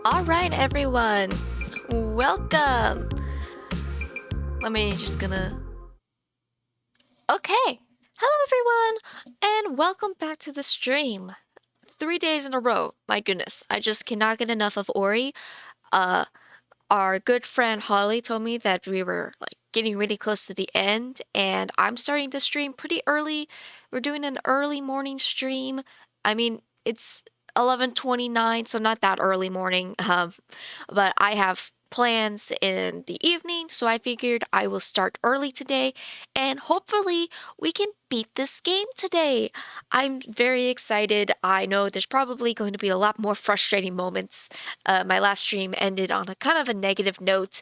All right, everyone. Welcome. Let me just gonna. Okay. Hello, everyone, and welcome back to the stream. 3 days in a row. My goodness, I just cannot get enough of Ori. Uh, our good friend Holly told me that we were like getting really close to the end, and I'm starting the stream pretty early. We're doing an early morning stream. I mean, it's 11:29, so not that early morning. But I have plans in the evening, so I figured I will start early today, and hopefully we can beat this game today. I'm very excited. I know there's probably going to be a lot more frustrating moments. My last stream ended on a kind of a negative note.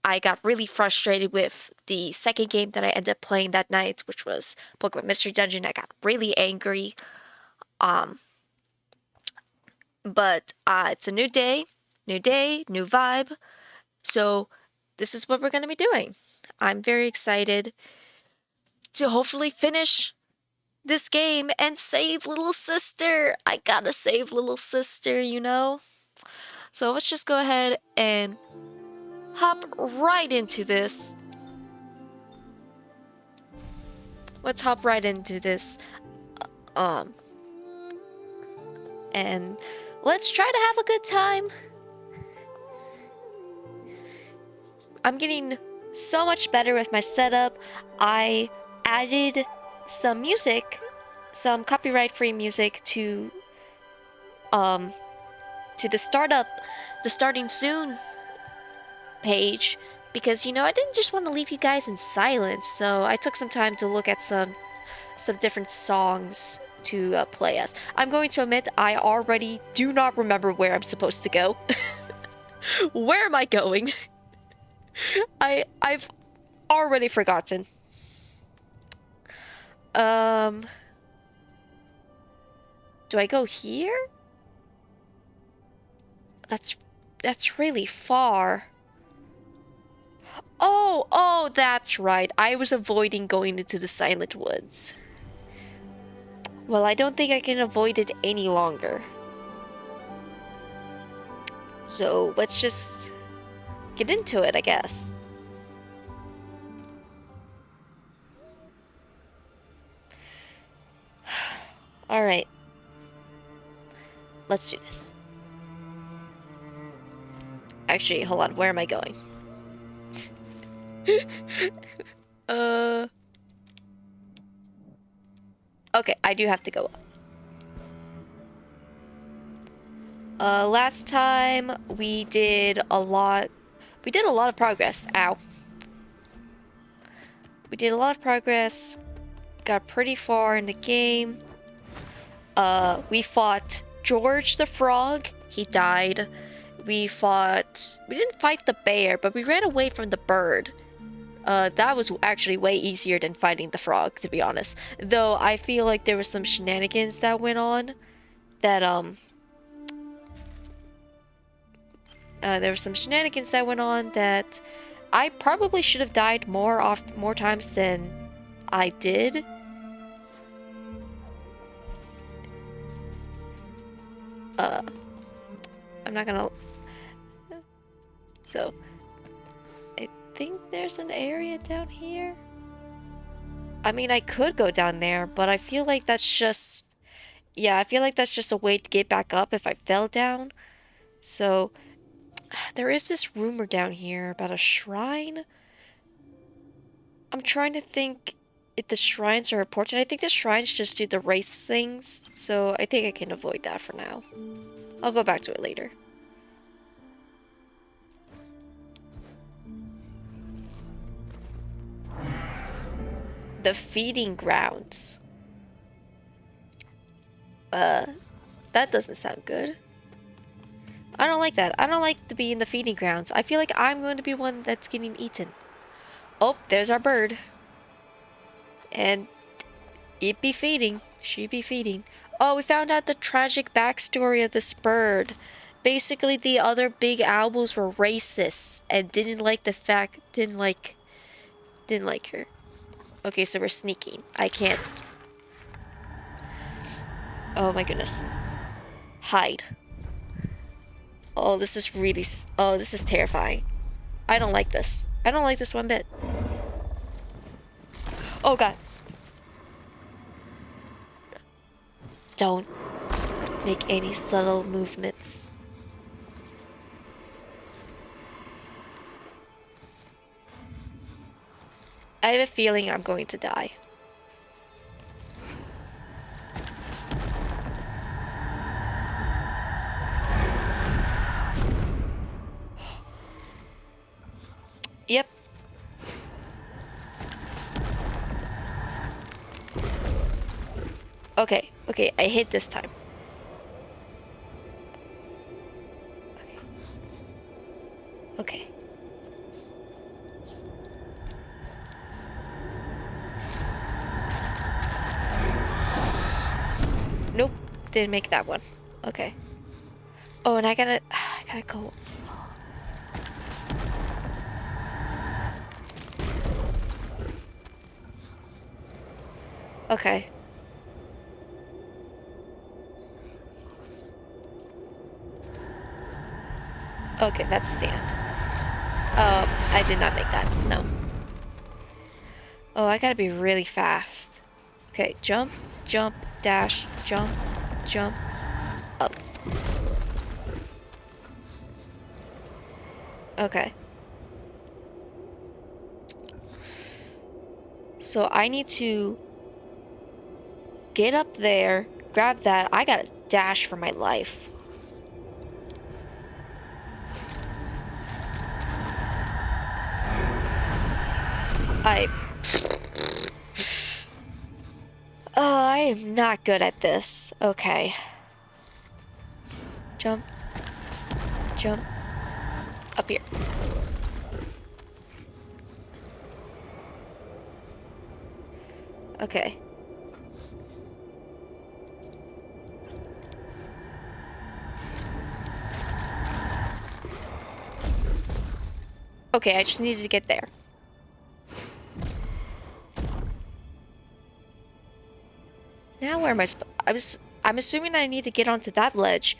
I got really frustrated with the second game that I ended up playing that night, which was Pokemon Mystery Dungeon. I got really angry. Um, but it's a new day, new vibe. So this is what we're going to be doing. I'm very excited to hopefully finish this game and save little sister. I gotta save little sister, you know? So let's just go ahead and hop right into this. Let's hop right into this. Um, and let's try to have a good time. I'm getting so much better with my setup. I added some music, some copyright-free music to the starting soon page, because I didn't just want to leave you guys in silence, so I took some time to look at some different songs to play us. I'm going to admit I already do not remember where I'm supposed to go. Where am I going? I've already forgotten. Do I go here? That's really far. Oh, that's right. I was avoiding going into the Silent Woods. Well, I don't think I can avoid it any longer. So let's just get into it, I guess. Alright. Let's do this. Actually, hold on. Where am I going? Okay, I do have to go up. Last time we did a lot of progress. Ow. We did a lot of progress, got pretty far in the game. We fought George the Frog. He died. We didn't fight the bear, but we ran away from the bird. That was actually way easier than fighting the frog, to be honest. Though I feel like there was some shenanigans that went on that, I probably should have died more times than I did. I'm not gonna... So, I think there's an area down here. I mean, I could go down there, but I feel like that's just... Yeah, I feel like that's just a way to get back up if I fell down. So, there is this rumor down here about a shrine. I'm trying to think if the shrines are important. I think the shrines just do the race things, so I think I can avoid that for now. I'll go back to it later. The feeding grounds. That doesn't sound good. I don't like that. I don't like to be in the feeding grounds. I feel like I'm going to be one that's getting eaten. Oh, there's our bird. And it be feeding. She be feeding. Oh, we found out the tragic backstory of this bird. Basically, the other big owls were racist and didn't like her. Okay, so we're sneaking. I can't. Oh my goodness. Hide. Oh, this is really... Oh, this is terrifying. I don't like this. I don't like this one bit. Oh, God. Don't make any subtle movements. I have a feeling I'm going to die. Yep. Okay, okay, I hit this time. Okay. Nope, didn't make that one. Okay. Oh, and I gotta go. Okay. Okay, that's sand. I did not make that. No. Oh, I gotta be really fast. Okay, jump, jump, dash, jump, jump, up. Okay. So I need to get up there, grab that. I gotta dash for my life. Oh, I am not good at this. Okay. Jump. Jump. Up here. Okay. Okay, I just needed to get there. Now where am I'm assuming I need to get onto that ledge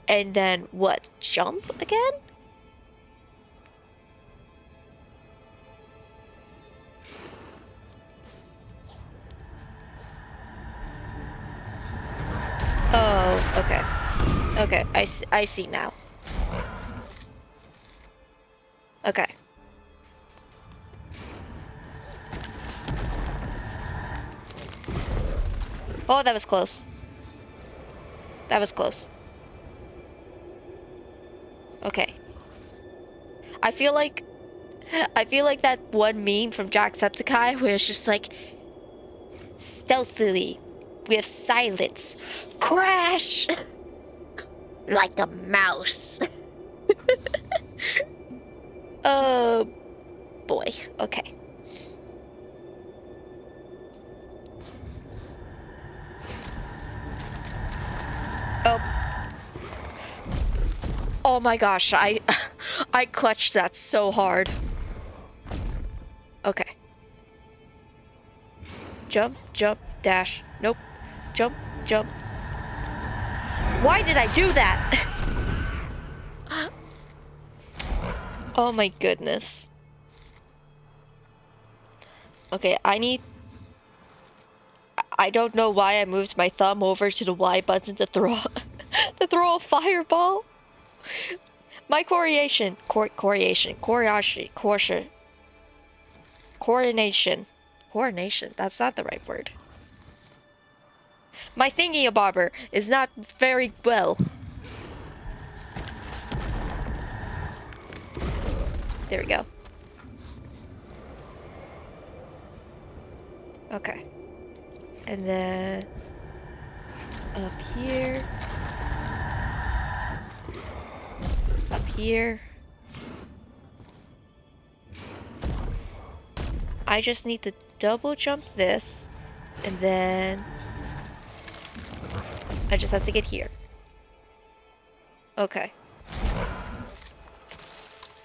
and then what? Jump again? Oh, okay. Okay, I see now. Okay. Oh, that was close. That was close. Okay. I feel like that one meme from Jacksepticeye where it's just like stealthily with silence. Crash! Like a mouse. Oh boy. Okay. Oh. Oh my gosh, I clutched that so hard. Okay. Jump, jump, dash. Nope. Jump, jump. Why did I do that? Oh my goodness. Okay, I don't know why I moved my thumb over to the Y button to throw to throw a fireball. My coordination, coordination. That's not the right word. My thingy-a-bobber is not very well. There we go. Okay. And then up here. Up here. I just need to double jump this, and then I just have to get here. Okay.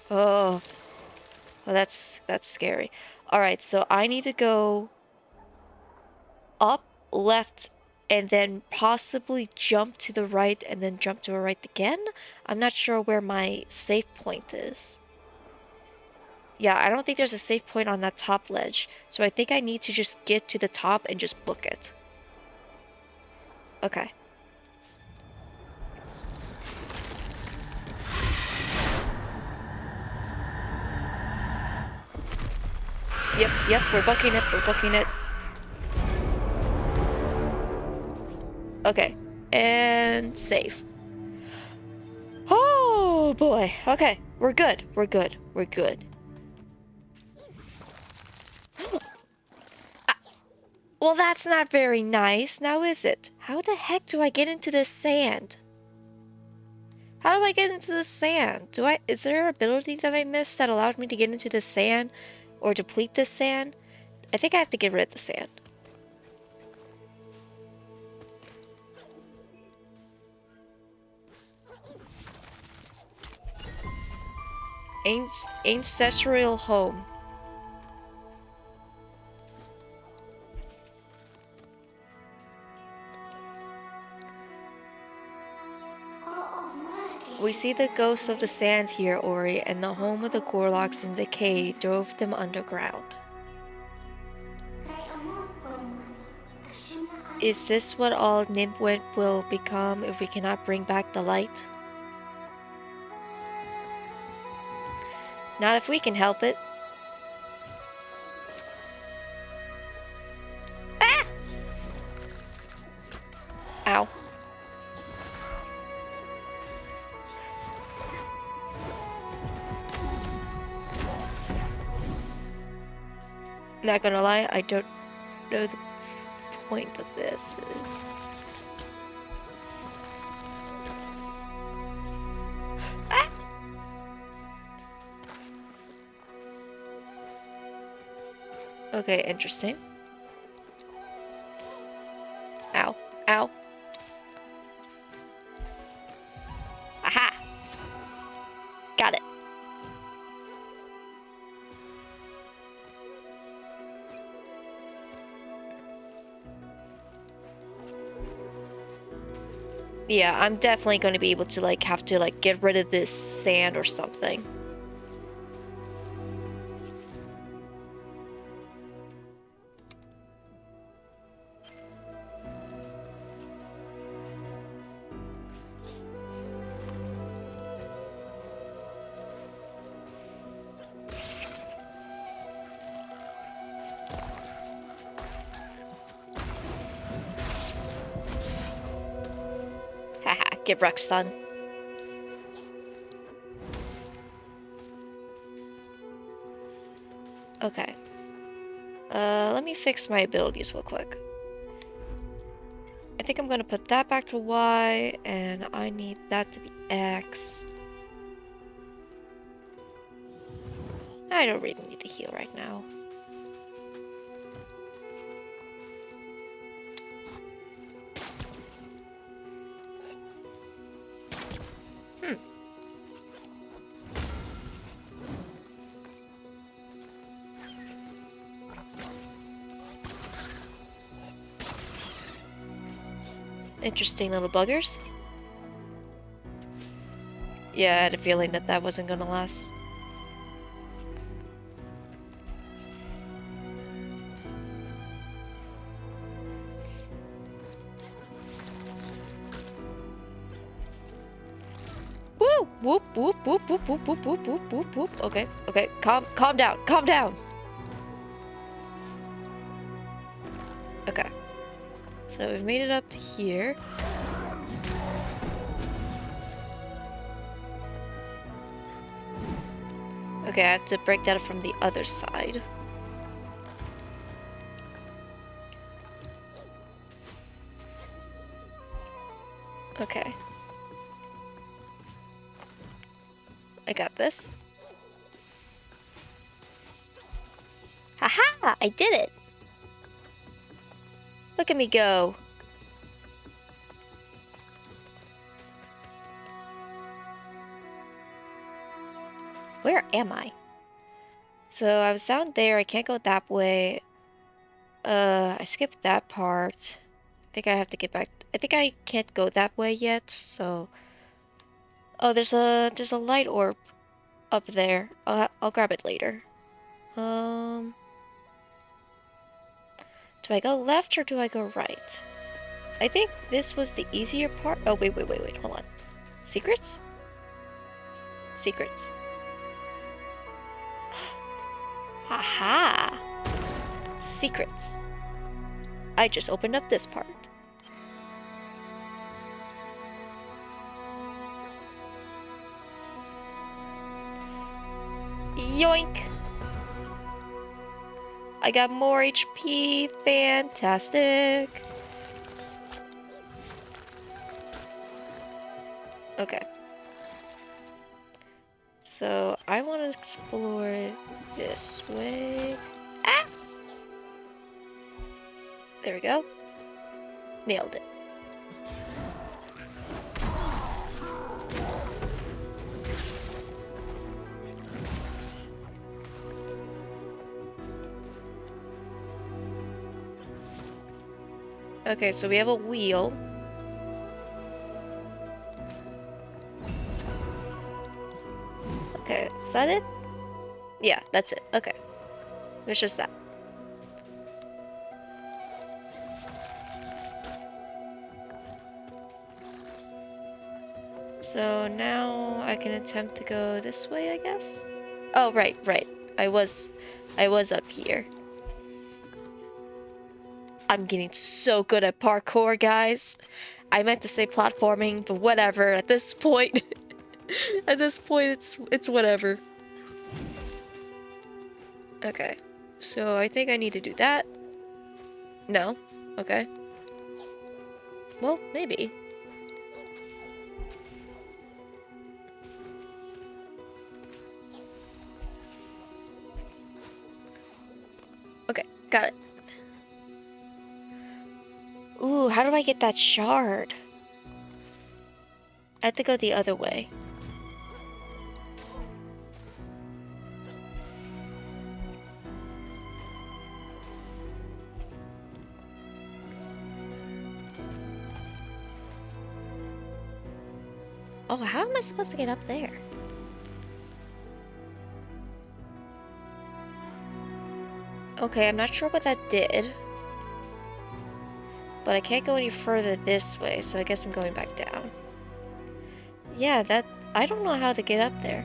Oh. Well, that's scary. All right, so I need to go up, left, and then possibly jump to the right and then jump to the right again. I'm not sure where my save point is. Yeah, I don't think there's a save point on that top ledge, so I think I need to just get to the top and just book it. Okay. Yep, we're booking it. Okay, and save. Oh boy, okay, we're good. Well, that's not very nice, now is it? How the heck do I get into this sand? How do I get into the sand? Is there an ability that I missed that allowed me to get into the sand or deplete the sand? I think I have to get rid of the sand. Ancestral home. We see the ghosts of the sands here, Ori, and the home of the Gorloks in decay drove them underground. Is this what all Nimbwent will become if we cannot bring back the light? Not if we can help it. Ah! Ow. Not gonna lie, I don't know the point of this is. Ah! Okay, interesting. Ow. Ow. Aha! Got it. Yeah, I'm definitely going to be able to, like, have to, like, get rid of this sand or something. Haha, get wrecked, son. Okay. Let me fix my abilities real quick. I think I'm gonna put that back to Y, and I need that to be X. I don't really need to heal right now. Interesting little buggers. Yeah, I had a feeling that that wasn't gonna last. Woo! Whoop, whoop, whoop, whoop, whoop, whoop, whoop, whoop, whoop, whoop. Okay, okay, calm down, calm down! Okay. So we've made it up to here. Okay, I have to break that up from the other side. Okay. I got this. Haha! I did it! Look at me go. Where am I? So I was down there, I can't go that way. I skipped that part. think I have to get back. I think I can't go that way yet, so... Oh, there's a light orb up there. I'll grab it later. Do I go left or do I go right? I think this was the easier part. Oh, wait, hold on. Secrets? Secrets. Haha! Secrets. I just opened up this part. Yoink! I got more HP. Fantastic. Okay. So, I want to explore this way. Ah! There we go. Nailed it. Okay, so we have a wheel. Okay, is that it? Yeah, that's it. Okay. It's just that. So now I can attempt to go this way, I guess? Oh, right. I was up here. I'm getting so good at parkour, guys. I meant to say platforming, but whatever. At this point, it's whatever. Okay, so I think I need to do that. No? Okay. Well, maybe. Okay, got it. Ooh, how do I get that shard? I have to go the other way. Oh, how am I supposed to get up there? Okay, I'm not sure what that did. But I can't go any further this way, so I guess I'm going back down. Yeah, I don't know how to get up there.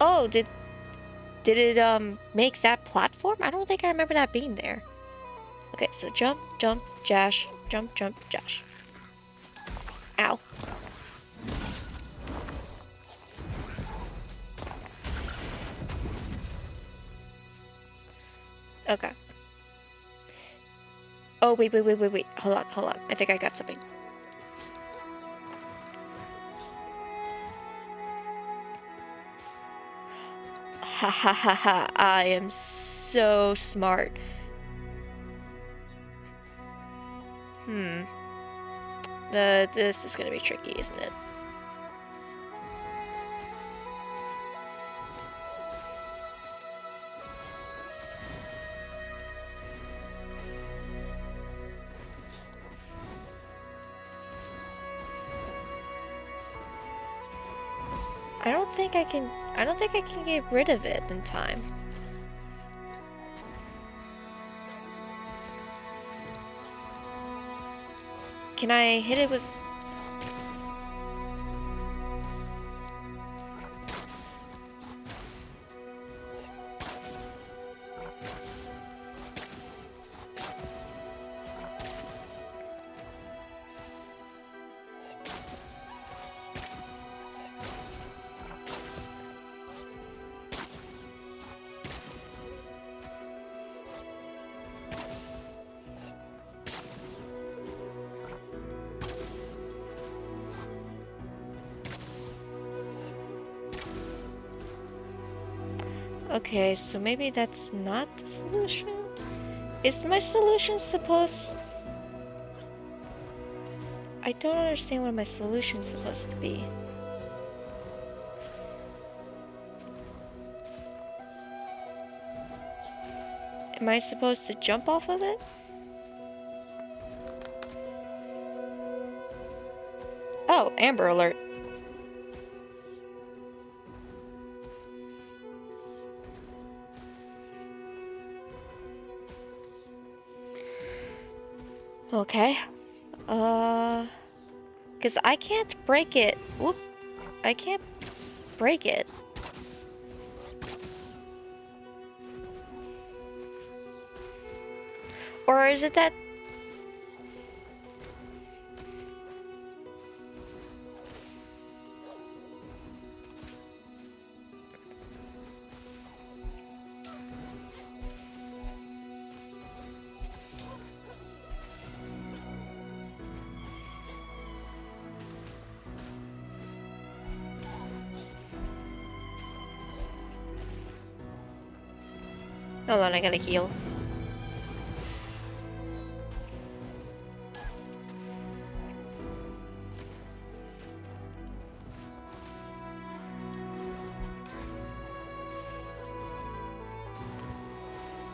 Oh, did it make that platform? I don't think I remember that being there. Okay, so jump, jash, jump, jash. Ow. Okay. Oh, wait. Hold on. I think I got something. Ha. I am so smart. This is gonna be tricky, isn't it? I don't think I can get rid of it in time. Can I hit it with... Okay, so maybe that's not the solution? Is my solution supposed... I don't understand what my solution's supposed to be. Am I supposed to jump off of it? Oh, Amber Alert. Okay. Because I can't break it. Whoop. I can't break it. Or is it that... Hold on, I gotta heal.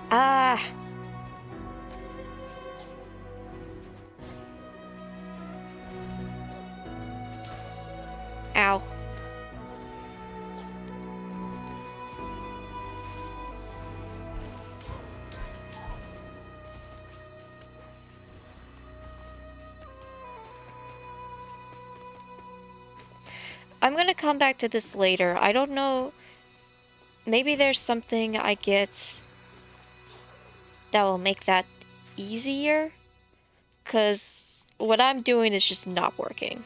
Ah. Ow. I'm gonna come back to this later. I don't know. Maybe there's something I get that will make that easier. Because what I'm doing is just not working.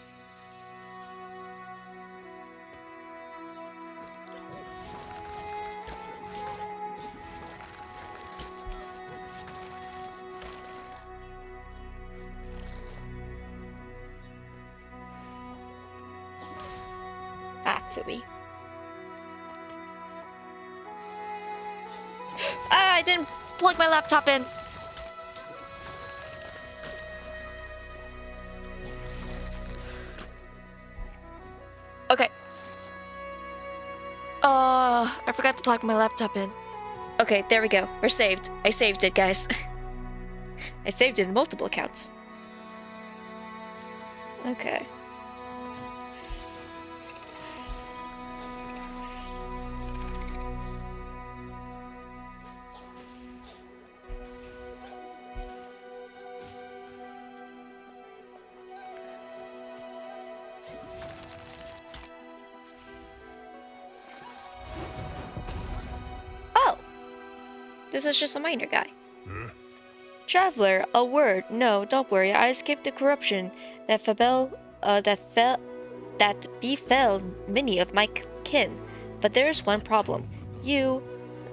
Ah, phooey. Ah, I didn't plug my laptop in. Okay. I forgot to plug my laptop in. Okay, there we go. We're saved. I saved it, guys. I saved it in multiple accounts. Okay. Oh! This is just a minor guy. Traveler, a word. No, don't worry. I escaped the corruption that befell many of my kin. But there is one problem. You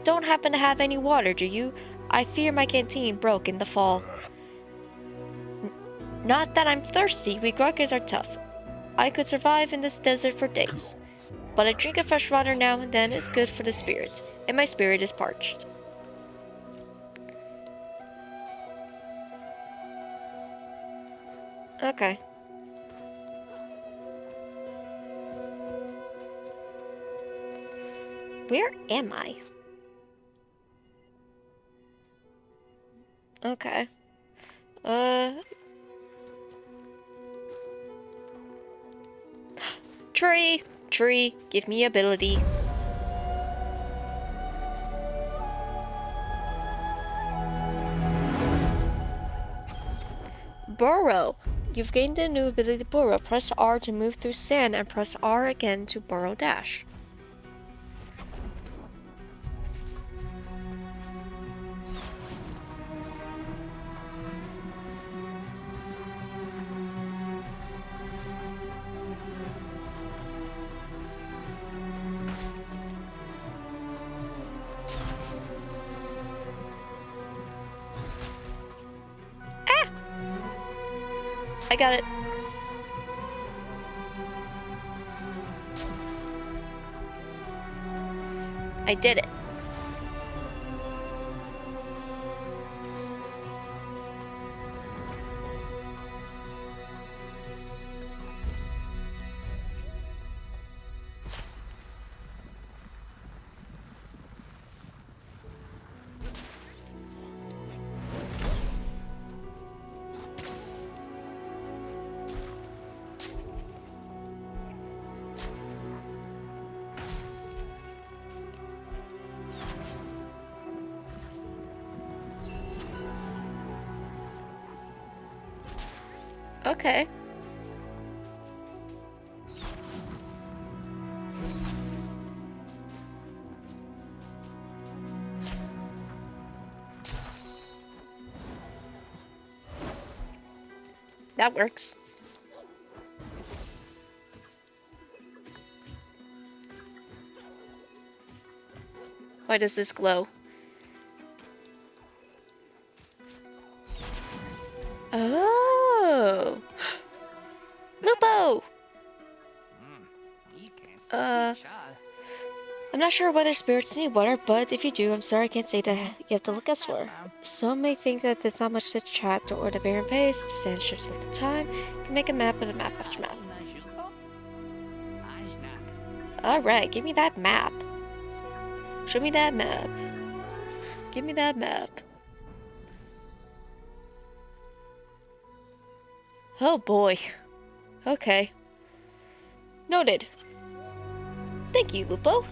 don't happen to have any water, do you? I fear my canteen broke in the fall. Not that I'm thirsty. We Grunkers are tough. I could survive in this desert for days. But a drink of fresh water now and then is good for the spirit, and my spirit is parched. Okay. Where am I? Okay. Tree, give me ability. Burrow. You've gained a new ability, Burrow. Press R to move through sand and press R again to burrow dash. I got it. I did it. Okay. That works. Why does this glow? Oh. Lupo! I'm not sure whether spirits need water, but if you do, I'm sorry I can't say that you have to look elsewhere. Some may think that there's not much to chat or the barren pace, the sand shifts all the time. You can make a map with a map after map. Alright, give me that map. Show me that map. Give me that map. Oh boy. Okay. Noted. Thank you, Lupo.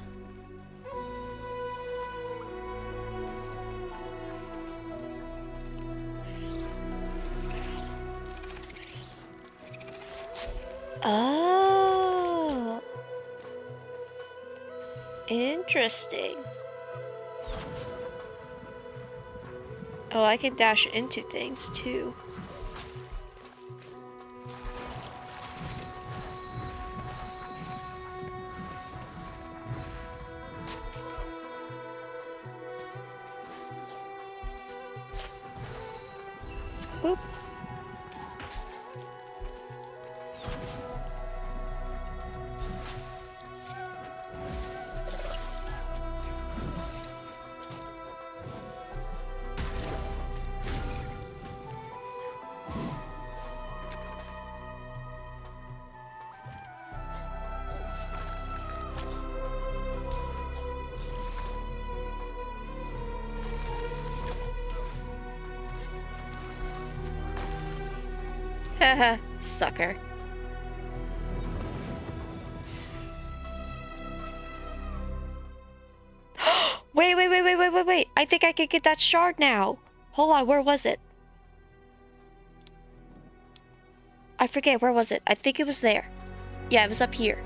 Oh. Interesting. Oh, I can dash into things too. Boop. Haha, sucker. Wait. I think I could get that shard now. Hold on, where was it? I forget, where was it? I think it was there. Yeah, it was up here.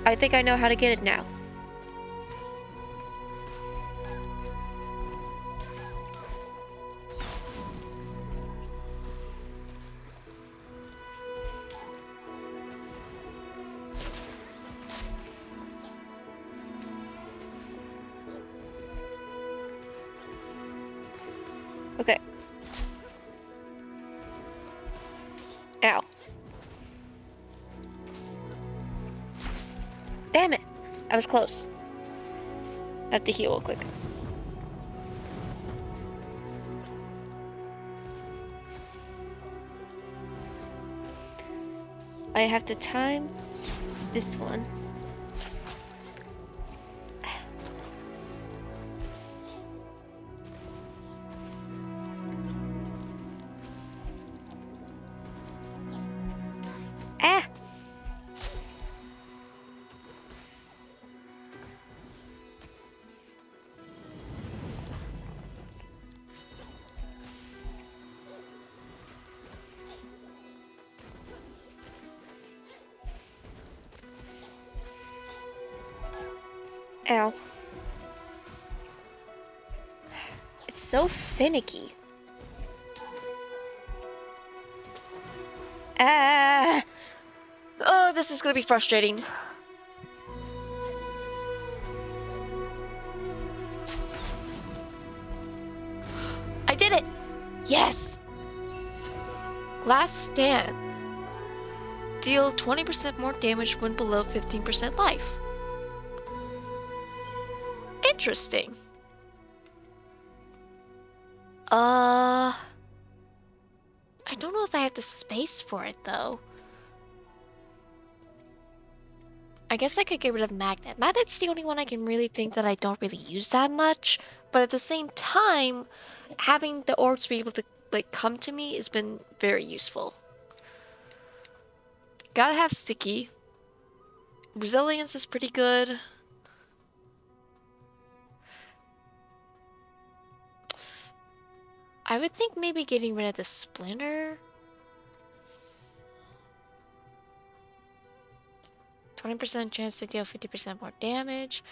I think I know how to get it now. Okay. Ow. Damn it! I was close. I have to heal real quick. I have to time this one. Ah! Ow. It's so finicky. Ah! Oh, this is gonna be frustrating. I did it! Yes! Last stand. Deal 20% more damage when below 15% life. Interesting. I don't know if I have the space for it though. I guess I could get rid of Magnet. Magnet's the only one I can really think that I don't really use that much. But at the same time, having the orbs be able to like come to me has been very useful. Gotta have Sticky. Resilience is pretty good. I would think maybe getting rid of the splinter. 20% chance to deal 50% more damage.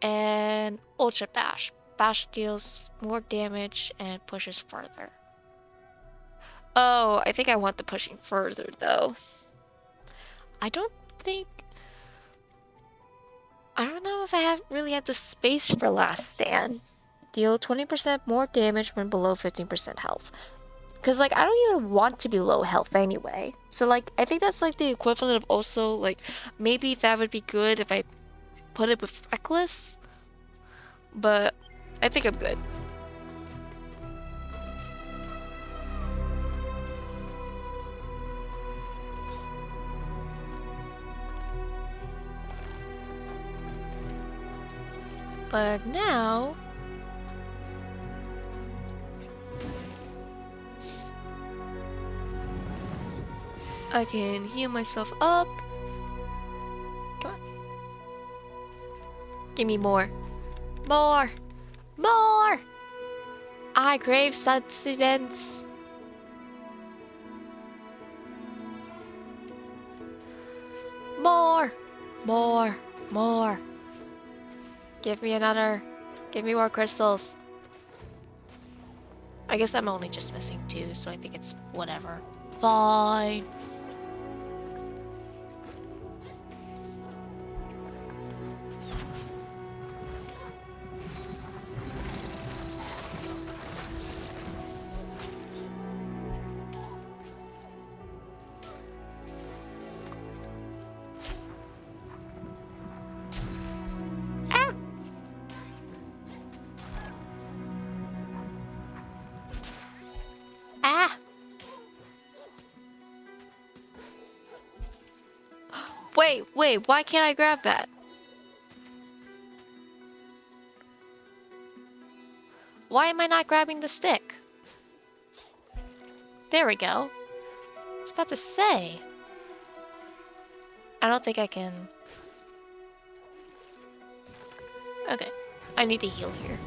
And Ultra Bash. Bash deals more damage and pushes further. Oh, I think I want the pushing further though. I don't know if I have really had the space for Last Stand. Deal 20% more damage when below 15% health. Because, like, I don't even want to be low health anyway. So, like, I think that's, like, the equivalent of also, like, maybe that would be good if I put it with Reckless. But I think I'm good. But now... I can heal myself up. Come on. Give me more. More! More! I crave sustenance. More! More! More! Give me another. Give me more crystals. I guess I'm only just missing 2, so I think it's whatever. Fine. Ah! Ah! Wait, why can't I grab that? Why am I not grabbing the stick? There we go. I was about to say. I don't think I can... Okay. I need to heal here.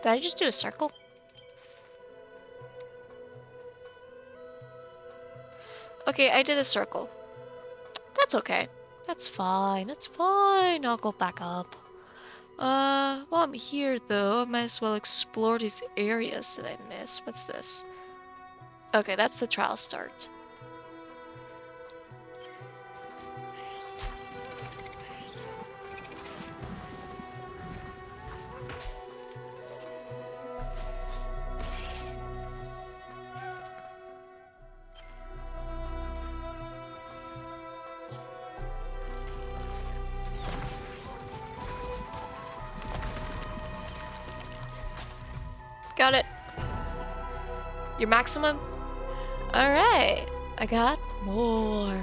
Did I just do a circle? Okay, I did a circle. That's okay. That's fine. That's fine. I'll go back up. While I'm here though, I might as well explore these areas that I missed. What's this? Okay, that's the trial start. Got it. Your maximum? Alright. I got more.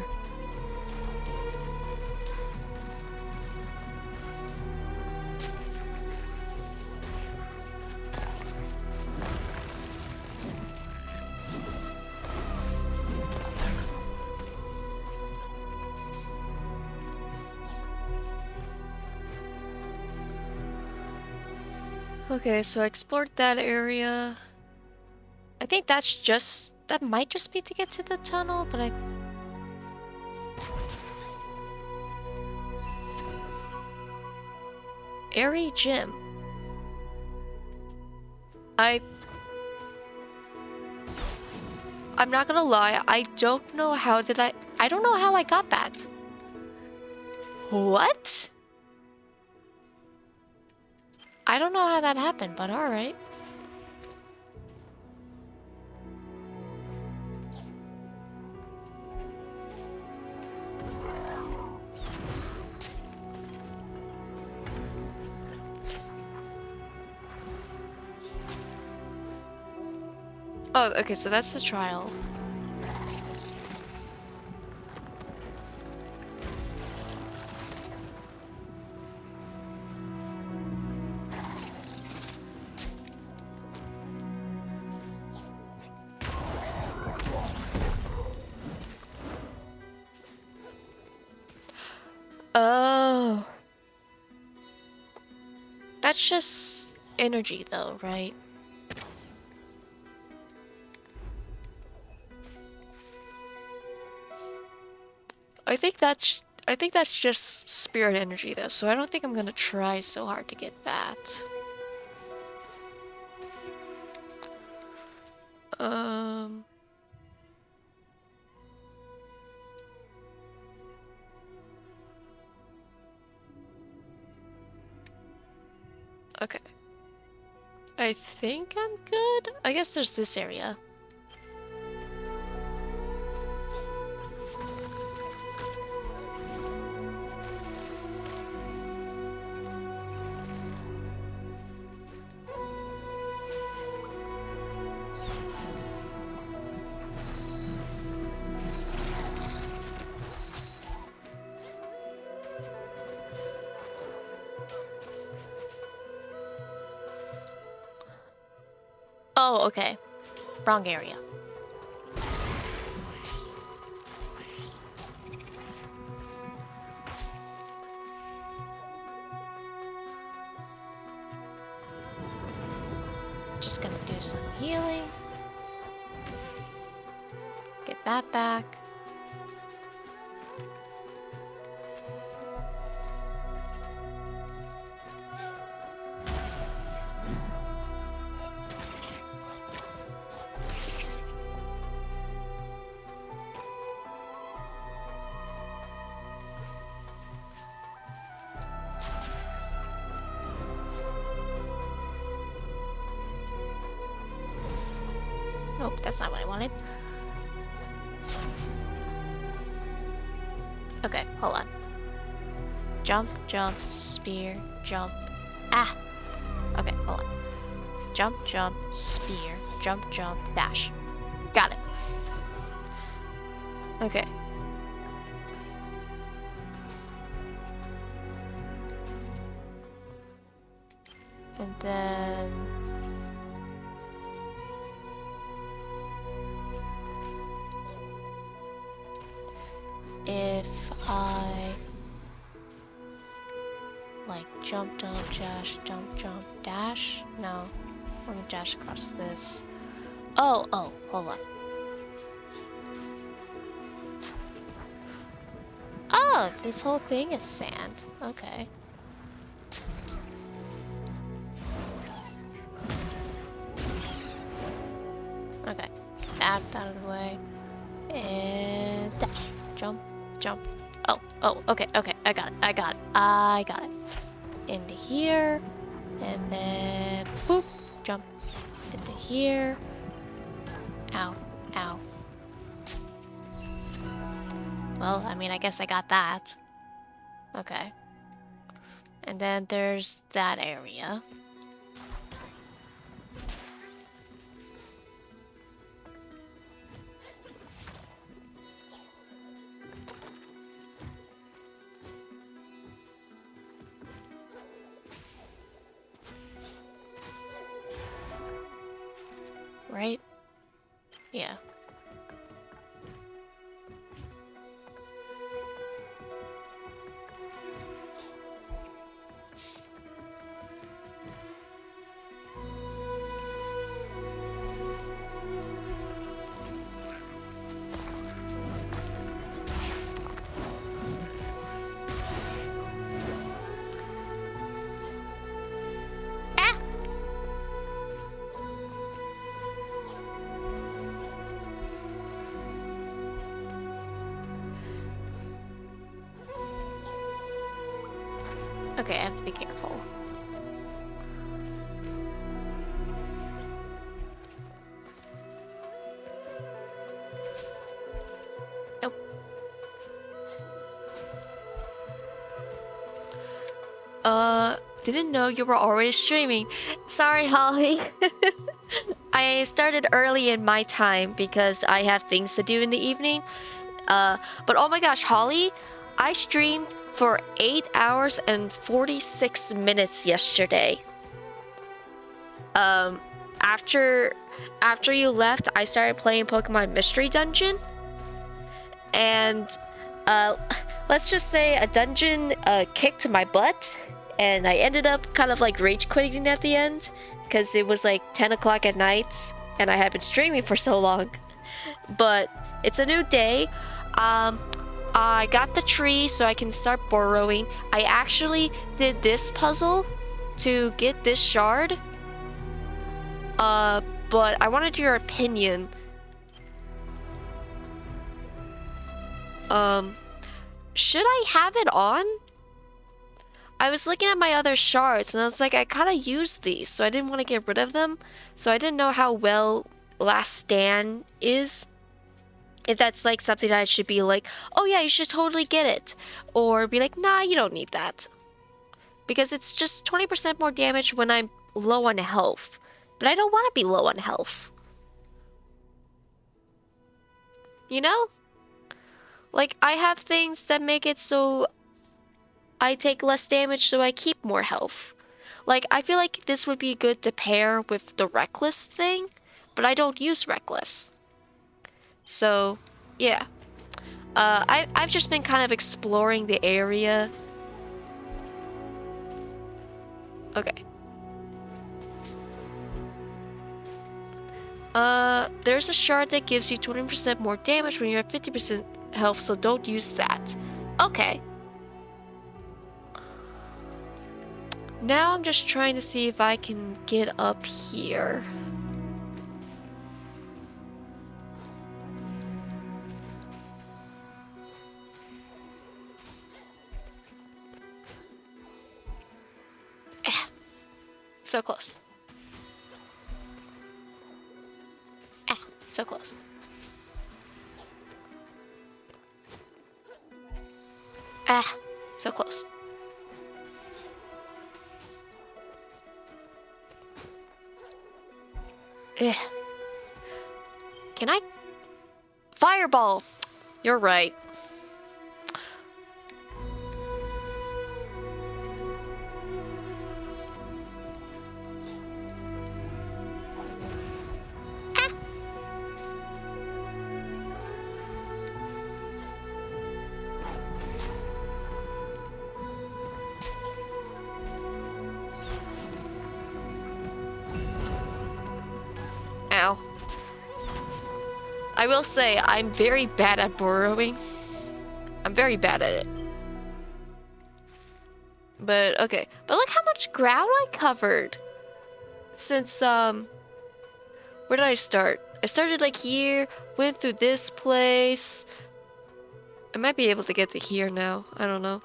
Okay, so I explored that area. I think that might just be to get to the tunnel, but Airy Gym. I'm not gonna lie, I don't know how I don't know how I got that. What? I don't know how that happened, but alright. Oh, okay, so that's the trial. Oh. That's just energy though, right? I think that's just spirit energy though, so I don't think I'm gonna try so hard to get that. Um Okay. I think I'm good. I guess there's this area. Oh, okay. Wrong area. Just gonna do some healing. Get that back. Nope, that's not what I wanted. Okay, hold on. Jump, jump, spear, jump. Ah! Okay, hold on. Jump, jump, spear, jump, jump, dash. Got it. Okay. And then... if I... like jump, jump, dash, jump, jump, dash? No. Let me dash across this. Oh, hold on. Oh, this whole thing is sand. Okay. Okay. That out of the way. And dash. Jump, jump. Oh, okay. I got it. Into here. And then boop. Jump into here. Ow. Well, I mean, I guess I got that. Okay. And then there's that area. Right? Yeah. Okay, I have to be careful. Didn't know you were already streaming. Sorry, Holly. I started early in my time because I have things to do in the evening. But oh my gosh, Holly, I streamed for 8 hours and 46 minutes yesterday. Um, after after you left, I started playing Pokemon Mystery Dungeon, and uh, let's just say a dungeon kicked my butt, and I ended up kind of like rage quitting at the end because it was like 10 o'clock at night, and I had been streaming for so long. But it's a new day. I got the tree so I can start burrowing. I actually did this puzzle to get this shard. But I wanted your opinion. Should I have it on? I was looking at my other shards and I was like, I kind of used these, so I didn't want to get rid of them. So I didn't know how well Last Stand is. If that's like something that I should be like, oh yeah, you should totally get it. Or be like, nah, you don't need that. Because it's just 20% more damage when I'm low on health. But I don't want to be low on health. You know? Like, I have things that make it so I take less damage so I keep more health. Like, I feel like this would be good to pair with the Reckless thing, but I don't use Reckless. So, yeah. I've just been kind of exploring the area. Okay. There's a shard that gives you 20% more damage when you're at 50% health, so don't use that. Okay. Now I'm just trying to see if I can get up here. So close. So close. So close. Can I? Fireball! You're right. Ow. I will say, I'm very bad at burrowing. I'm very bad at it. But, okay. But look how much ground I covered. Since, where did I start? I started, like, here, went through this place. I might be able to get to here now. I don't know.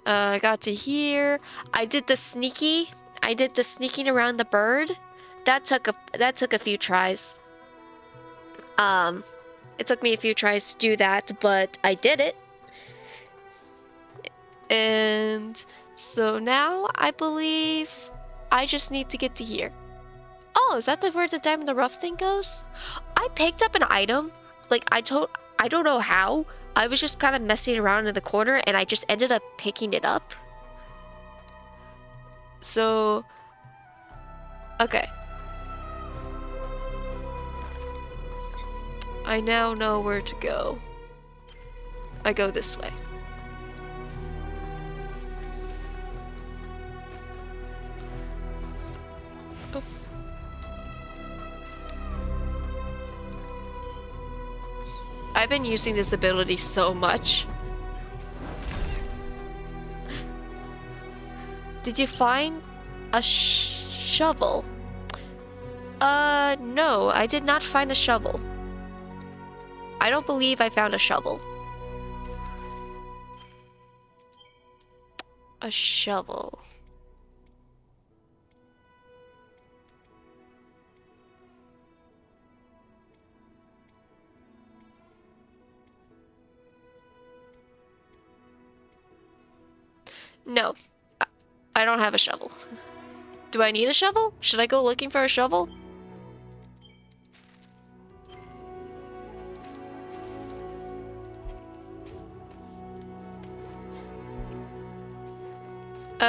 I got to here. I did the sneaky. I did the sneaking around the bird. That took a few tries. It took me a few tries to do that, but I did it. And so now I believe I just need to get to here. Oh, is that where the Diamond the Rough thing goes? I picked up an item. Like, I don't know how. I was just kind of messing around in the corner and I just ended up picking it up. So, okay. I now know where to go. I go this way. Oh. I've been using this ability so much. Did you find a shovel? No, I did not find a shovel. I don't believe I found a shovel. A shovel. No, I don't have a shovel. Do I need a shovel? Should I go looking for a shovel?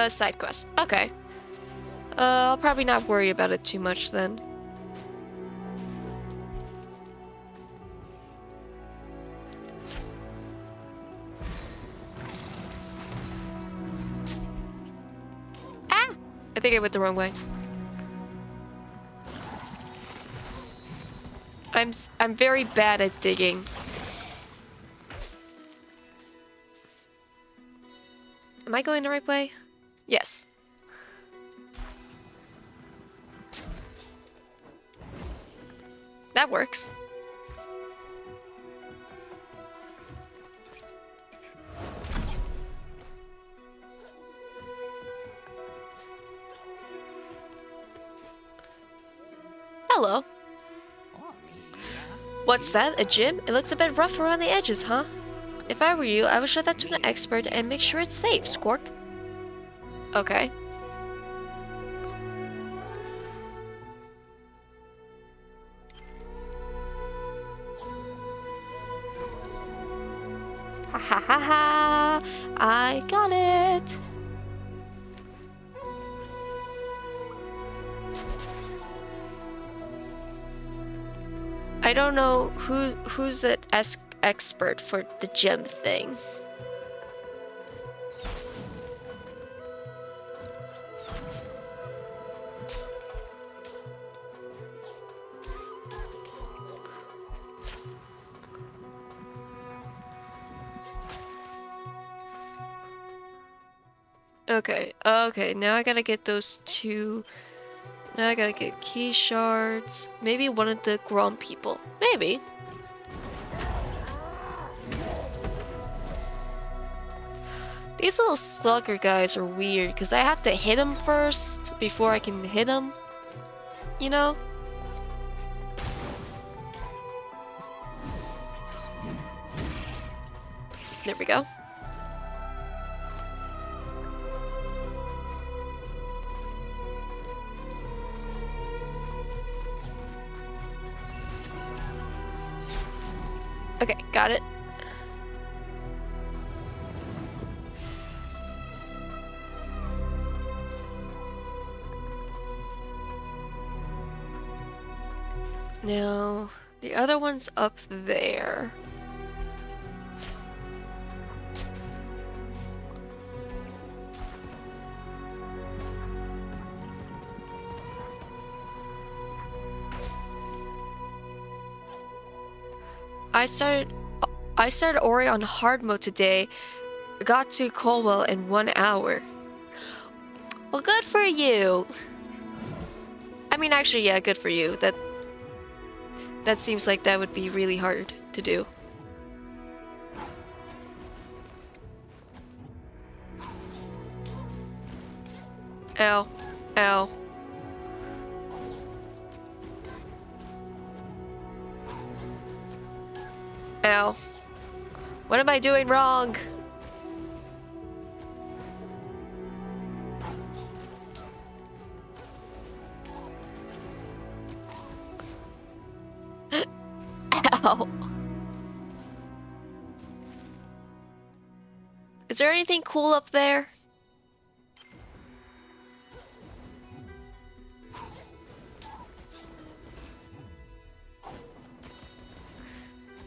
Side quest. Okay. I'll probably not worry about it too much then. Ah! I think I went the wrong way. I'm very bad at digging. Am I going the right way? Yes. That works. Hello. What's that? A gym? It looks a bit rough around the edges, huh? If I were you, I would show that to an expert and make sure it's safe, Squark. Okay. Ha ha ha ha! I got it! I don't know who's an expert for the gym thing. Okay, now I gotta get those two. Now I gotta get key shards. Maybe one of the Grom people. Maybe. These little slugger guys are weird because I have to hit them first before I can hit them. You know? There we go. Okay, got it. Now, the other one's up there. I started Ori on hard mode today. Got to Colwell in 1 hour. Well, good for you. I mean, actually, yeah, good for you. That seems like that would be really hard to do. Ow. Ow. Ow. What am I doing wrong? Ow. Is there anything cool up there?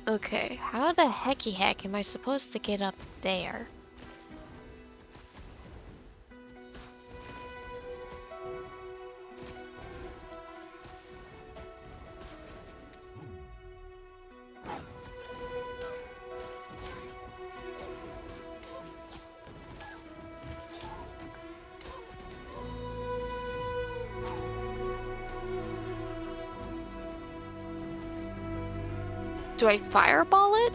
Okay, how the hecky heck am I supposed to get up there? Do I fireball it?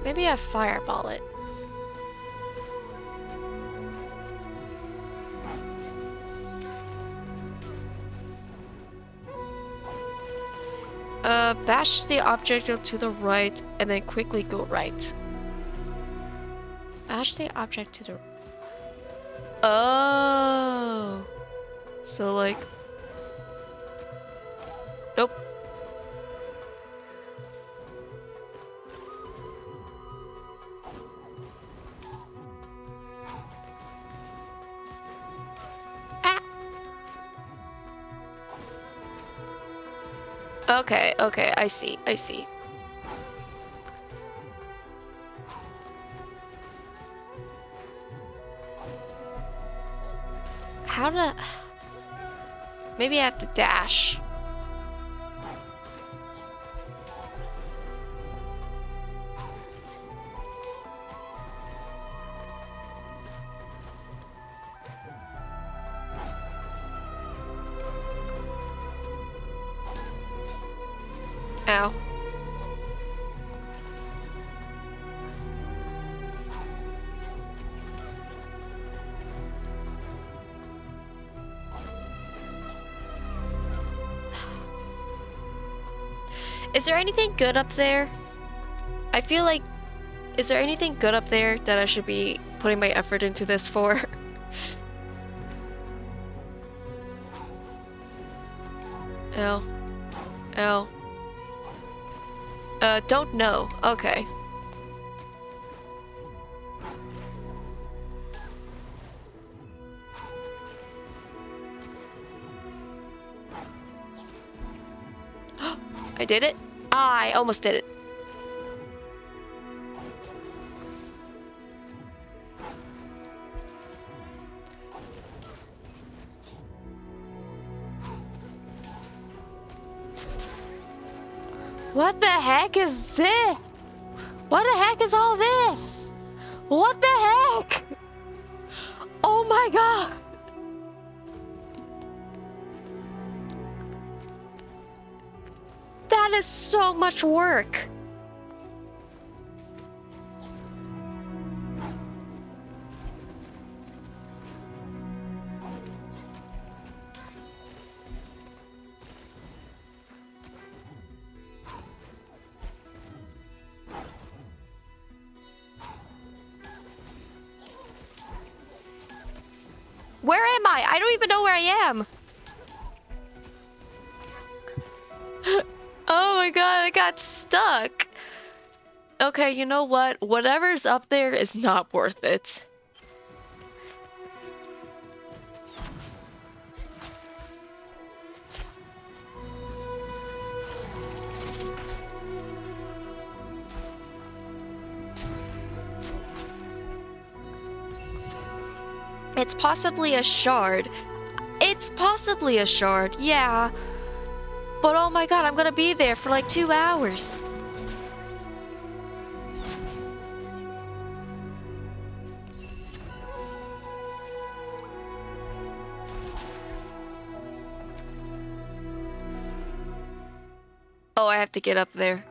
Maybe I fireball it. Bash the object to the right and then quickly go right. Bash the object to the... Oh. So like... Nope. Okay, okay, I see, I see. How to... Maybe I have to dash. Ow. Is there anything good up there? I feel like... Is there anything good up there that I should be putting my effort into this for? L. L. Don't know. Okay. I did it? Ah, I almost did it. What the heck is this? What the heck is all this? What the heck? Oh my god. That is so much work. Where am I? I don't even know where I am. Oh my god, I got stuck. Okay, you know what? Whatever's up there is not worth it. It's possibly a shard. It's possibly a shard, yeah. But oh my god, I'm gonna be there for like 2 hours. Oh, I have to get up there.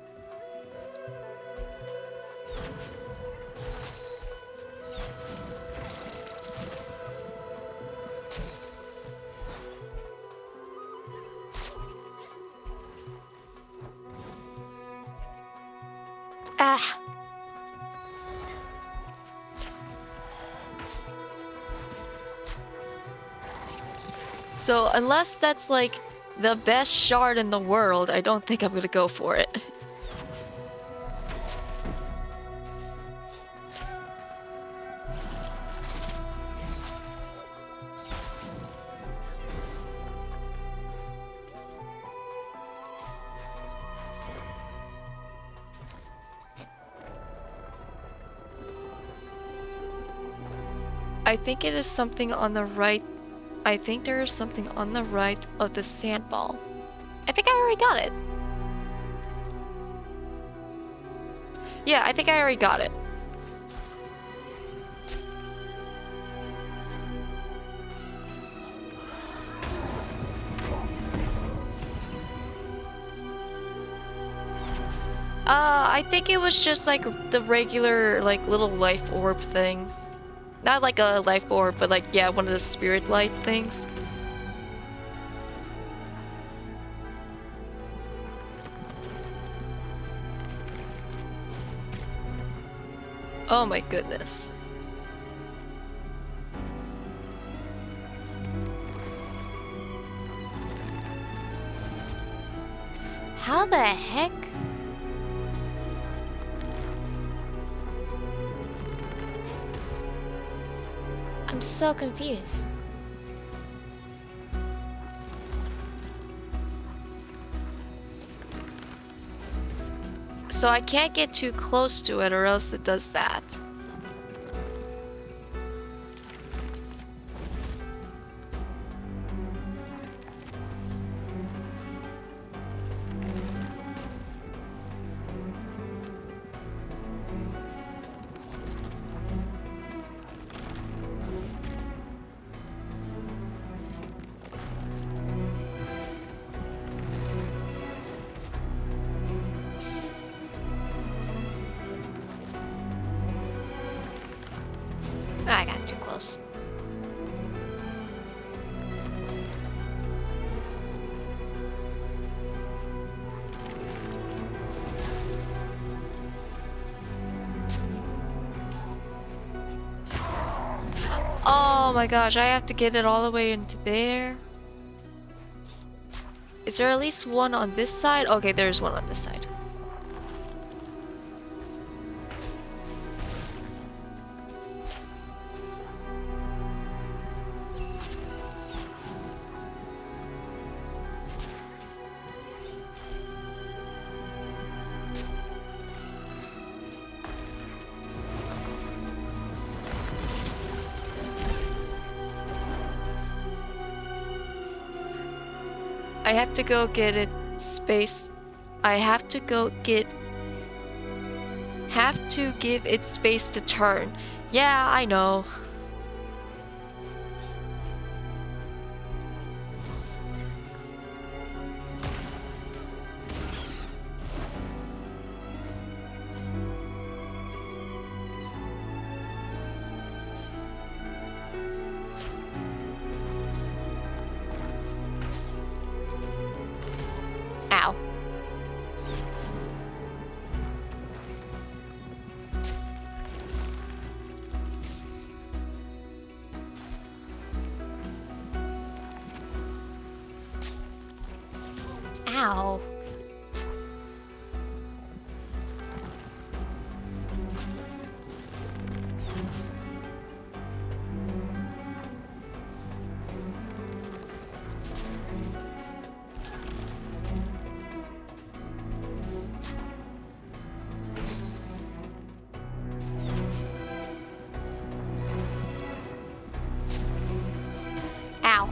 Ah. So, unless that's like the best shard in the world, I don't think I'm gonna go for it. I think it is something on the right. I think there is something on the right of the sand ball. I think I already got it. Yeah, I think I already got it. I think it was just like the regular, like, little life orb thing. Not like a life orb, but like, yeah, one of the spirit light things. Oh my goodness. How the heck? I'm so confused. So I can't get too close to it or else it does that. I got too close. Oh my gosh, I have to get it all the way into there. Is there at least one on this side? Okay, there's one on this side. I have to go get it space. I have to go get... Have to give it space to turn. Yeah, I know. Ow. Ow. Ow.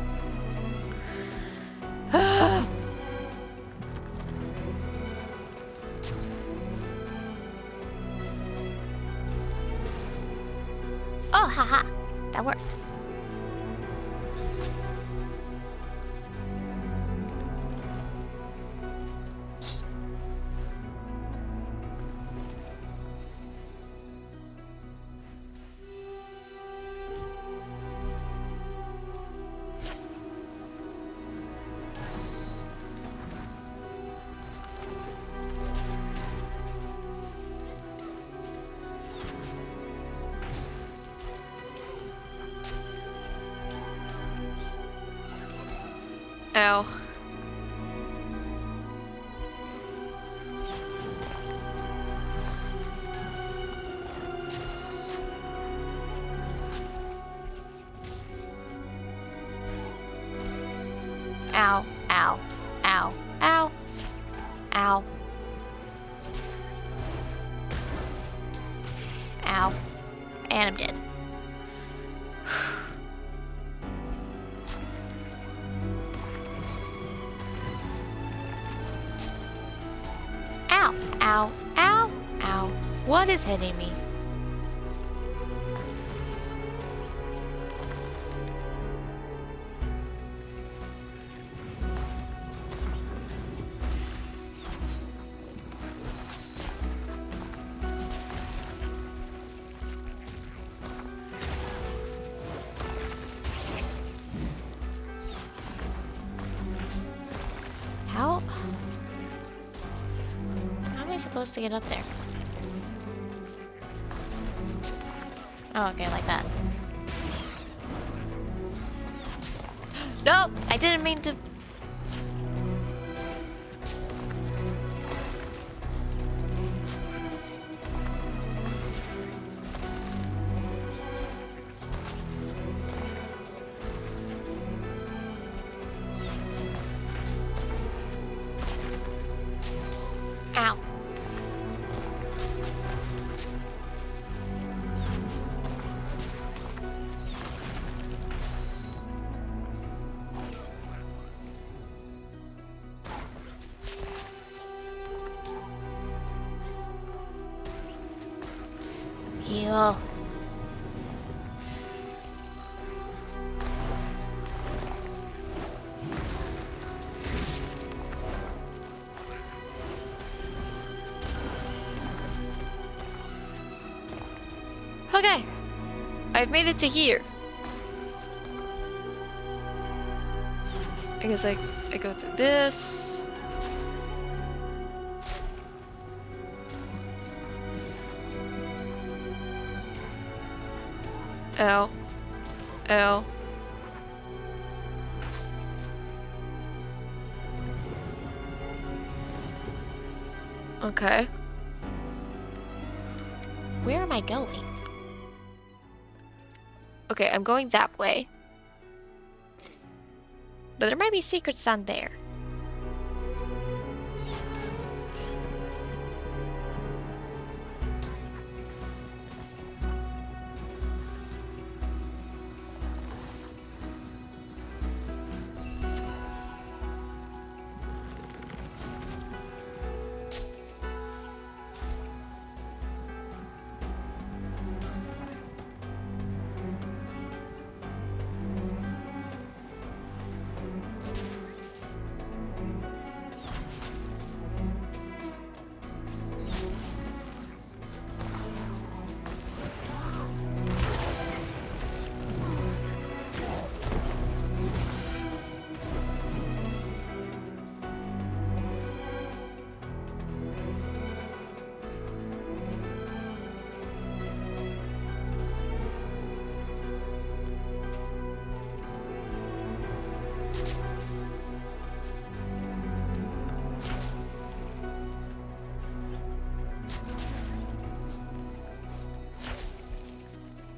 Oh, haha. That worked. Ow. Ow, ow, ow, ow, ow. Ow. And I'm dead. Ow, ow, ow, ow. What is hitting me? How am I supposed to get up there? Oh, okay, like that. Nope, I didn't mean to. Ow. you. Okay, I've made it to here. I guess I go through this. Ow. Ow. Okay. Where am I going? Okay, I'm going that way. But there might be secrets down there.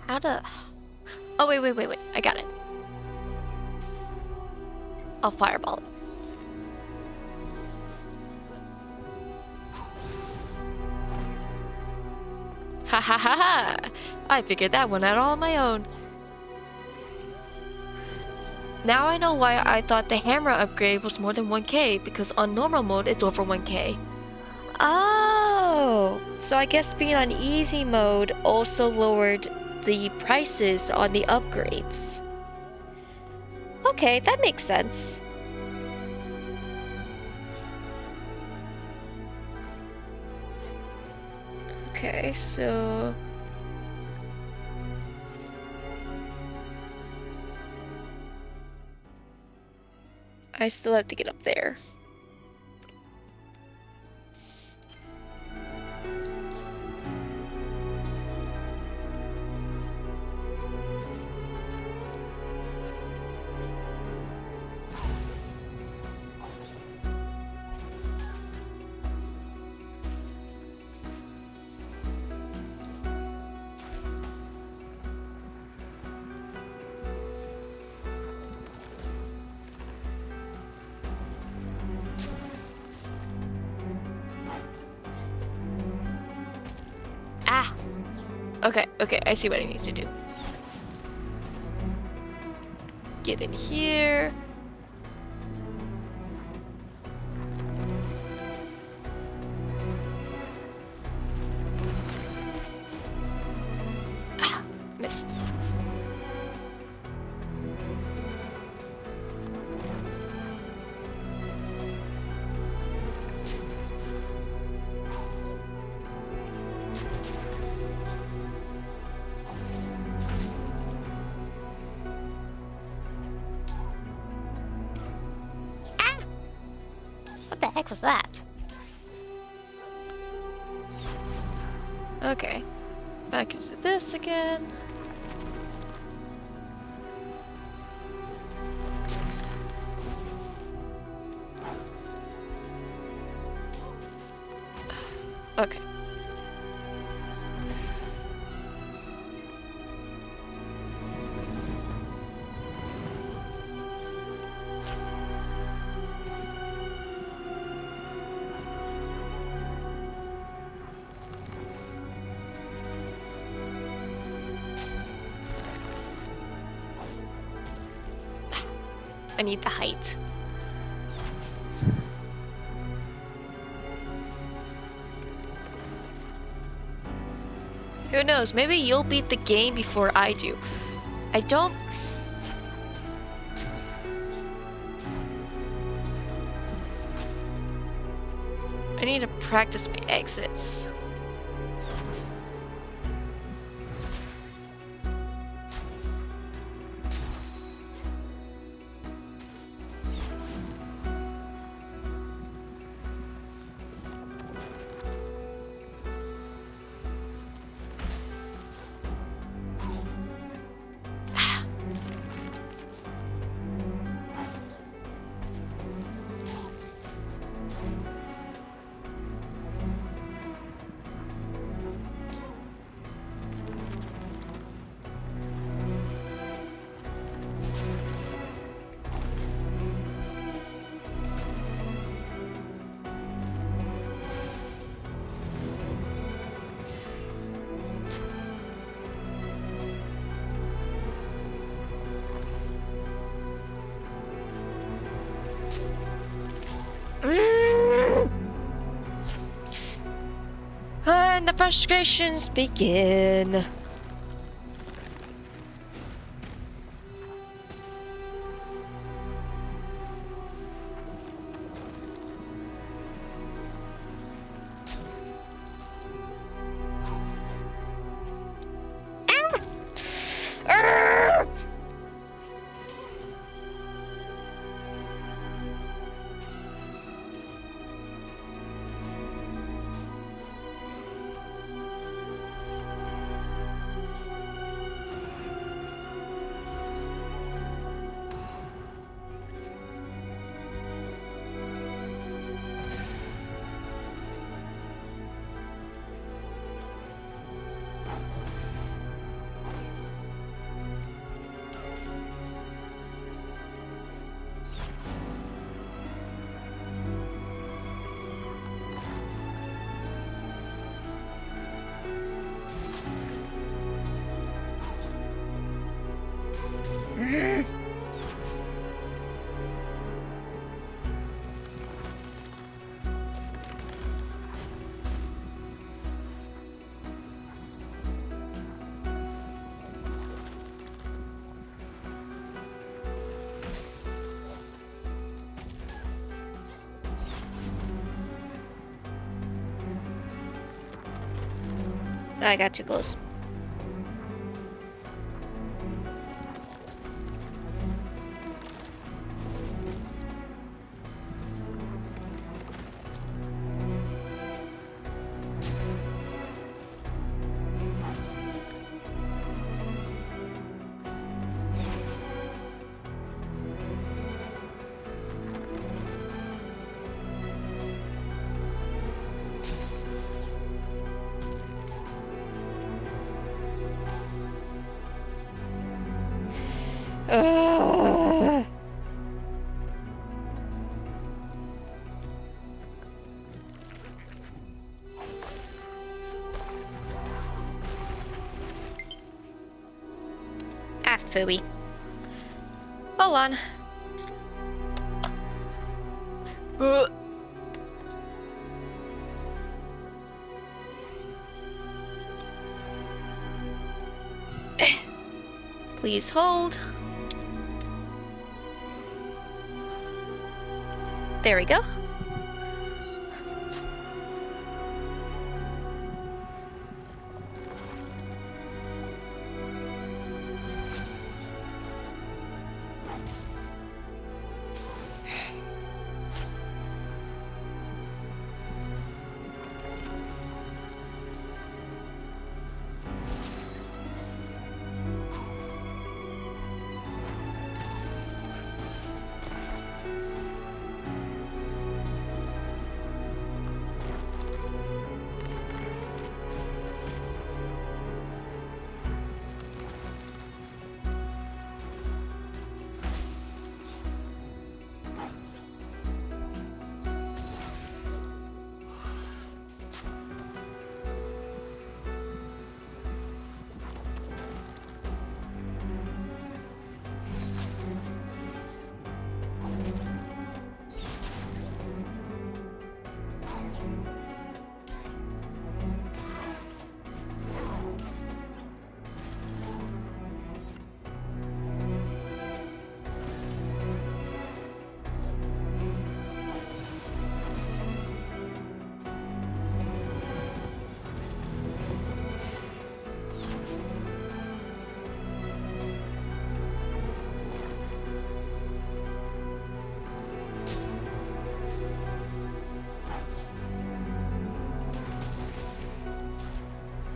How to... Oh, wait. I got it. I'll fireball it. Ha ha ha ha! I figured that one out all on my own. Now I know why I thought the hammer upgrade was more than 1k, because on normal mode it's over 1k. Oh! So I guess being on easy mode also lowered the prices on the upgrades. Okay, that makes sense. Okay, so... I still have to get up there. Okay, I see what I need to do. Get in here. Ah, missed. What the heck was that? Okay, back into this again. Okay. I need the height. Who knows? Maybe you'll beat the game before I do. I don't... I need to practice my exits. And the frustrations begin. I got too close. Phooey. Hold on. Please hold. There we go.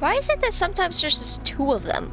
Why is it that sometimes there's just two of them?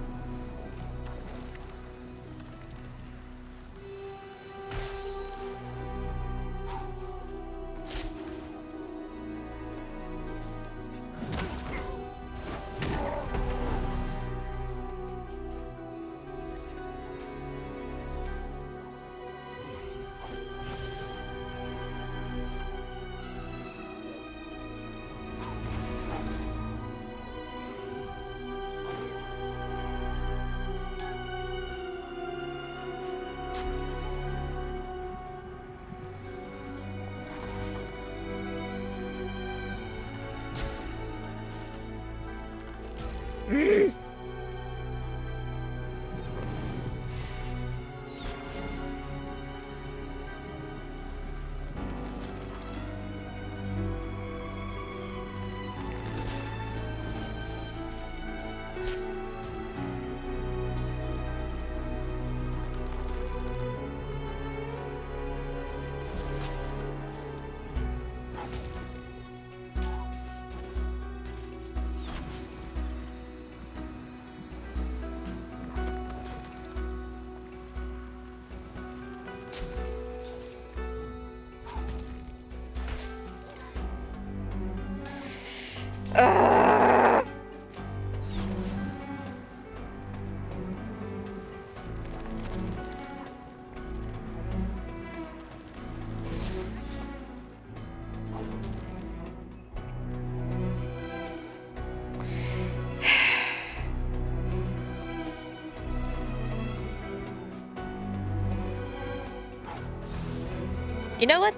You know what?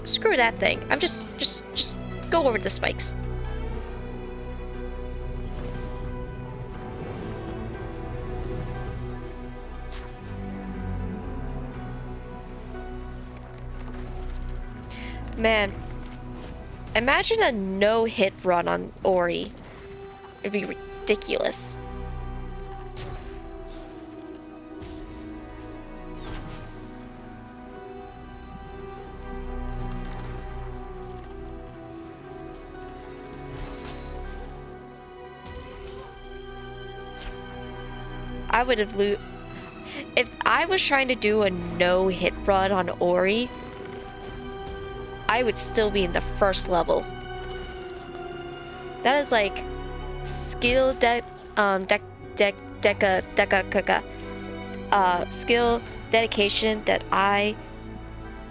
Screw that thing. I'm just go over the spikes. Man, imagine a no-hit run on Ori. It'd be ridiculous. I would have if I was trying to do a no-hit run on Ori, I would still be in the first level. That is like skill skill dedication that I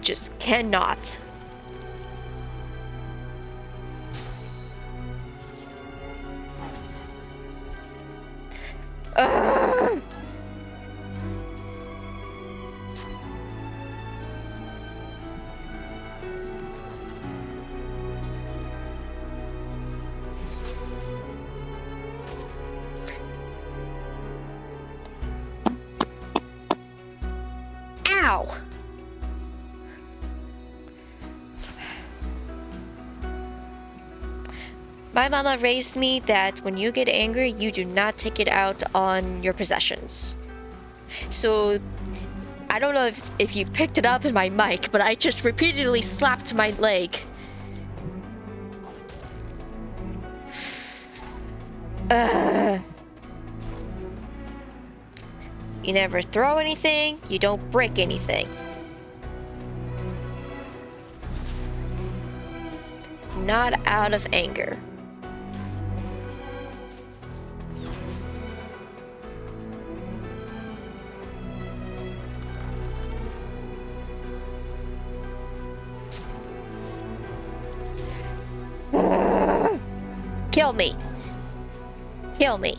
just cannot. Ow! My mama raised me that when you get angry, you do not take it out on your possessions. So, I don't know if you picked it up in my mic, but I just repeatedly slapped my leg. You never throw anything, you don't break anything. Not out of anger. Kill me. Kill me.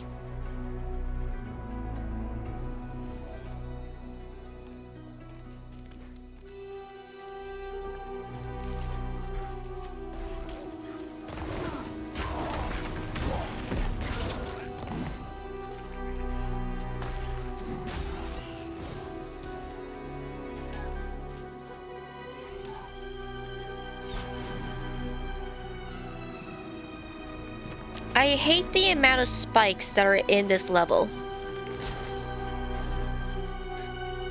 I hate the amount of spikes that are in this level.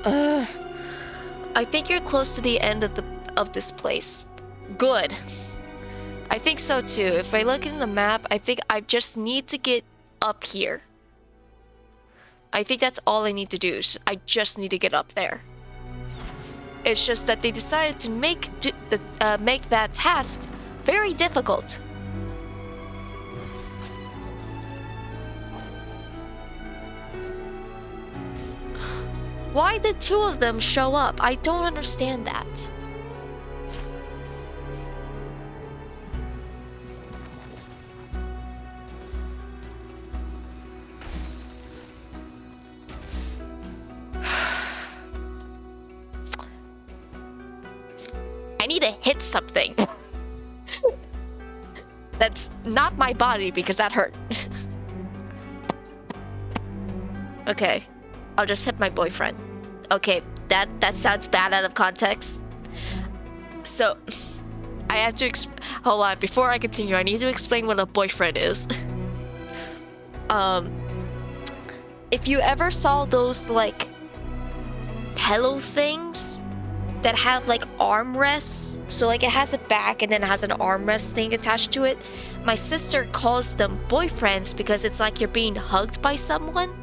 I think you're close to the end of this place. Good. I think so too. If I look in the map, I think I just need to get up here. I think that's all I need to do. I just need to get up there. It's just that they decided to make that task very difficult. Why did two of them show up? I don't understand that. I need to hit something. That's not my body because that hurt. Okay. I'll just hit my boyfriend. Okay, that sounds bad out of context. So, I have to hold on, before I continue, I need to explain what a boyfriend is. If you ever saw those, like, pillow things that have, like, armrests, so, like, it has a back and then it has an armrest thing attached to it, my sister calls them boyfriends because it's like you're being hugged by someone.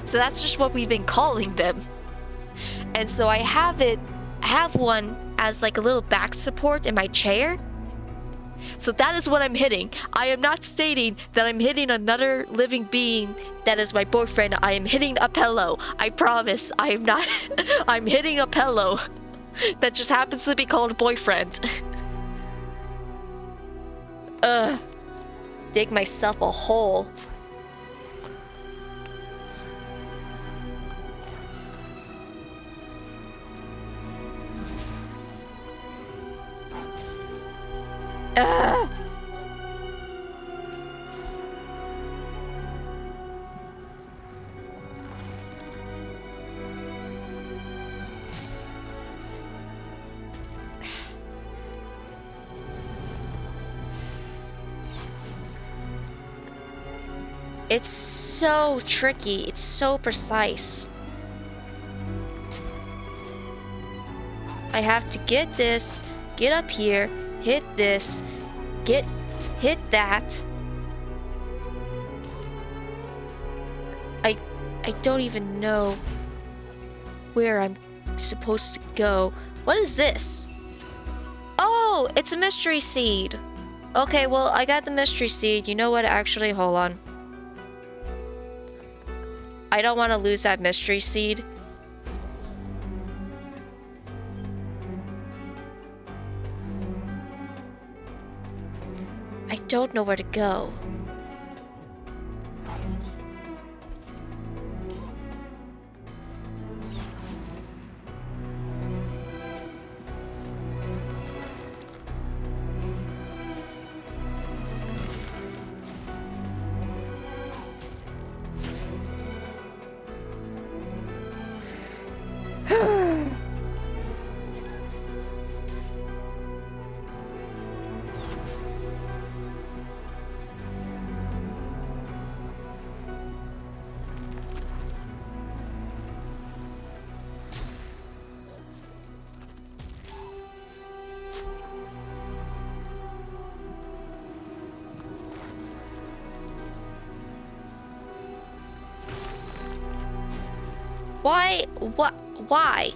So that's just what we've been calling them. And so I have one as like a little back support in my chair. So that is what I'm hitting. I am not stating that I'm hitting another living being that is my boyfriend. I am hitting a pillow. I promise. I am not. I'm hitting a pillow that just happens to be called boyfriend. Dig myself a hole. It's so tricky. It's so precise. I have to get this, get up here, hit this, hit that. I don't even know where I'm supposed to go. What is this? Oh, it's a mystery seed. Okay, well, I got the mystery seed. You know what? Actually, hold on. I don't want to lose that mystery seed. I don't know where to go. Why? What? Why?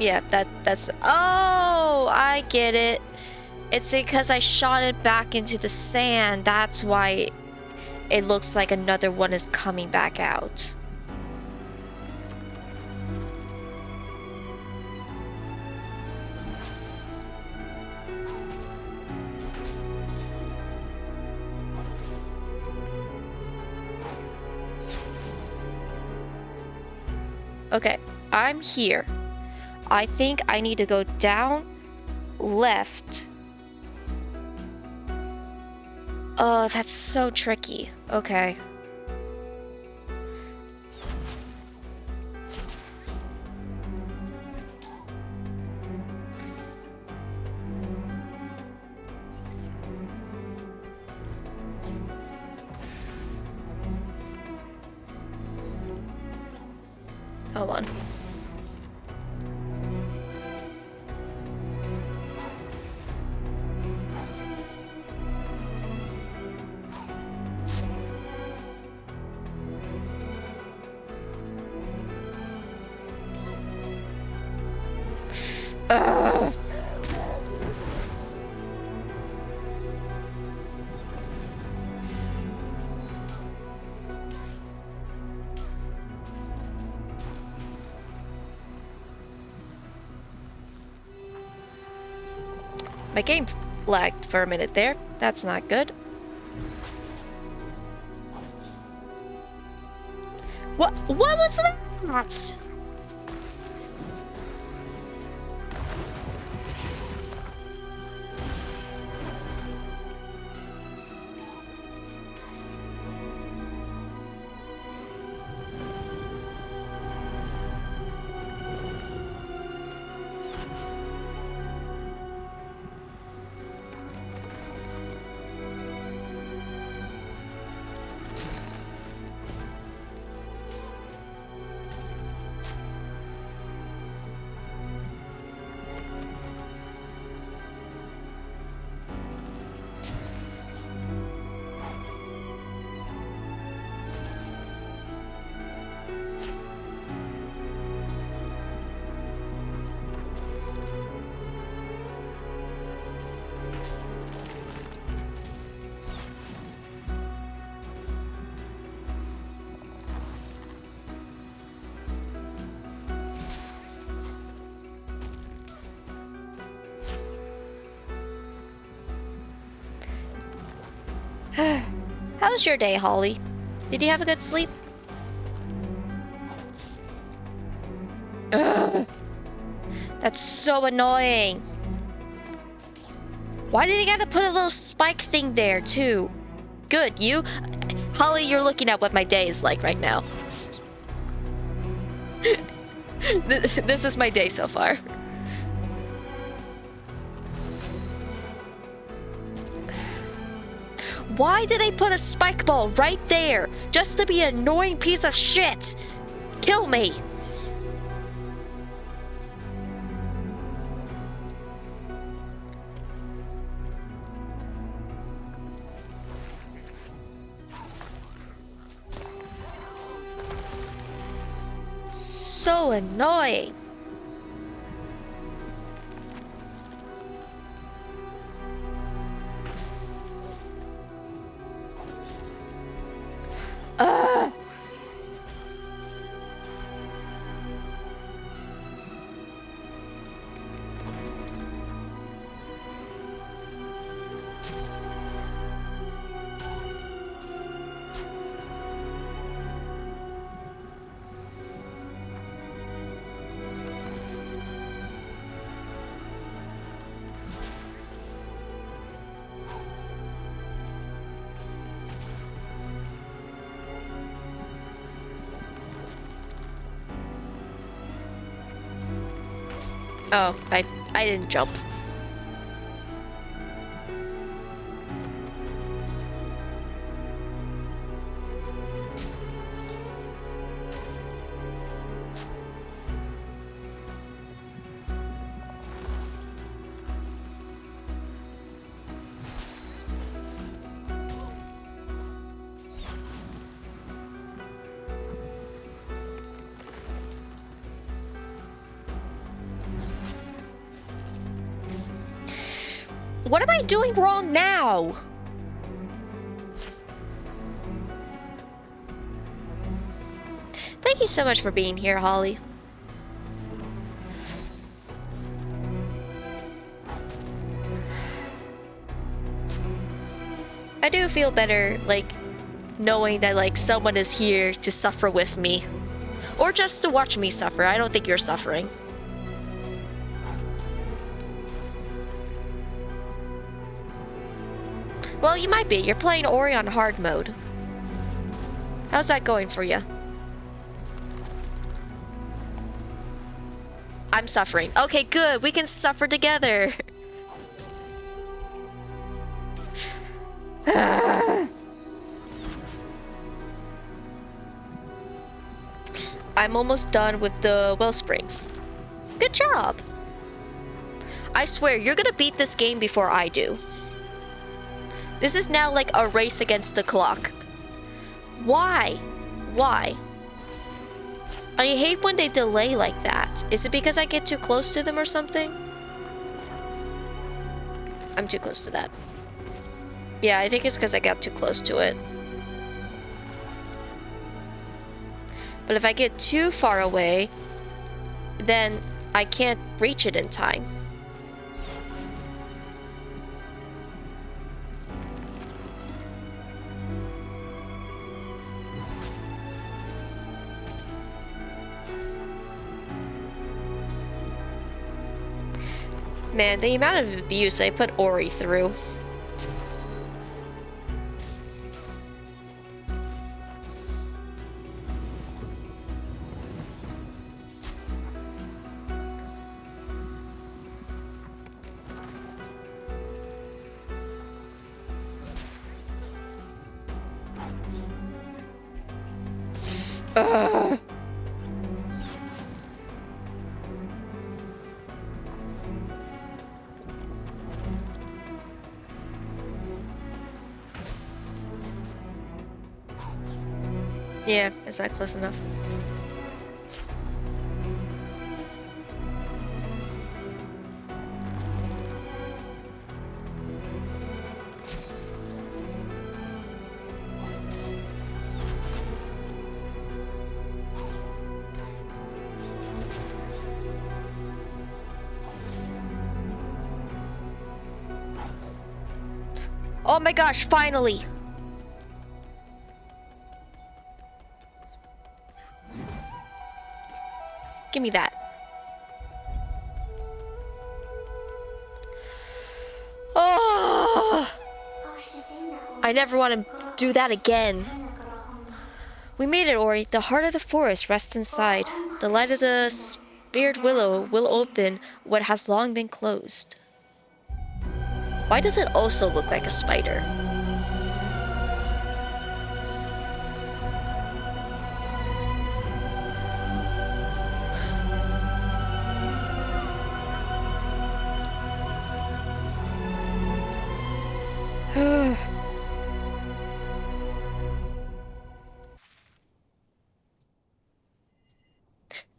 Yeah, that's... Oh, I get it. It's because I shot it back into the sand. That's why it looks like another one is coming back out. Okay, I'm here. I think I need to go down, left. Oh, that's so tricky. Okay. Hold on. My game lagged for a minute there. That's not good. What was that? How was your day, Holly? Did you have a good sleep? Ugh. That's so annoying. Why did you gotta put a little spike thing there, too? Good, you? Holly, you're looking at what my day is like right now. This is my day so far. Why did they put a spike ball right there? Just to be an annoying piece of shit! Kill me! So annoying. Oh, I didn't jump. What am I doing wrong now? Thank you so much for being here, Holly. I do feel better, like, knowing that, like, someone is here to suffer with me. Or just to watch me suffer. I don't think you're suffering. Well, you might be. You're playing Ori on hard mode. How's that going for you? I'm suffering. Okay, good. We can suffer together. I'm almost done with the well springs. Good job. I swear, you're gonna beat this game before I do. This is now like a race against the clock. Why? Why? I hate when they delay like that. Is it because I get too close to them or something? I'm too close to that. Yeah, I think it's because I got too close to it. But if I get too far away, then I can't reach it in time. Man, the amount of abuse I put Ori through. Ugh. Yeah, is that close enough? Oh my gosh, finally! Give me that. Oh! I never want to do that again. We made it, Ori. The heart of the forest rests inside. The light of the spirit willow will open what has long been closed. Why does it also look like a spider?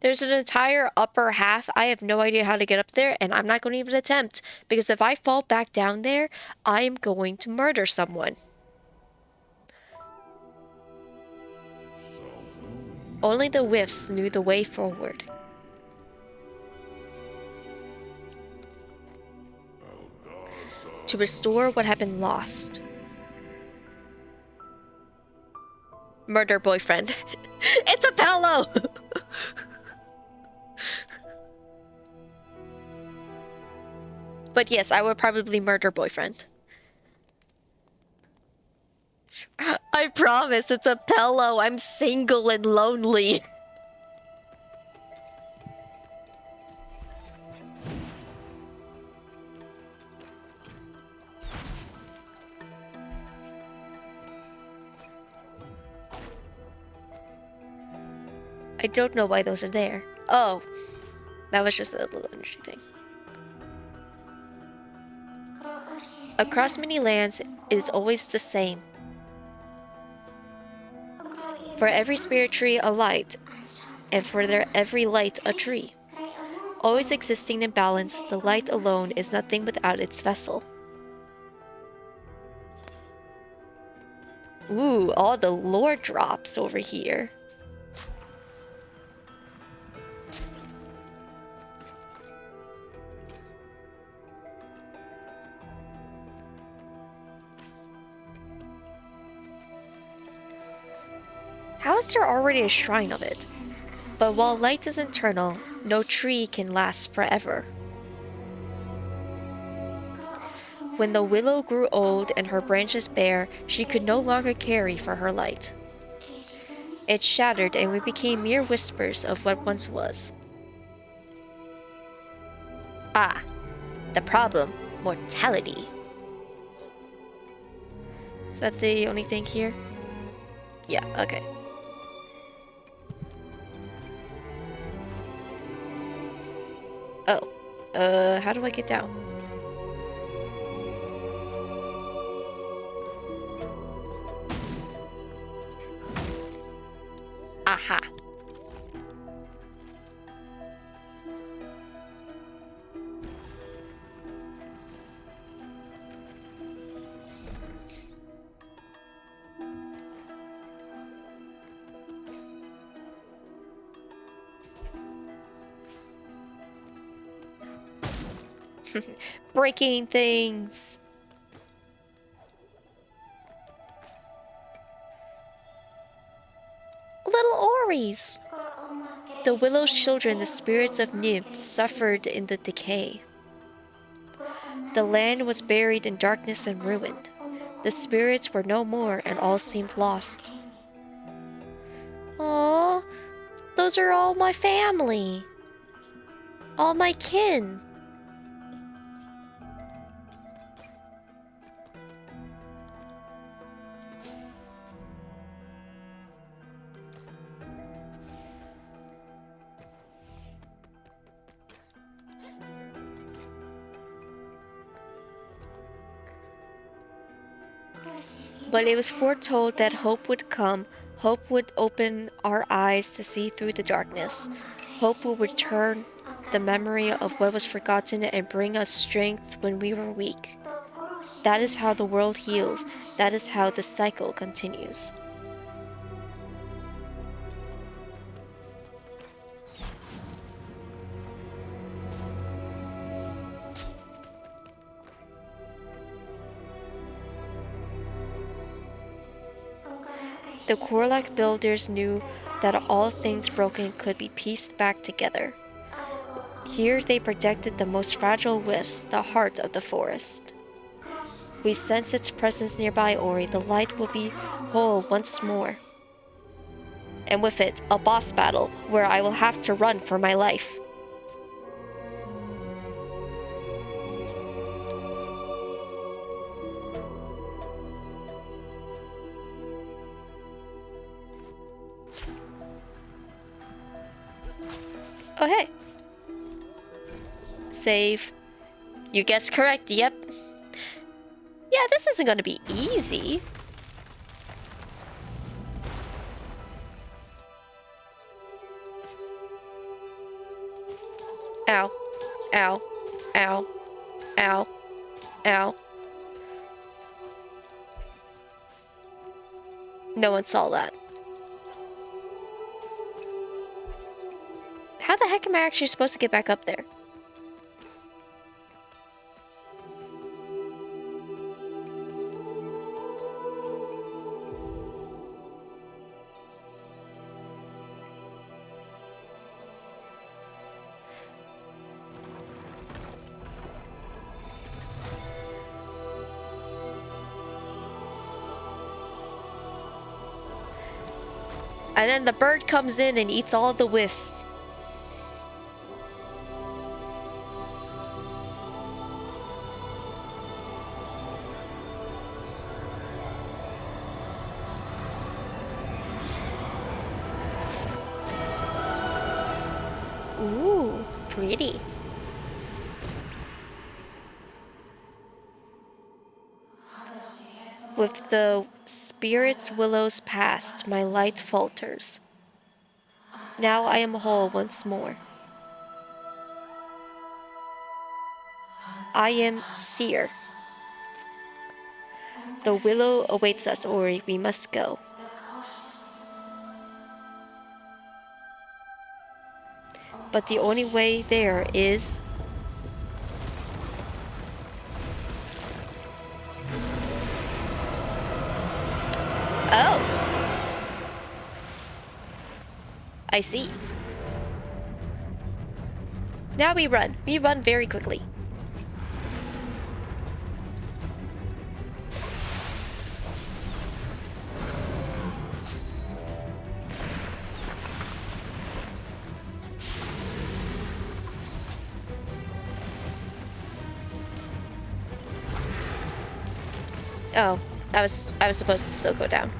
There's an entire upper half. I have no idea how to get up there, and I'm not going to even attempt. Because if I fall back down there, I am going to murder someone. Only the Whiffs knew the way forward. To restore what had been lost. Murder boyfriend. It's a pillow! But yes, I would probably murder boyfriend. I promise, it's a pillow. I'm single and lonely. I don't know why those are there. Oh, that was just a little energy thing. Across many lands, it is always the same. For every spirit tree, a light, and for their every light, a tree. Always existing in balance, the light alone is nothing without its vessel. Ooh, all the lore drops over here. How is there already a shrine of it? But while light is eternal, no tree can last forever. When the willow grew old and her branches bare, she could no longer carry for her light. It shattered and we became mere whispers of what once was. Ah, the problem, mortality. Is that the only thing here? Yeah, okay. Oh. How do I get down? Aha. Breaking things. Little Oris. The Willow's children, the spirits of Nib, suffered in the decay. The land was buried in darkness and ruined. The spirits were no more, and all seemed lost. Aww, those are all my family. All my kin. But it was foretold that hope would come, hope would open our eyes to see through the darkness. Hope will return the memory of what was forgotten and bring us strength when we were weak. That is how the world heals, that is how the cycle continues. The Korlak builders knew that all things broken could be pieced back together. Here they protected the most fragile wisps, the heart of the forest. We sense its presence nearby, Ori. The light will be whole once more. And with it, a boss battle where I will have to run for my life. Oh, hey. Save. You guessed correct, yep. Yeah, this isn't gonna be easy. Ow. Ow. Ow. Ow. Ow. No one saw that. How the heck am I actually supposed to get back up there? And then the bird comes in and eats all the wisps. Ooh, pretty. With the spirit's willows past, my light falters. Now I am whole once more. I am seer. The willow awaits us, Ori. We must go. But the only way there is... Oh! I see. Now we run. We run very quickly. Oh, I was supposed to still go down.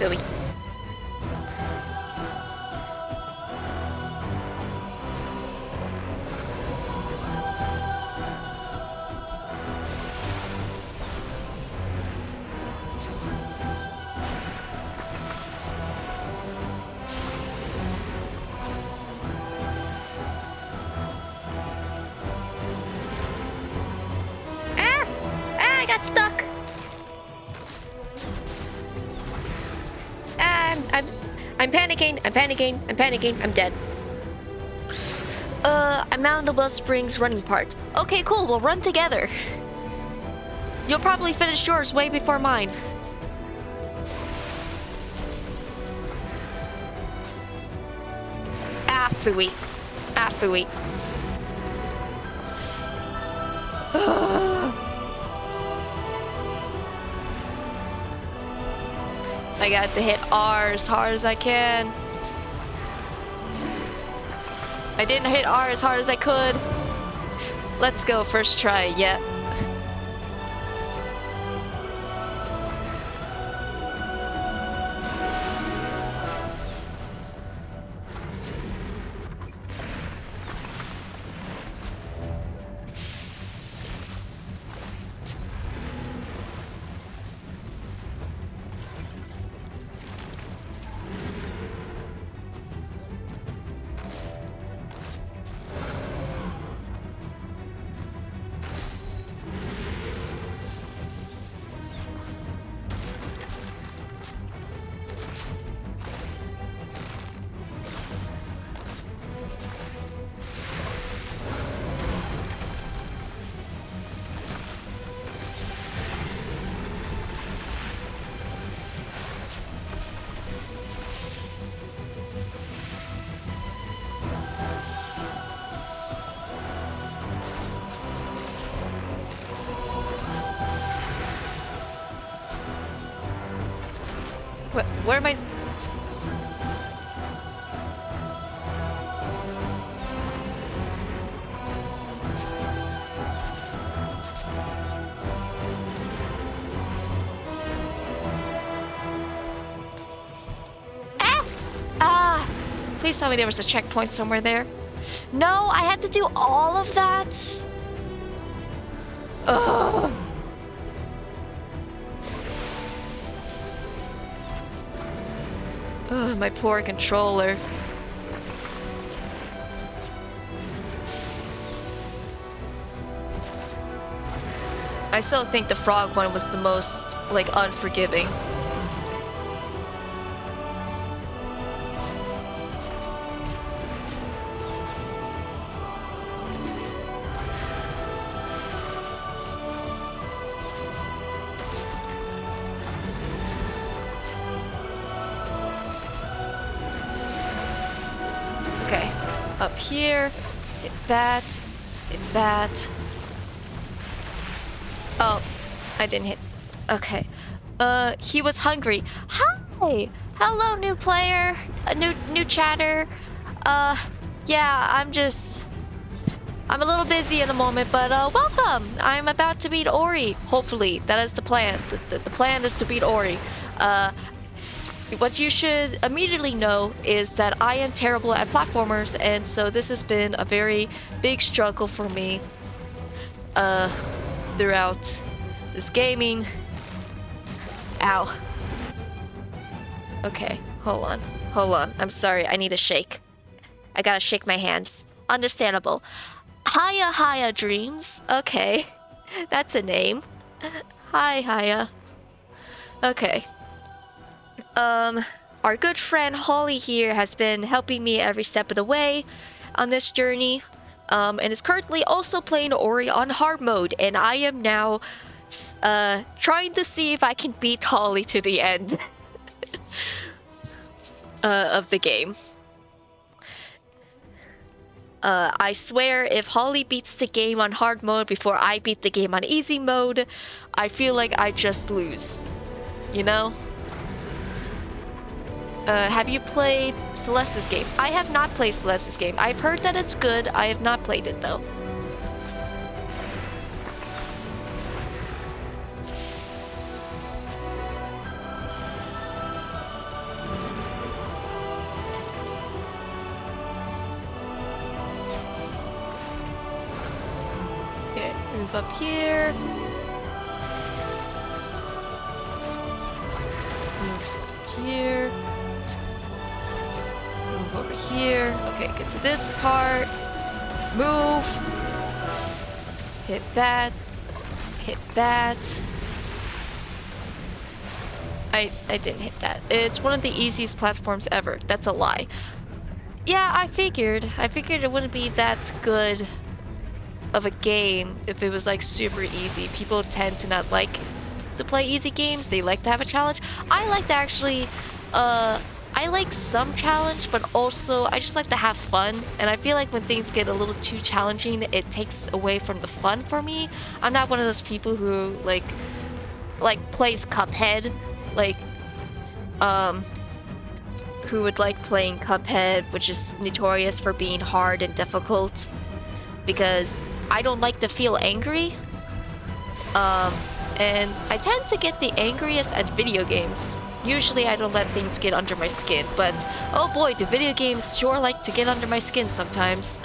Philly. I got stuck. I'm panicking. I'm panicking. I'm panicking. I'm dead. I'm out in the Wellsprings running part. Okay, cool. We'll run together. You'll probably finish yours way before mine. Ah, phooey. Ah, phooey. I got to hit R as hard as I can. I didn't hit R as hard as I could. Let's go, first try, yep. Where am I? Please tell me there was a checkpoint somewhere there. No, I had to do all of that. Ugh. Ugh, my poor controller. I still think the frog one was the most, like, unforgiving. Okay, up here, hit that, hit that. Oh, I didn't hit. Okay. He was hungry. Hi! Hello, new player. A new chatter. Yeah, I'm a little busy in a moment, but, welcome! I'm about to beat Ori. Hopefully, that is the plan. The plan is to beat Ori. What you should immediately know is that I am terrible at platformers, and so this has been a very big struggle for me. Throughout this gaming. Ow. Okay, hold on. I'm sorry, I need a shake. I gotta shake my hands. Understandable. Haya Dreams. Okay, that's a name. Hi, Haya. Okay. Our good friend Holly here has been helping me every step of the way on this journey. And is currently also playing Ori on hard mode, and I am now trying to see if I can beat Holly to the end of the game. I swear, if Holly beats the game on hard mode before I beat the game on easy mode, I feel like I just lose. You know? Have you played Celeste's game? I have not played Celeste's game. I've heard that it's good. I have not played it, though. Move up here. Move here. Move over here. Okay, get to this part. Move. Hit that. Hit that. I didn't hit that. It's one of the easiest platforms ever. That's a lie. Yeah, I figured it wouldn't be that good of a game if it was like super easy. People tend to not like to play easy games. They like to have a challenge. I like to actually, I like some challenge, but also I just like to have fun. And I feel like when things get a little too challenging, it takes away from the fun for me. I'm not one of those people who like plays Cuphead, like, who would like playing Cuphead, which is notorious for being hard and difficult, because I don't like to feel angry. And I tend to get the angriest at video games. Usually I don't let things get under my skin, but oh boy, do video games sure like to get under my skin sometimes.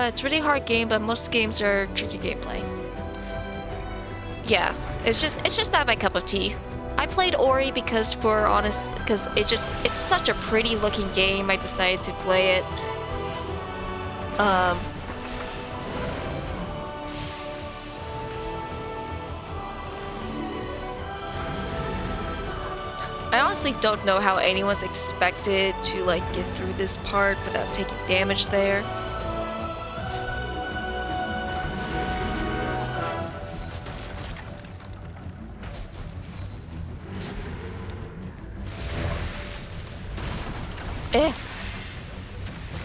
It's a really hard game, but most games are tricky gameplay. Yeah, it's just not my cup of tea. I played Ori because it's such a pretty looking game. I decided to play it. I honestly don't know how anyone's expected to like get through this part without taking damage there.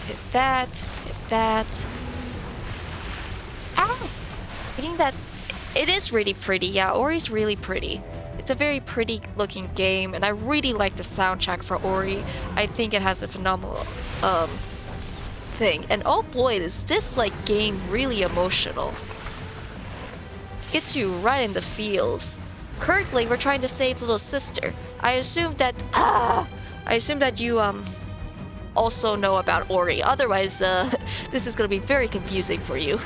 Hit that. Ow! Hitting that. It is really pretty. Yeah, Ori's really pretty. It's a very pretty looking game, and I really like the soundtrack for Ori. I think it has a phenomenal thing. And oh boy, is this like game really emotional. Gets you right in the feels. Currently, we're trying to save little sister. I assume that you also know about Ori. Otherwise, this is gonna be very confusing for you.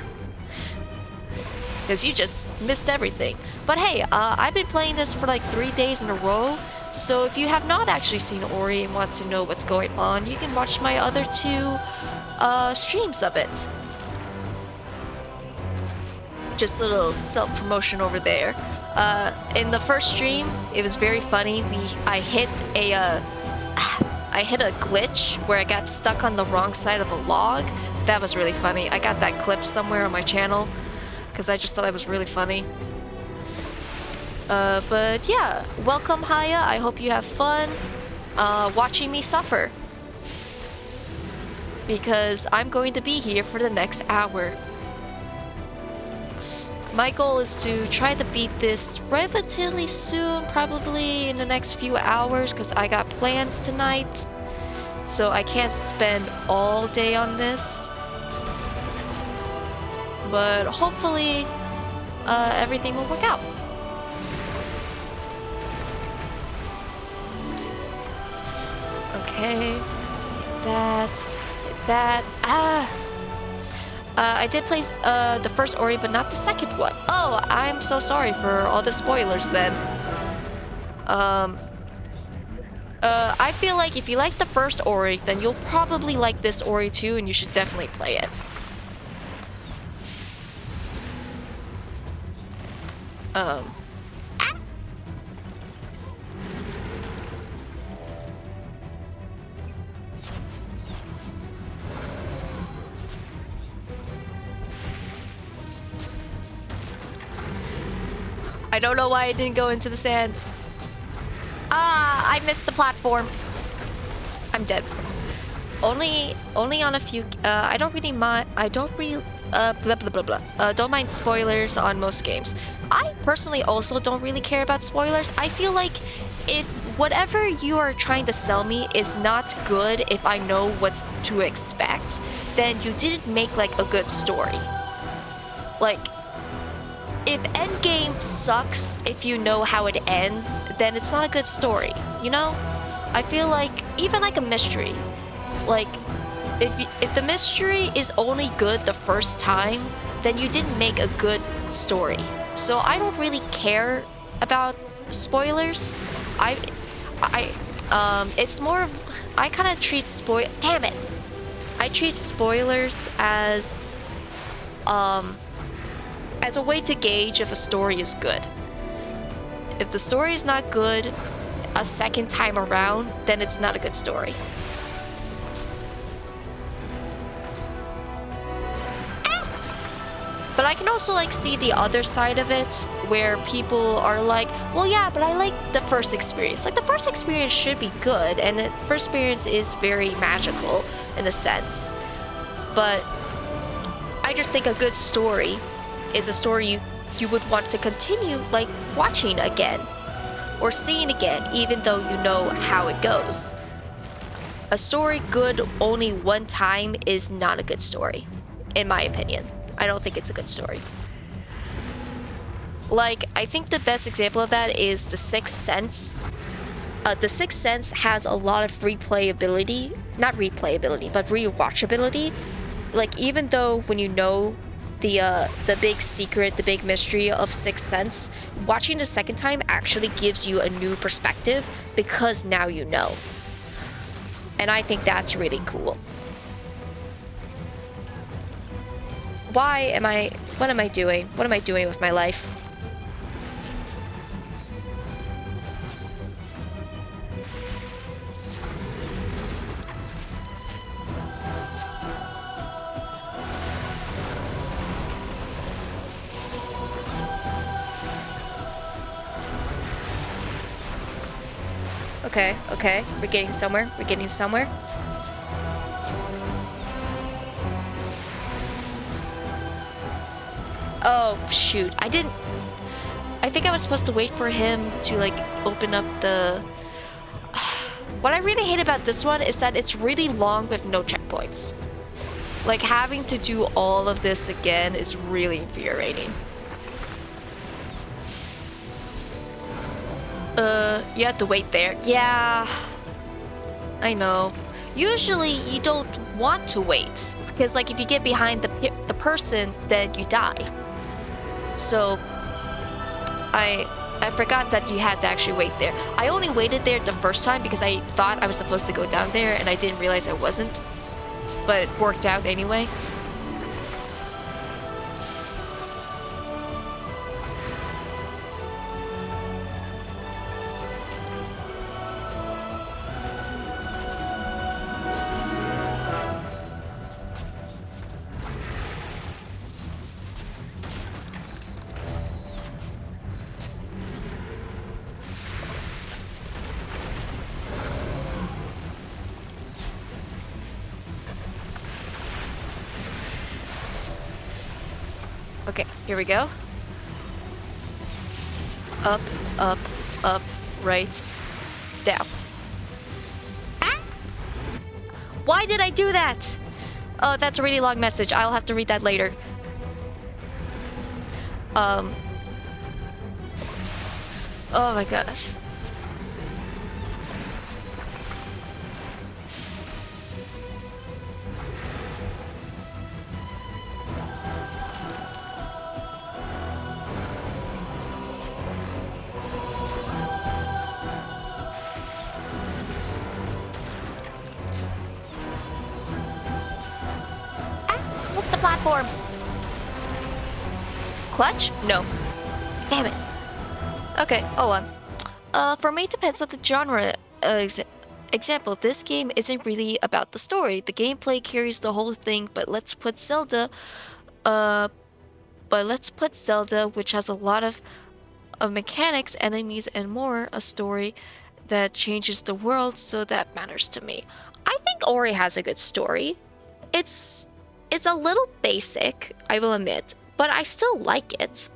Because you just missed everything. But hey, I've been playing this for like 3 days in a row. So if you have not actually seen Ori and want to know what's going on, you can watch my other 2 streams of it. Just a little self-promotion over there. In the first stream, it was very funny. I hit a glitch where I got stuck on the wrong side of a log. That was really funny. I got that clip somewhere on my channel because I just thought it was really funny. But yeah, welcome Haya. I hope you have fun watching me suffer, because I'm going to be here for the next hour. My goal is to try to beat this relatively soon, probably in the next few hours, because I got plans tonight. So I can't spend all day on this. But hopefully, everything will work out. Okay, hit that, I did play the first Ori, but not the second one. Oh, I'm so sorry for all the spoilers then. I feel like if you like the first Ori, then you'll probably like this Ori too, and you should definitely play it. I don't know why I didn't go into the sand. Ah, I missed the platform. I'm dead. Only on a few. I don't really mind. I don't really. Blah blah blah blah. Don't mind spoilers on most games. I personally also don't really care about spoilers. I feel like if whatever you are trying to sell me is not good, if I know what to expect, then you didn't make like a good story. Like, if Endgame sucks if you know how it ends, then it's not a good story, you know? I feel like even like a mystery, like if the mystery is only good the first time, then you didn't make a good story. So I don't really care about spoilers. I it's more of I kind of treat damn it. I treat spoilers as a way to gauge if a story is good. If the story is not good a second time around, then it's not a good story. But I can also like see the other side of it where people are like, well, yeah, but I like the first experience. Like the first experience should be good, and the first experience is very magical in a sense. But I just think a good story is a story you would want to continue like watching again or seeing again, even though you know how it goes. A story good only one time is not a good story, in my opinion. I don't think it's a good story. Like, I think the best example of that is The Sixth Sense. The Sixth Sense has a lot of replayability, not replayability, but rewatchability. Like, even though when you know the big secret, the big mystery of Sixth Sense, watching the second time actually gives you a new perspective because now you know. And I think that's really cool. What am I doing? What am I doing with my life? Okay, we're getting somewhere. Oh, shoot. I think I was supposed to wait for him to, like, open up the... What I really hate about this one is that it's really long with no checkpoints. Like, having to do all of this again is really infuriating. You have to wait there. Yeah, I know. Usually, you don't want to wait. Because, like, if you get behind the person, then you die. So, I forgot that you had to actually wait there. I only waited there the first time because I thought I was supposed to go down there, and I didn't realize I wasn't. But it worked out anyway. Okay, here we go. Up, up, up, right, down. Ah! Why did I do that? Oh, that's a really long message. I'll have to read that later. Oh my goodness. The platform. Clutch? No. Damn it. Okay, hold on. For me, it depends on the genre. Example, this game isn't really about the story. The gameplay carries the whole thing, but let's put Zelda, which has a lot of mechanics, enemies, and more, a story that changes the world, so that matters to me. I think think Ori has a good story. It's a little basic, I will admit, but I still like it.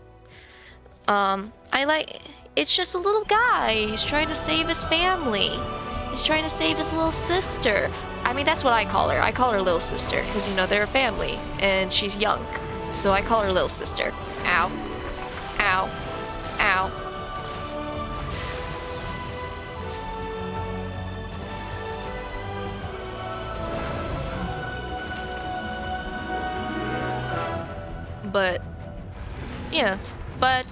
I like it's just a little guy. He's trying to save his family. He's trying to save his little sister. I mean, that's what I call her. I call her little sister because, you know, they're a family and she's young. So I call her little sister. Ow. Ow. Ow. But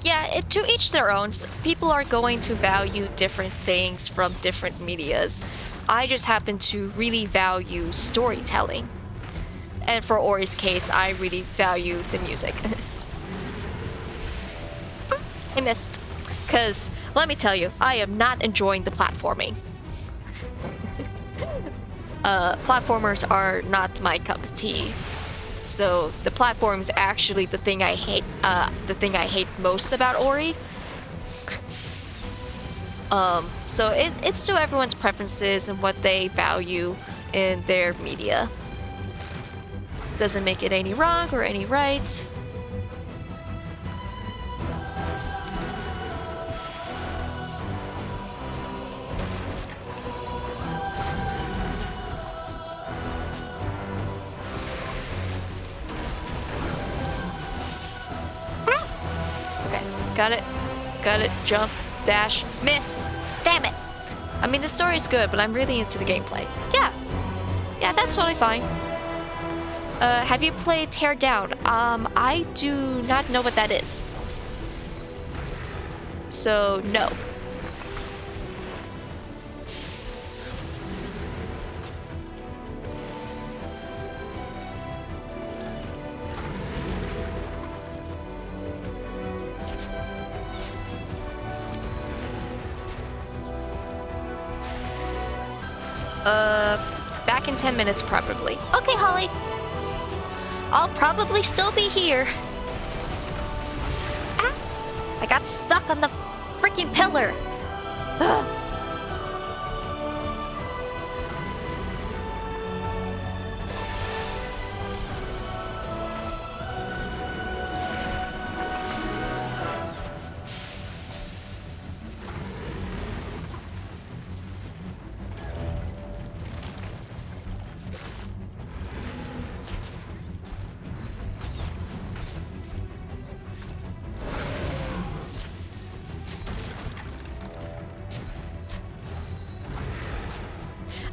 yeah, to each their own. People are going to value different things from different medias. I just happen to really value storytelling. And for Ori's case, I really value the music. I missed. Because, let me tell you, I am not enjoying the platforming. Platformers are not my cup of tea. So the platform is actually the thing I hate. The thing I hate most about Ori. So it's to everyone's preferences and what they value in their media. Doesn't make it any wrong or any right. Got it. Got it. Jump. Dash. Miss. Damn it. I mean, the story's good, but I'm really into the gameplay. Yeah. Yeah, that's totally fine. Have you played Teardown? I do not know what that is. So, no. Back in 10 minutes, probably. Okay, Holly. I'll probably still be here. Ah, I got stuck on the freaking pillar. Ugh.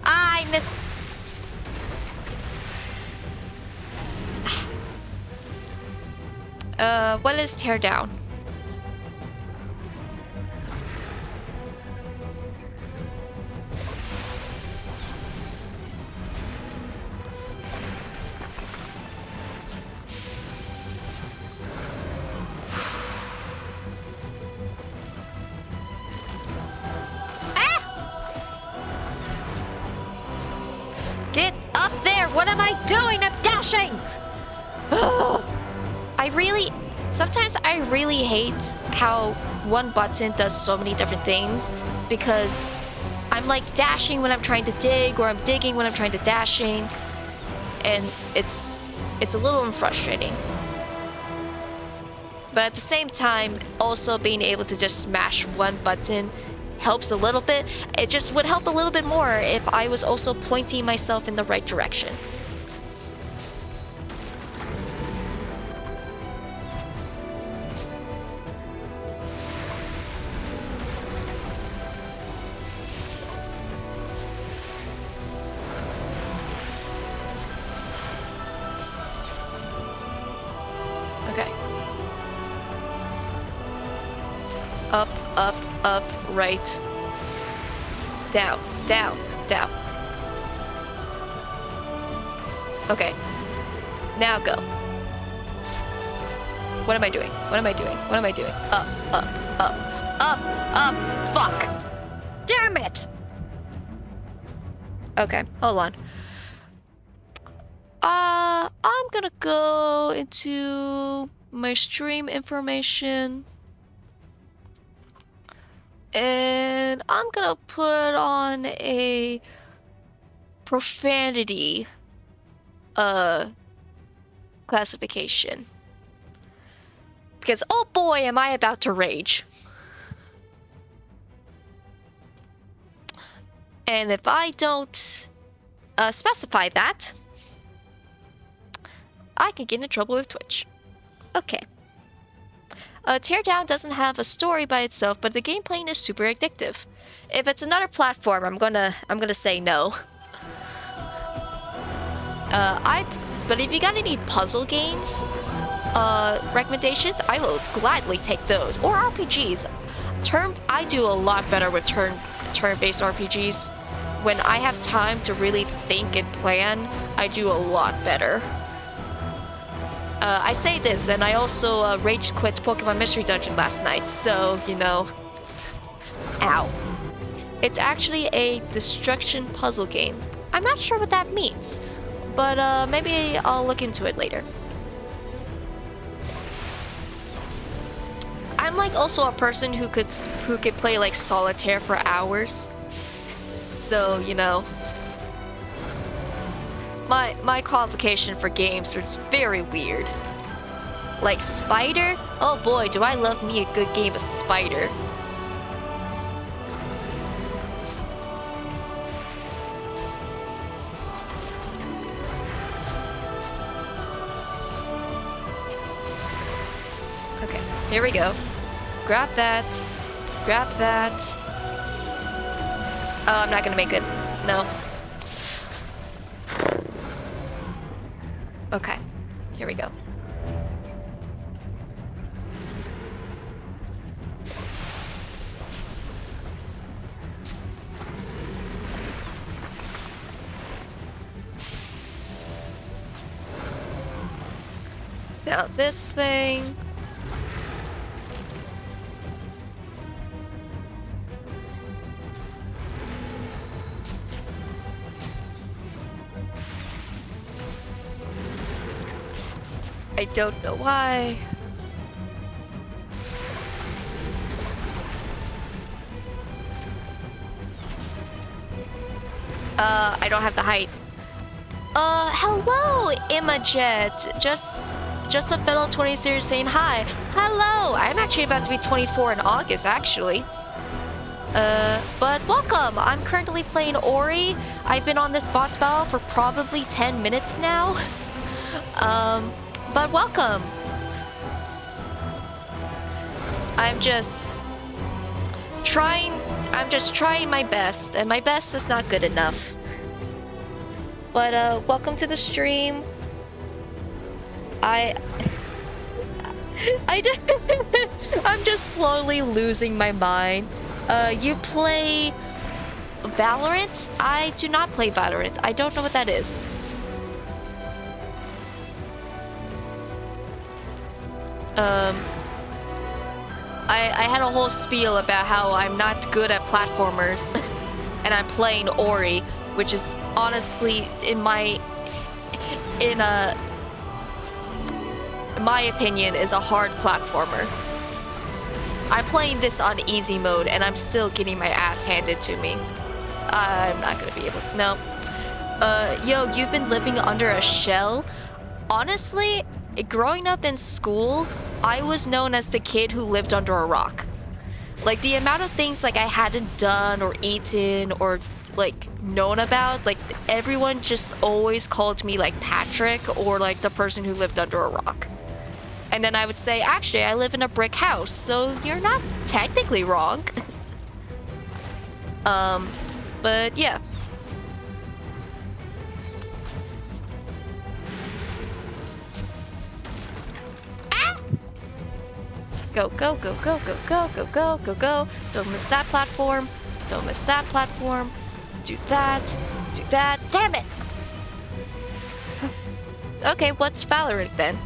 I missed. What is Teardown? Get up there! What am I doing? I'm dashing! Sometimes I really hate how one button does so many different things because I'm like dashing when I'm trying to dig, or I'm digging when I'm trying to dashing, and it's a little frustrating. But at the same time, also being able to just smash one button helps a little bit. It just would help a little bit more if I was also pointing myself in the right direction. Okay. Up, up, up, right. Down, down, down. Okay. Now go. What am I doing? What am I doing? What am I doing? Up, up, up, up, up. Fuck. Damn it. Okay, hold on. I'm gonna go into my stream information. And I'm gonna put on a profanity classification. Because oh boy, am I about to rage. And if I don't specify that, I can get in trouble with Twitch. Okay. Teardown doesn't have a story by itself, but the gameplay is super addictive. If it's another platform, I'm gonna say no. But if you got any puzzle games, recommendations, I will gladly take those. Or RPGs. I do a lot better with turn-based RPGs. When I have time to really think and plan, I do a lot better. I say this, and I also rage quit Pokemon Mystery Dungeon last night, so, you know. Ow. It's actually a destruction puzzle game. I'm not sure what that means, but maybe I'll look into it later. I'm like also a person who could play like solitaire for hours. So, you know, my qualification for games is very weird. Like Spider? Oh boy, do I love me a good game of Spider. Okay, here we go. Grab that. Grab that. Oh, I'm not gonna make it. No. Okay, here we go. Now this thing. I don't know why. I don't have the height. Hello, Imajet. Just a fellow 20 series saying hi. Hello, I'm actually about to be 24 in August, actually. But welcome. I'm currently playing Ori. I've been on this boss battle for probably 10 minutes now. But welcome. I'm just trying my best, and my best is not good enough. But welcome to the stream. I'm just slowly losing my mind. You play Valorant? I do not play Valorant. I don't know what that is. I had a whole spiel about how I'm not good at platformers and I'm playing Ori, which is honestly in my opinion is a hard platformer. I'm playing this on easy mode and I'm still getting my ass handed to me. I'm not gonna be able to, no. Yo, you've been living under a shell? Honestly, growing up in school, I was known as the kid who lived under a rock. Like, the amount of things, like, I hadn't done or eaten or, like, known about, like, everyone just always called me, like, Patrick or, like, the person who lived under a rock. And then I would say, actually, I live in a brick house, so you're not technically wrong. But, yeah. Go, go, go, go, go, go, go, go, go, go. Don't miss that platform. Don't miss that platform. Do that. Do that. Damn it! Okay, what's Valorant then?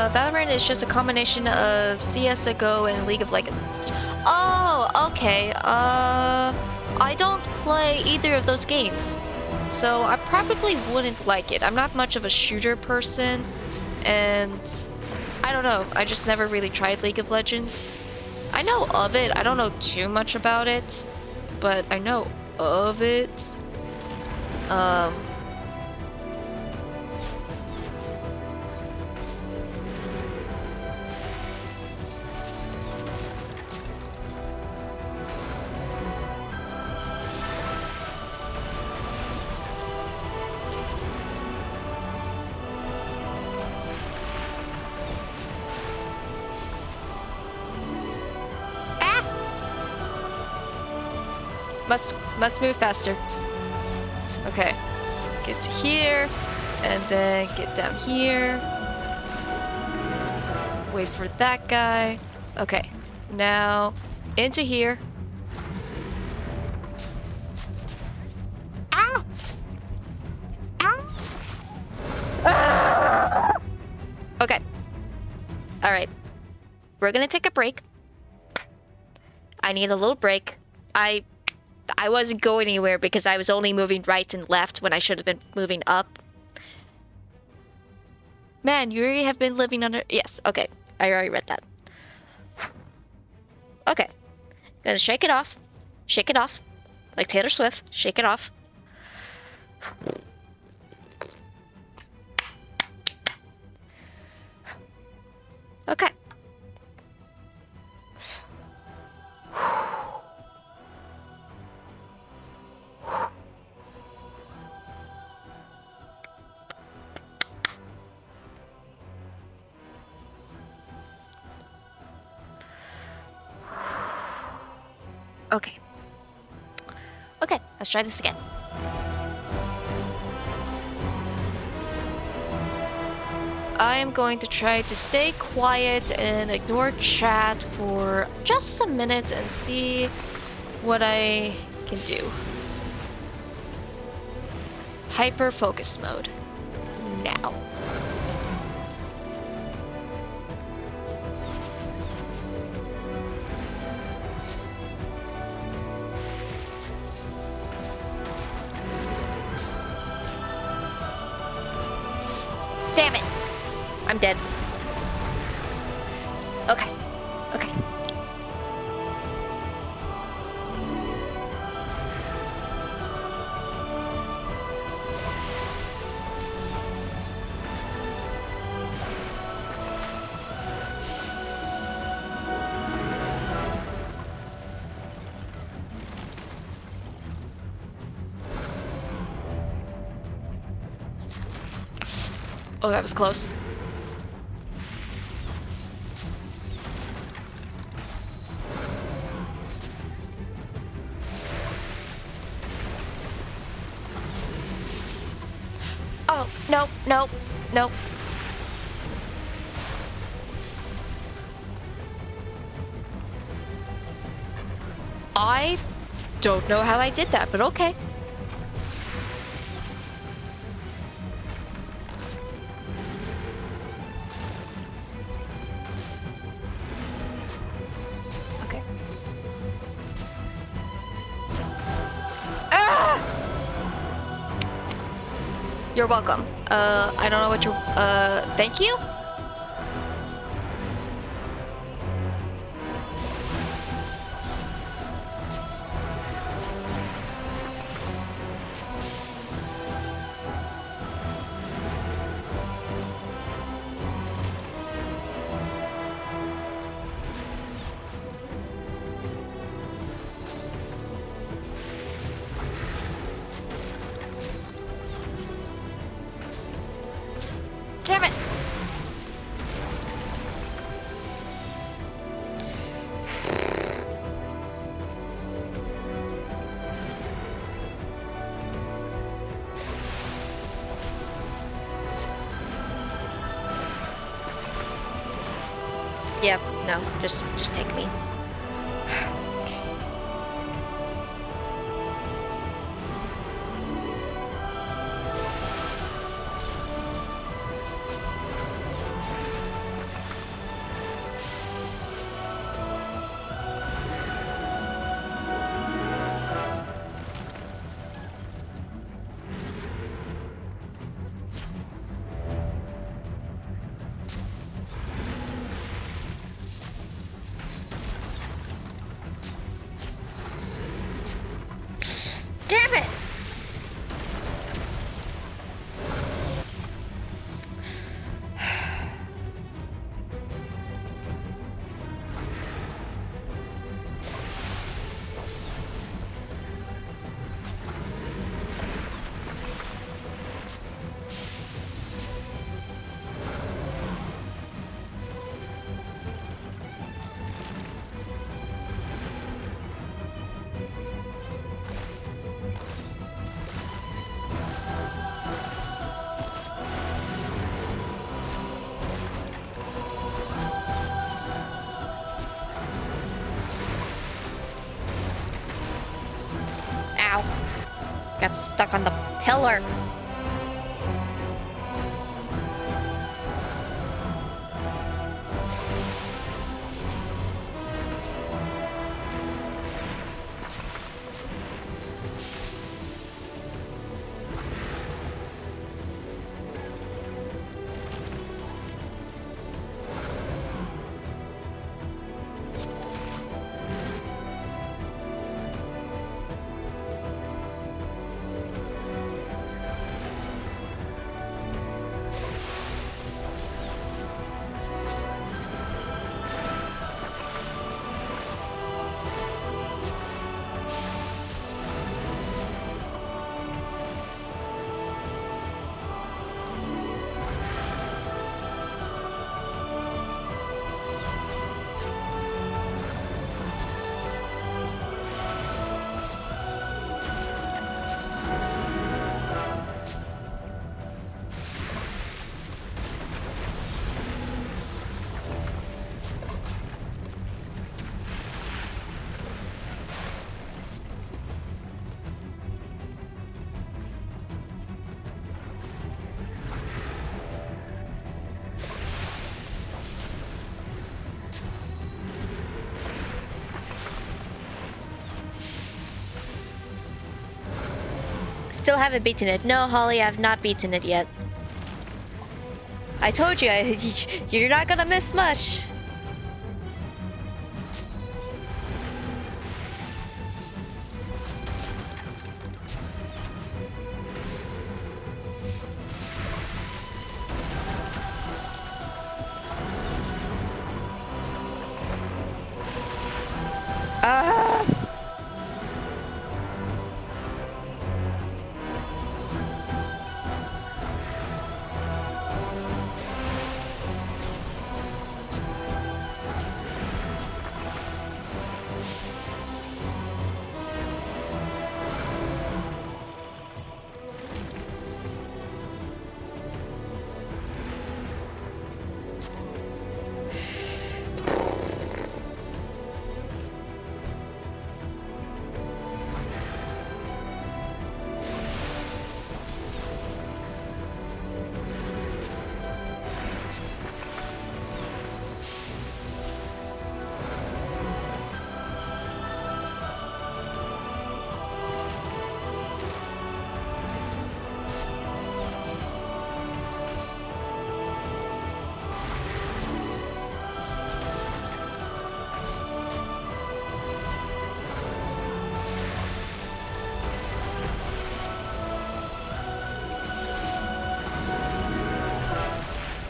Valorant is just a combination of CS:GO and League of Legends. Oh, okay. I don't play either of those games. So I probably wouldn't like it. I'm not much of a shooter person, and I don't know. I just never really tried League of Legends. I know of it. I don't know too much about it, but I know of it. Um, ah! Must move faster. Okay. Get to here, and then get down here. Wait for that guy. Okay. Now, into here. Ah! Ah! Okay. All right. We're gonna take a break. I need a little break. I wasn't going anywhere because I was only moving right and left when I should have been moving up. Man, you already have been living under... Yes, okay. I already read that. Okay. Gonna shake it off. Shake it off. Like Taylor Swift. Shake it off. Okay. Okay. Okay, let's try this again. I am going to try to stay quiet and ignore chat for just a minute and see what I can do. Hyper focus mode. Now. Damn it! I'm dead. Okay. Okay. Oh, that was close. Oh, no, no, no. I don't know how I did that, but okay. Okay. Ah! You're welcome. I don't know what you're, thank you? Damn it! Yep, no, just take me. Okay. Ow. Got stuck on the pillar. Still haven't beaten it. No, Holly, I've not beaten it yet. I told you, you're not gonna miss much.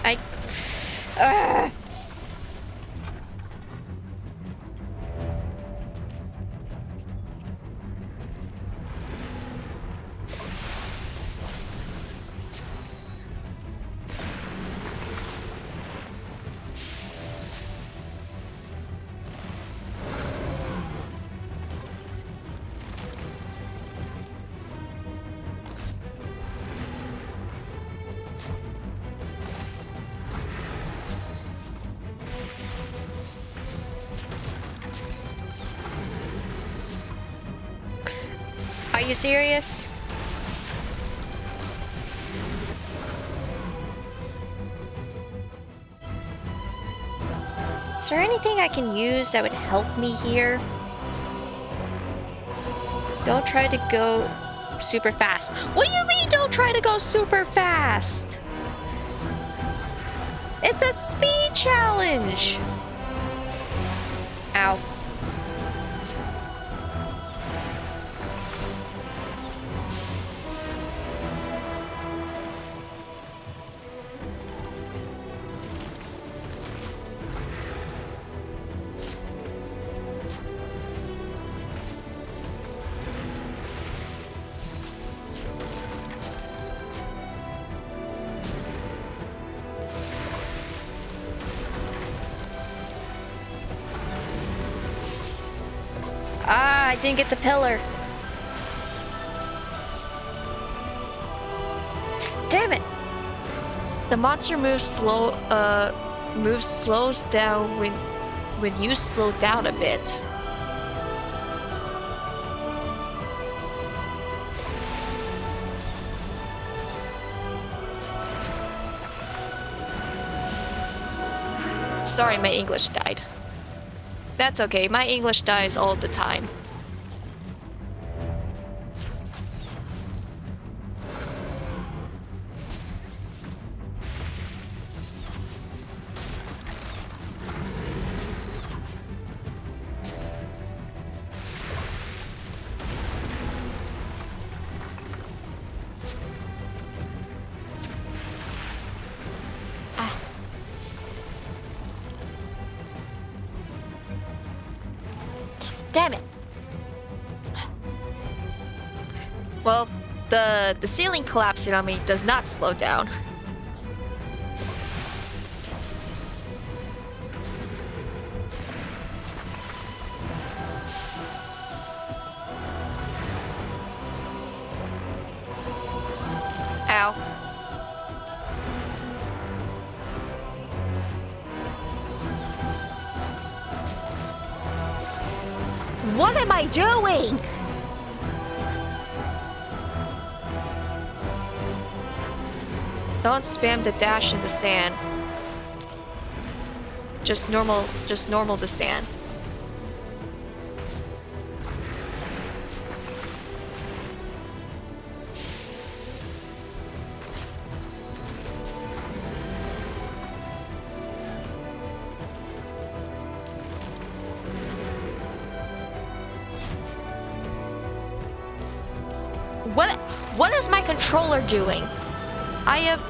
I... Are you serious? Is there anything I can use that would help me here? Don't try to go super fast. What do you mean don't try to go super fast? It's a speed challenge! Ow. Ah, I didn't get the pillar. Damn it! The monster slows down when you slow down a bit. Sorry, my English died. That's okay, my English dies all the time. Damn it. Well, the ceiling collapsing on me does not slow down. Ow. What am I doing? Don't spam the dash in the sand. Just normal the sand. What is my controller doing? I am...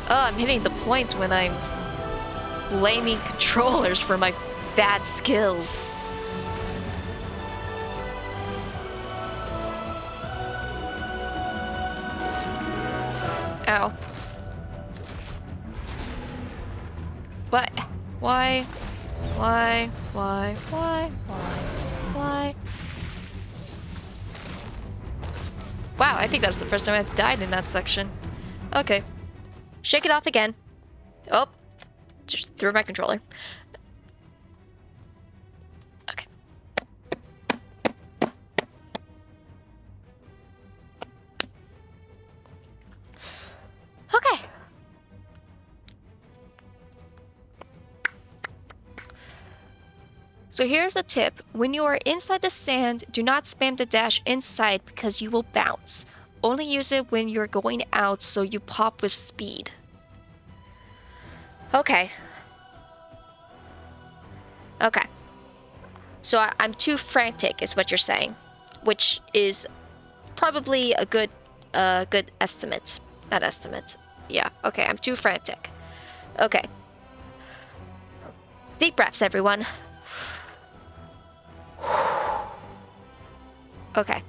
Oh, I'm hitting the point when I'm blaming controllers for my bad skills. Ow. What? Why? Why? Wow, I think that's the first time I've died in that section. Okay. Shake it off again. Oh. Just threw my controller. Okay. Okay. So here's a tip. When you are inside the sand, do not spam the dash inside because you will bounce. Only use it when you're going out so you pop with speed. Okay. Okay. So I'm too frantic is what you're saying. Which is probably a good estimate. Not estimate. Yeah, okay, I'm too frantic. Okay. Deep breaths, everyone. Okay.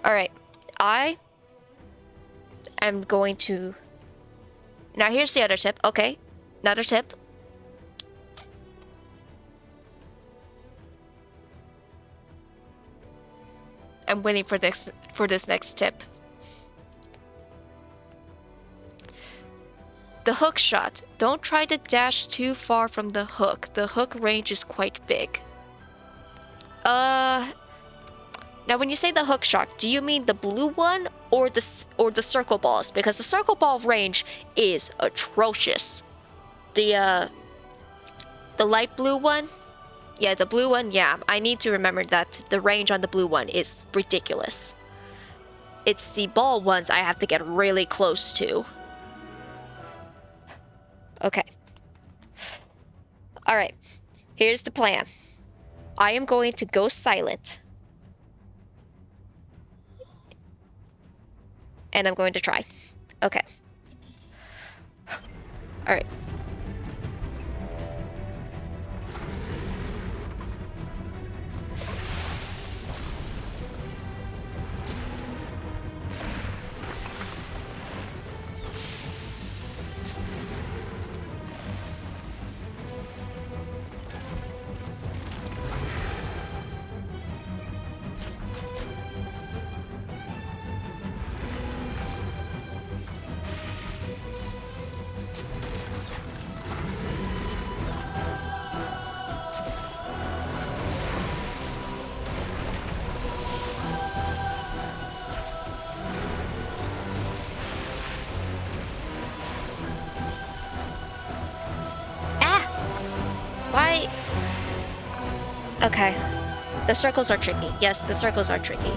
Alright. I am going to... Now here's the other tip. Okay. Another tip. I'm waiting for this next tip. The hook shot. Don't try to dash too far from the hook. The hook range is quite big. Now when you say the hook shot, do you mean the blue one or the circle balls? Because the circle ball range is atrocious. The light blue one? Yeah, the blue one, yeah. I need to remember that the range on the blue one is ridiculous. It's the ball ones I have to get really close to. Okay. Alright. Here's the plan. I am going to go silent. And I'm going to try. Okay. Alright. Okay. The circles are tricky. Yes, the circles are tricky.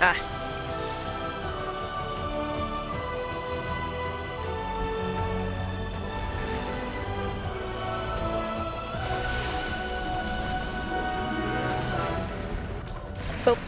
Ah. Boop.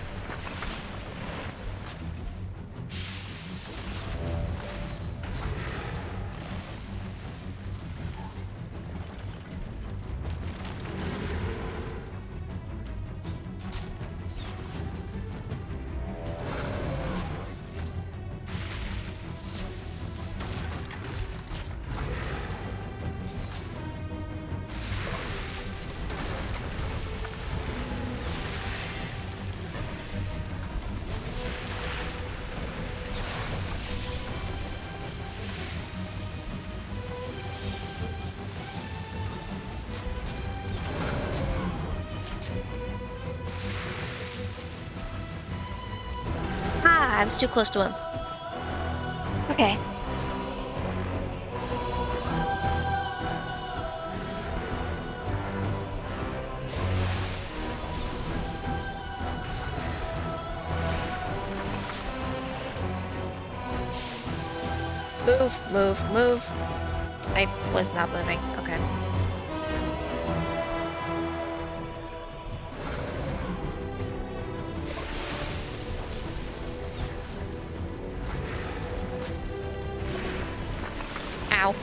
Ah, I was too close to him. Okay. Move, move, move. I was not moving. Okay. Ow.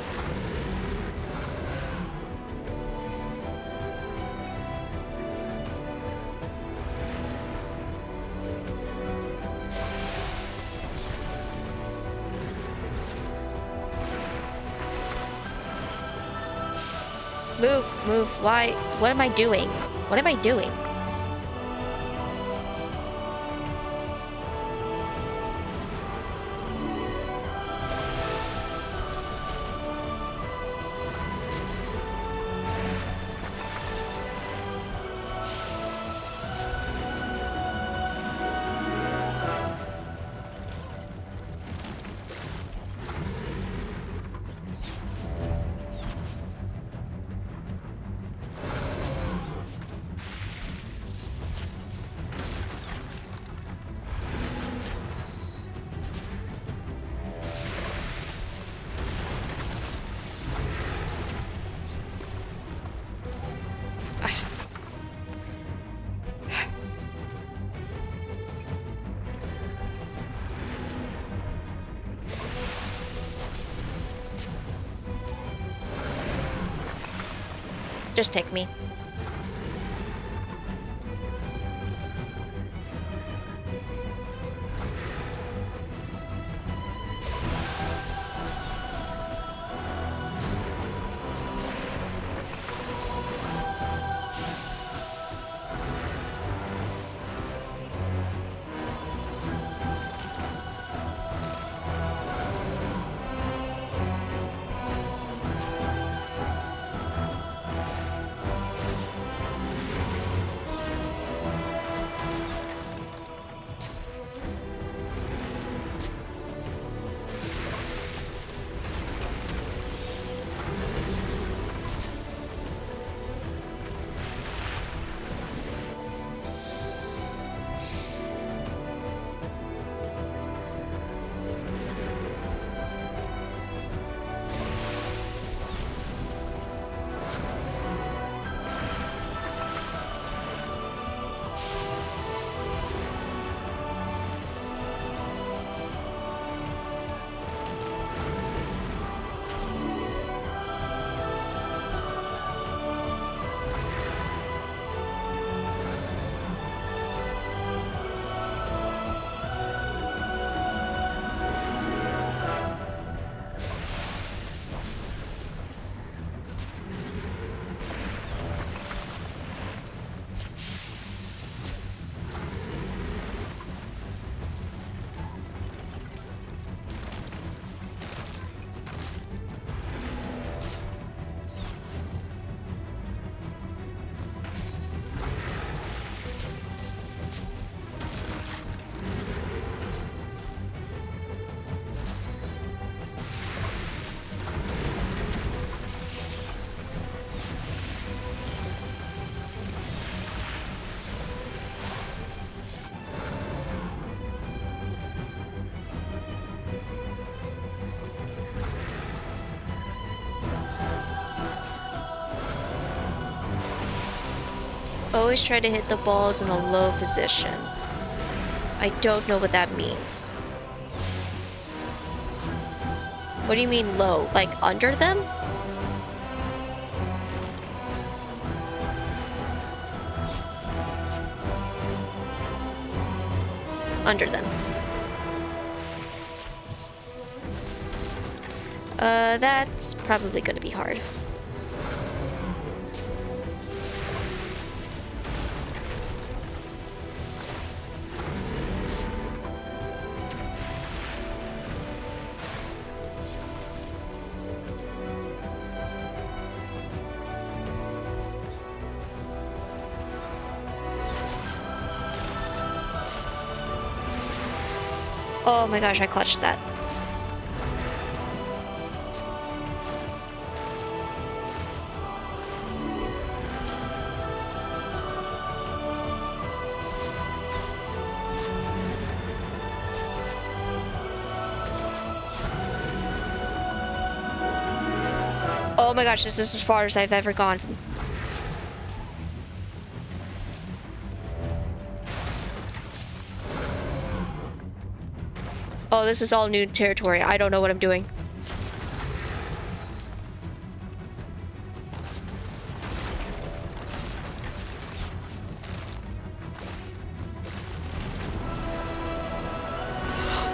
Move, move. Why? What am I doing? What am I doing? Just take me. Always try to hit the balls in a low position. I don't know what that means. What do you mean low? Like under them? Under them. That's probably gonna be hard. Oh my gosh, I clutched that. Oh my gosh, this is as far as I've ever gone. Oh, this is all new territory. I don't know what I'm doing.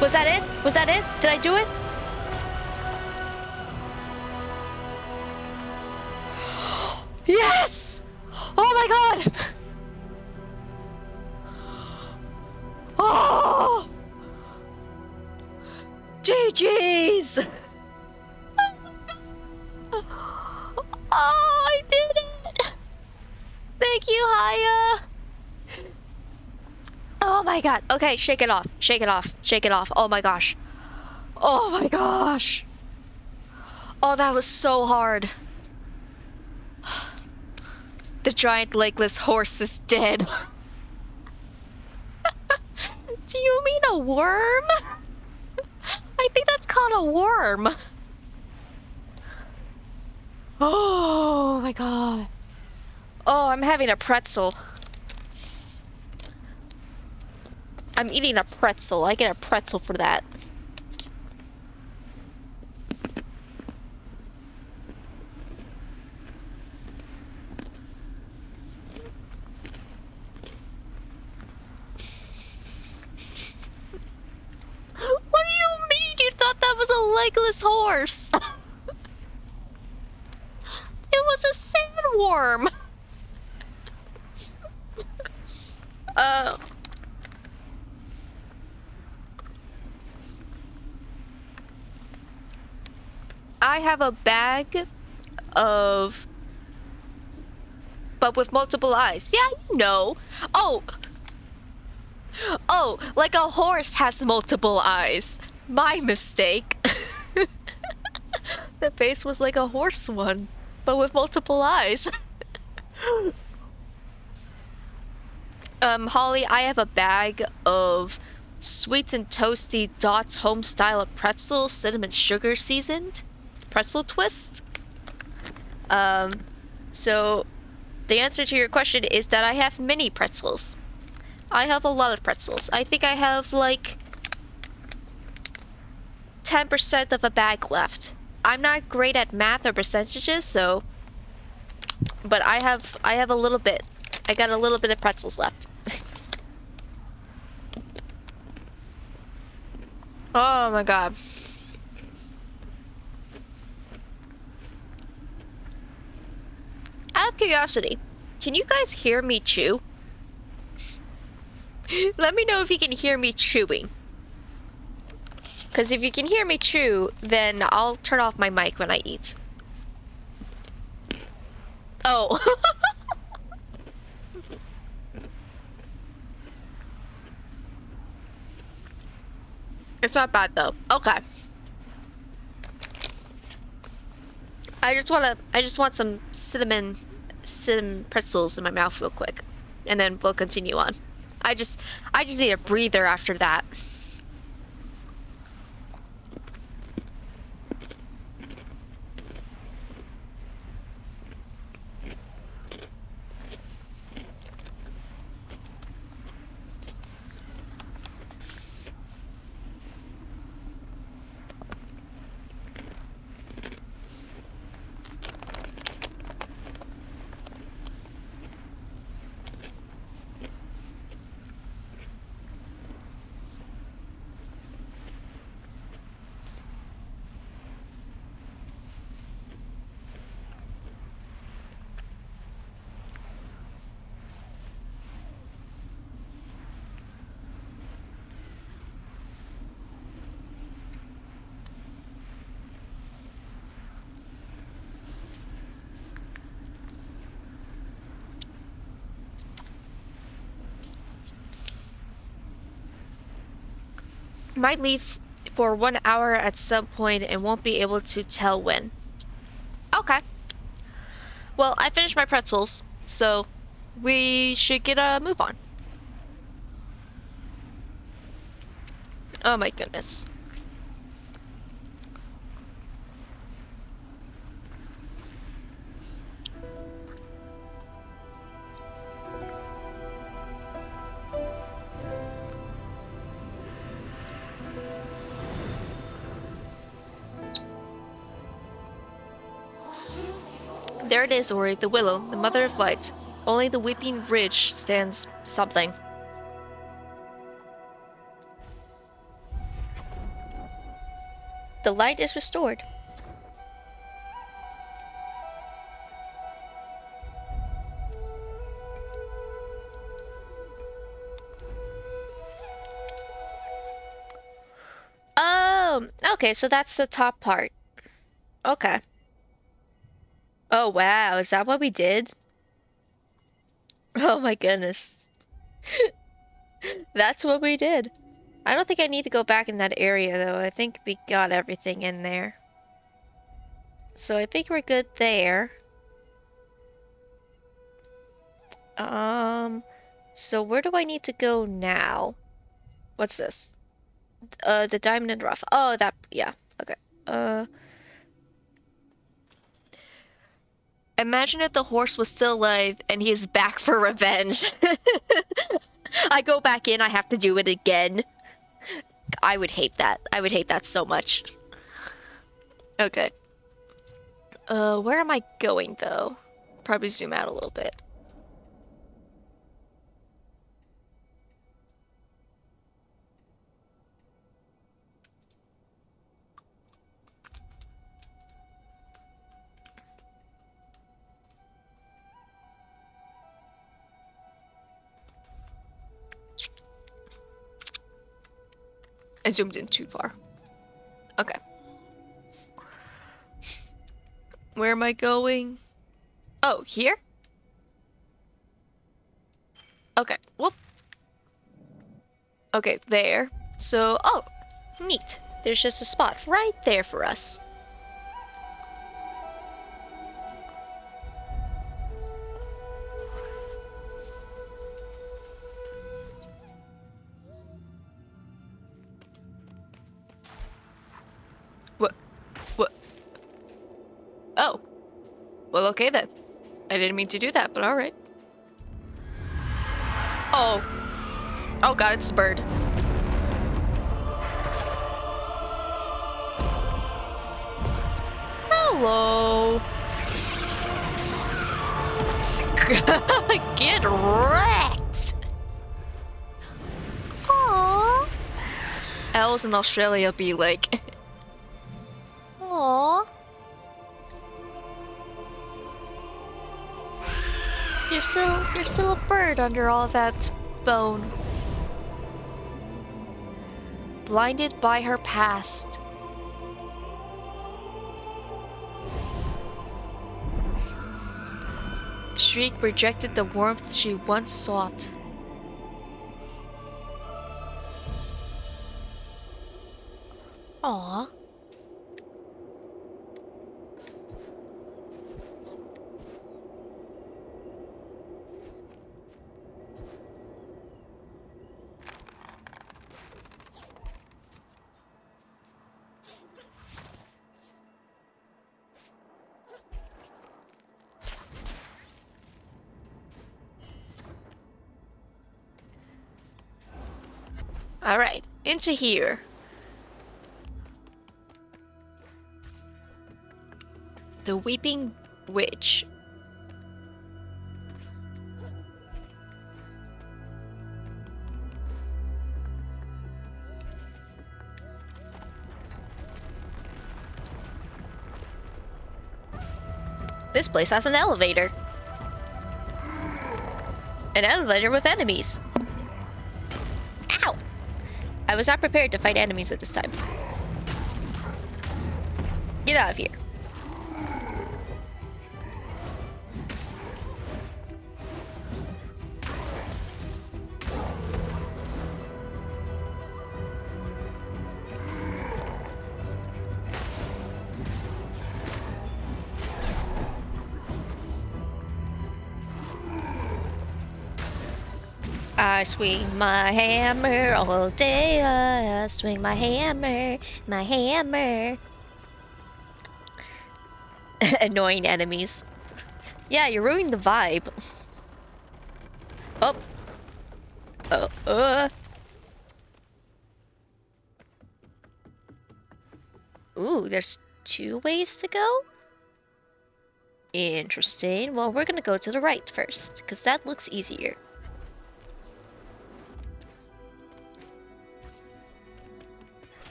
Was that it? Was that it? Did I do it? Yes! Oh my god! Oh! GG's! Oh, I did it! Thank you, Haya! Oh my god. Okay, shake it off. Shake it off. Shake it off. Oh my gosh. Oh my gosh. Oh, that was so hard. The giant legless horse is dead. Do you mean a worm? I think that's called a worm. Oh my god. Oh, I'm having a pretzel. I'm eating a pretzel. I get a pretzel for that. What do you mean you thought that was a legless horse? It was a sandworm. I have a bag of... but with multiple eyes. Yeah, you know. Oh! Oh, like a horse has multiple eyes. My mistake. The face was like a horse one, but with multiple eyes. Holly, I have a bag of sweet and toasty Dots home style pretzel, cinnamon sugar seasoned pretzel twist. So the answer to your question is that I have mini pretzels. I have a lot of pretzels. I think I have like 10% of a bag left. I'm not great at math or percentages, so but I have a little bit. I got a little bit of pretzels left. Oh my god. Out of curiosity, can you guys hear me chew? Let me know if you can hear me chewing. Because if you can hear me chew, then I'll turn off my mic when I eat. Oh. It's not bad though. Okay. I just want some cinnamon pretzels in my mouth real quick. And then we'll continue on. I just need a breather after that. Might leave for 1 hour at some point and won't be able to tell when. Okay. Well, I finished my pretzels, so we should get a move on. Oh my goodness. There it is, Ori, the willow, the mother of light. Only the weeping ridge stands something. The light is restored. Oh, okay, so that's the top part. Okay. Oh, wow, is that what we did? Oh my goodness. That's what we did. I don't think I need to go back in that area, though. I think we got everything in there. So I think we're good there. So where do I need to go now? What's this? The diamond and rough. Oh, that, yeah, okay. Imagine if the horse was still alive and he's back for revenge. I go back in, I have to do it again. I would hate that. I would hate that so much. Okay. Where am I going, though? Probably zoom out a little bit. I zoomed in too far. Okay. Where am I going? Oh, here? Okay, whoop. Okay, there. So, oh, neat. There's just a spot right there for us. What? Oh. Well, okay then. I didn't mean to do that, but alright. Oh. Oh god, it's a bird. Hello. Get wrecked. Aww. Owls in Australia be like... Aww. You're still a bird under all that bone. Blinded by her past. Shriek rejected the warmth she once sought. Aww. Alright, into here. The Weeping Witch. This place has an elevator. An elevator with enemies. Ow! I was not prepared to fight enemies at this time. Get out of here. I swing my hammer all day. I swing my hammer, my hammer. Annoying enemies. Yeah, you're ruining the vibe. Oh. Ooh, there's 2 ways to go? Interesting. Well, we're gonna go to the right first, because that looks easier.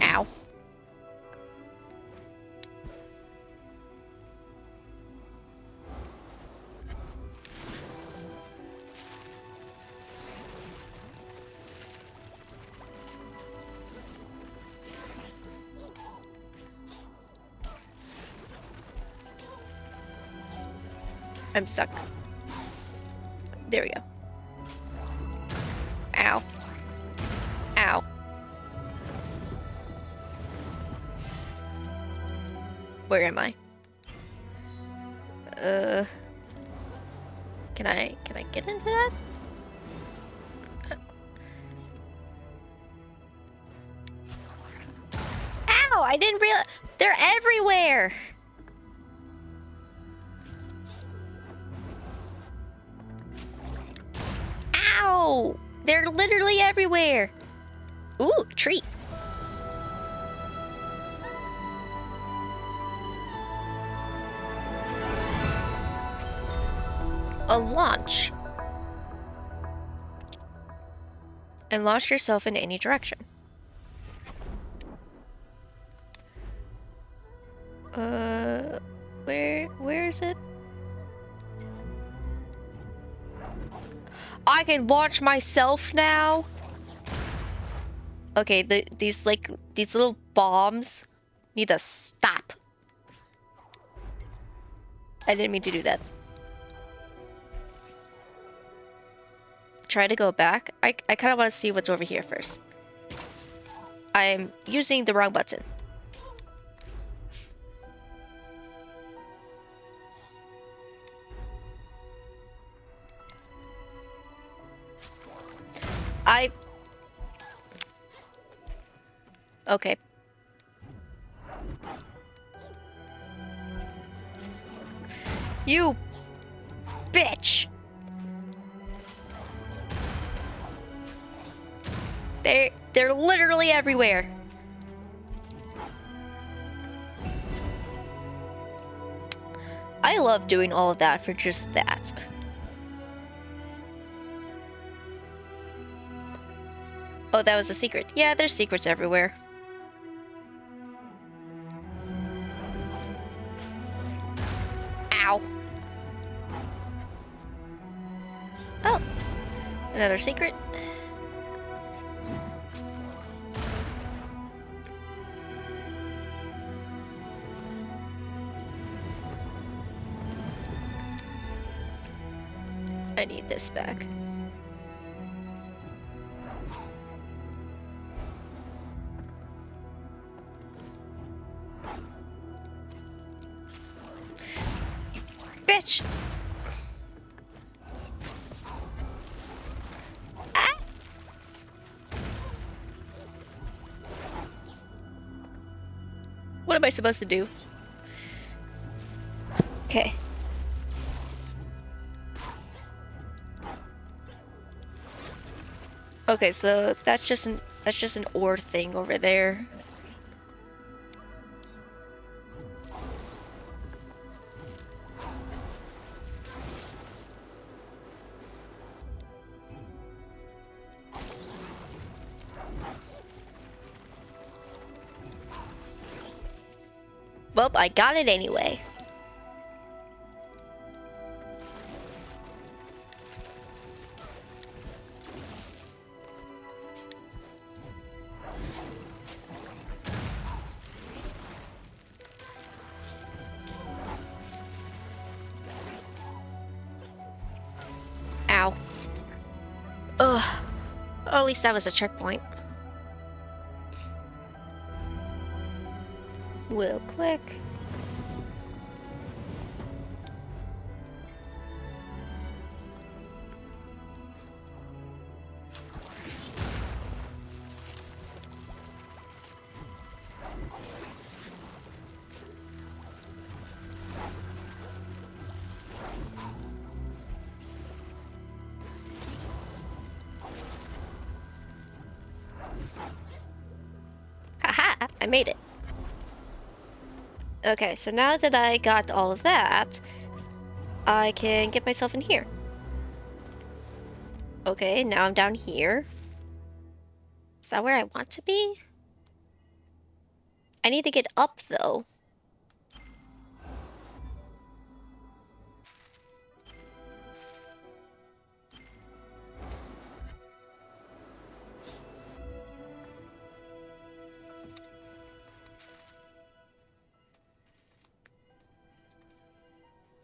Ow. I'm stuck. There we go. Ow. Ow. Where am I? Can I get into that? Ow! I didn't realize they're everywhere. Ow! They're literally everywhere. Ooh, treat. A launch. And launch yourself in any direction. Where is it? I can launch myself now? Okay, these little bombs need to stop. I didn't mean to do that. Try to go back. I kind of want to see what's over here first. I'm using the wrong button. Okay. You bitch! They're literally everywhere. I love doing all of that for just that. Oh, that was a secret. Yeah, there's secrets everywhere. Ow. Oh. Another secret. I need this back. Bitch! Ah! What am I supposed to do? Okay. Okay, so that's just an ore thing over there. Well, I got it anyway. Ow. Ugh. Oh, at least that was a checkpoint. Real quick. I made it. Okay, so now that I got all of that, I can get myself in here. Okay, now I'm down here. Is that where I want to be? I need to get up, though.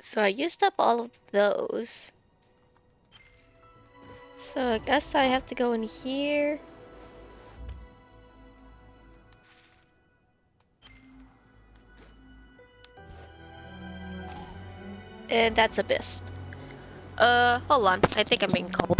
So I used up all of those. So I guess I have to go in here. And that's Abyss. Hold on. I think I'm being called.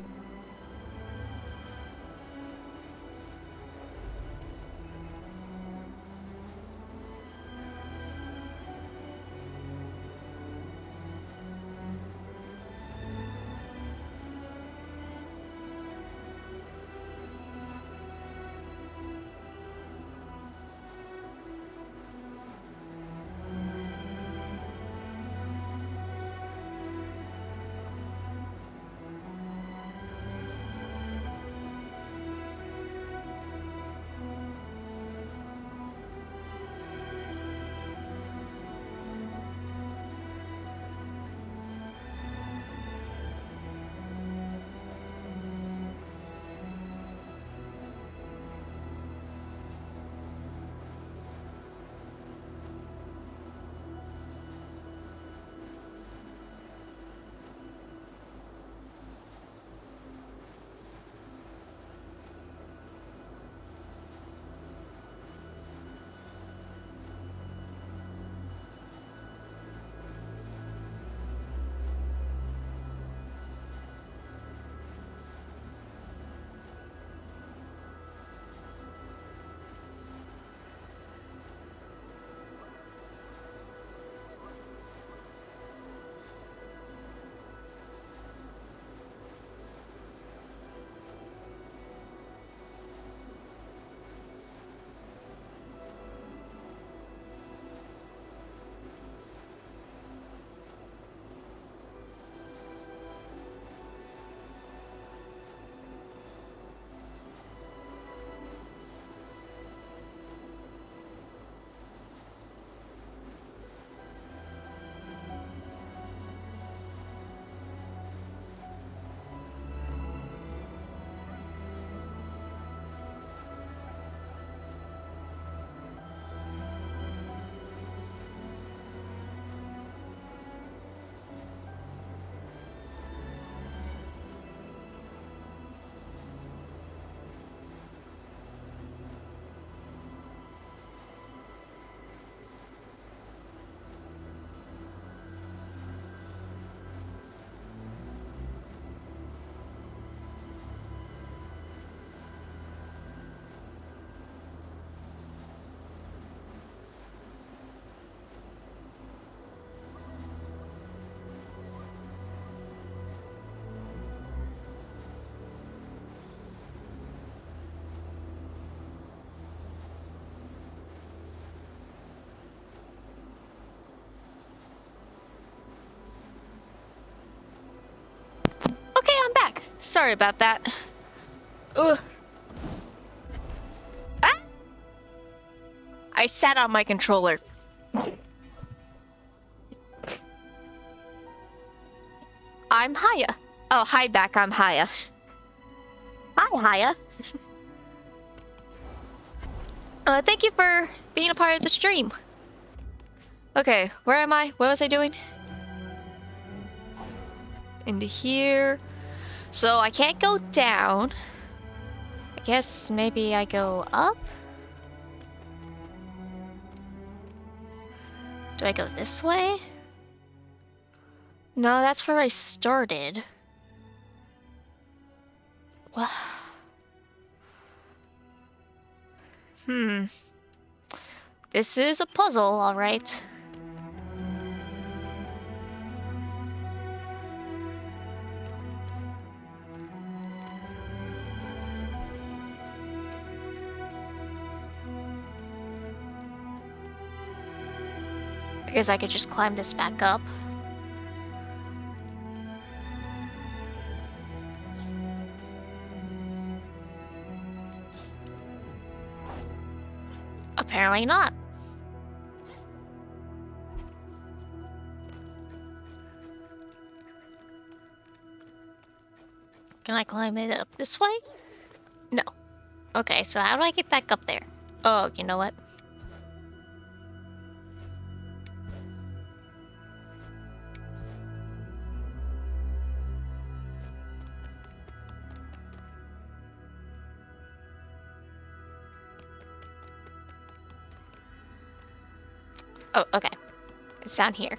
Okay, I'm back. Sorry about that. Ugh. Ah! I sat on my controller. I'm Haya. Oh, hi back, I'm Haya. Hi, Haya. Thank you for being a part of the stream. Okay, where am I? What was I doing? Into here. So I can't go down. I guess maybe I go up? Do I go this way? No, that's where I started. What? This is a puzzle, alright. I guess I could just climb this back up. Apparently not. Can I climb it up this way? No. Okay, so how do I get back up there? Oh, you know what? Oh, okay. It's down here.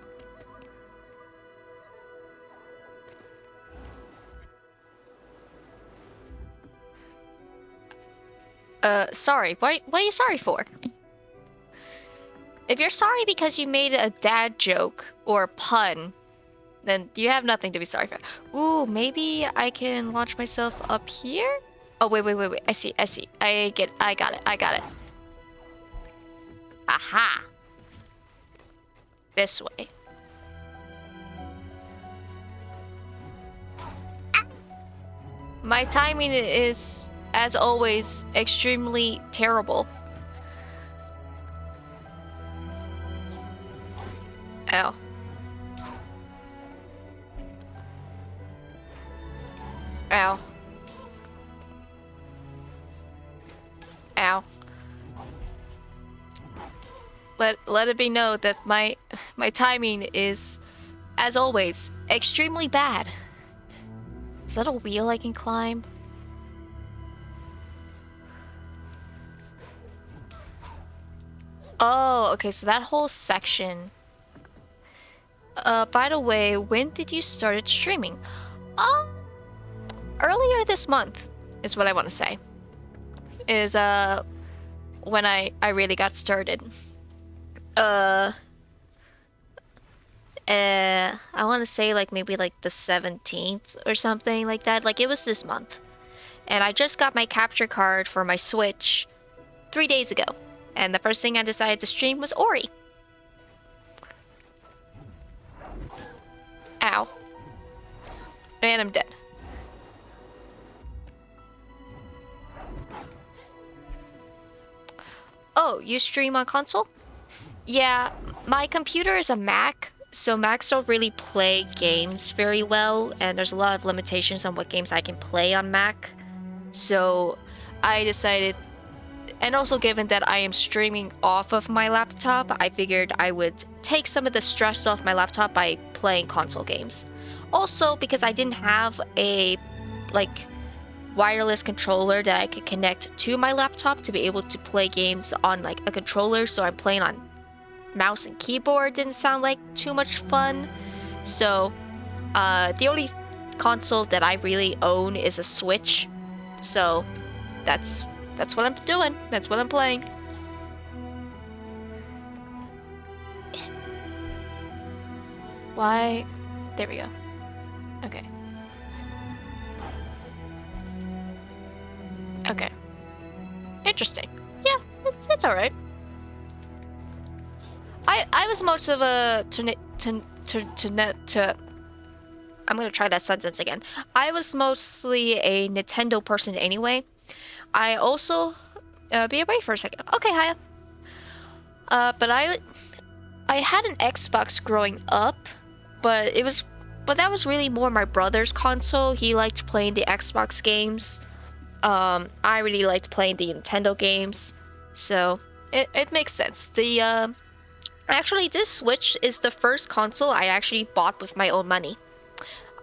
Sorry. What are you sorry for? If you're sorry because you made a dad joke or a pun, then you have nothing to be sorry for. Ooh, maybe I can launch myself up here? Oh, wait. I see. I got it. Aha! This way. My timing is, as always, extremely terrible. Ow. Ow. Ow. Let it be known that my timing is, as always, extremely bad. Is that a wheel I can climb? Oh, okay, so that whole section. By the way, when did you start streaming? Earlier this month is what I want to say. Is when I really got started. I want to say like maybe like the 17th or something like that. Like it was this month. And I just got my capture card for my Switch 3 days ago. And the first thing I decided to stream was Ori. Ow. And I'm dead. Oh, you stream on console? Yeah, my computer is a Mac, so Macs don't really play games very well, and there's a lot of limitations on what games I can play on Mac. So I decided, and also given that I am streaming off of my laptop, I figured I would take some of the stress off my laptop by playing console games. Also, because I didn't have a, like, wireless controller that I could connect to my laptop to be able to play games on, like, a controller, so I'm playing on mouse and keyboard didn't sound like too much fun. So, the only console that I really own is a Switch. So, that's what I'm doing. That's what I'm playing. Why? There we go. Okay. Okay. Interesting. Yeah, it's all right. I was most of a I'm gonna try that sentence again. I was mostly a Nintendo person anyway. I also be away for a second. Okay, hiya. But I had an Xbox growing up, but that was really more my brother's console. He liked playing the Xbox games. I really liked playing the Nintendo games, so it makes sense. Actually, this Switch is the first console I actually bought with my own money.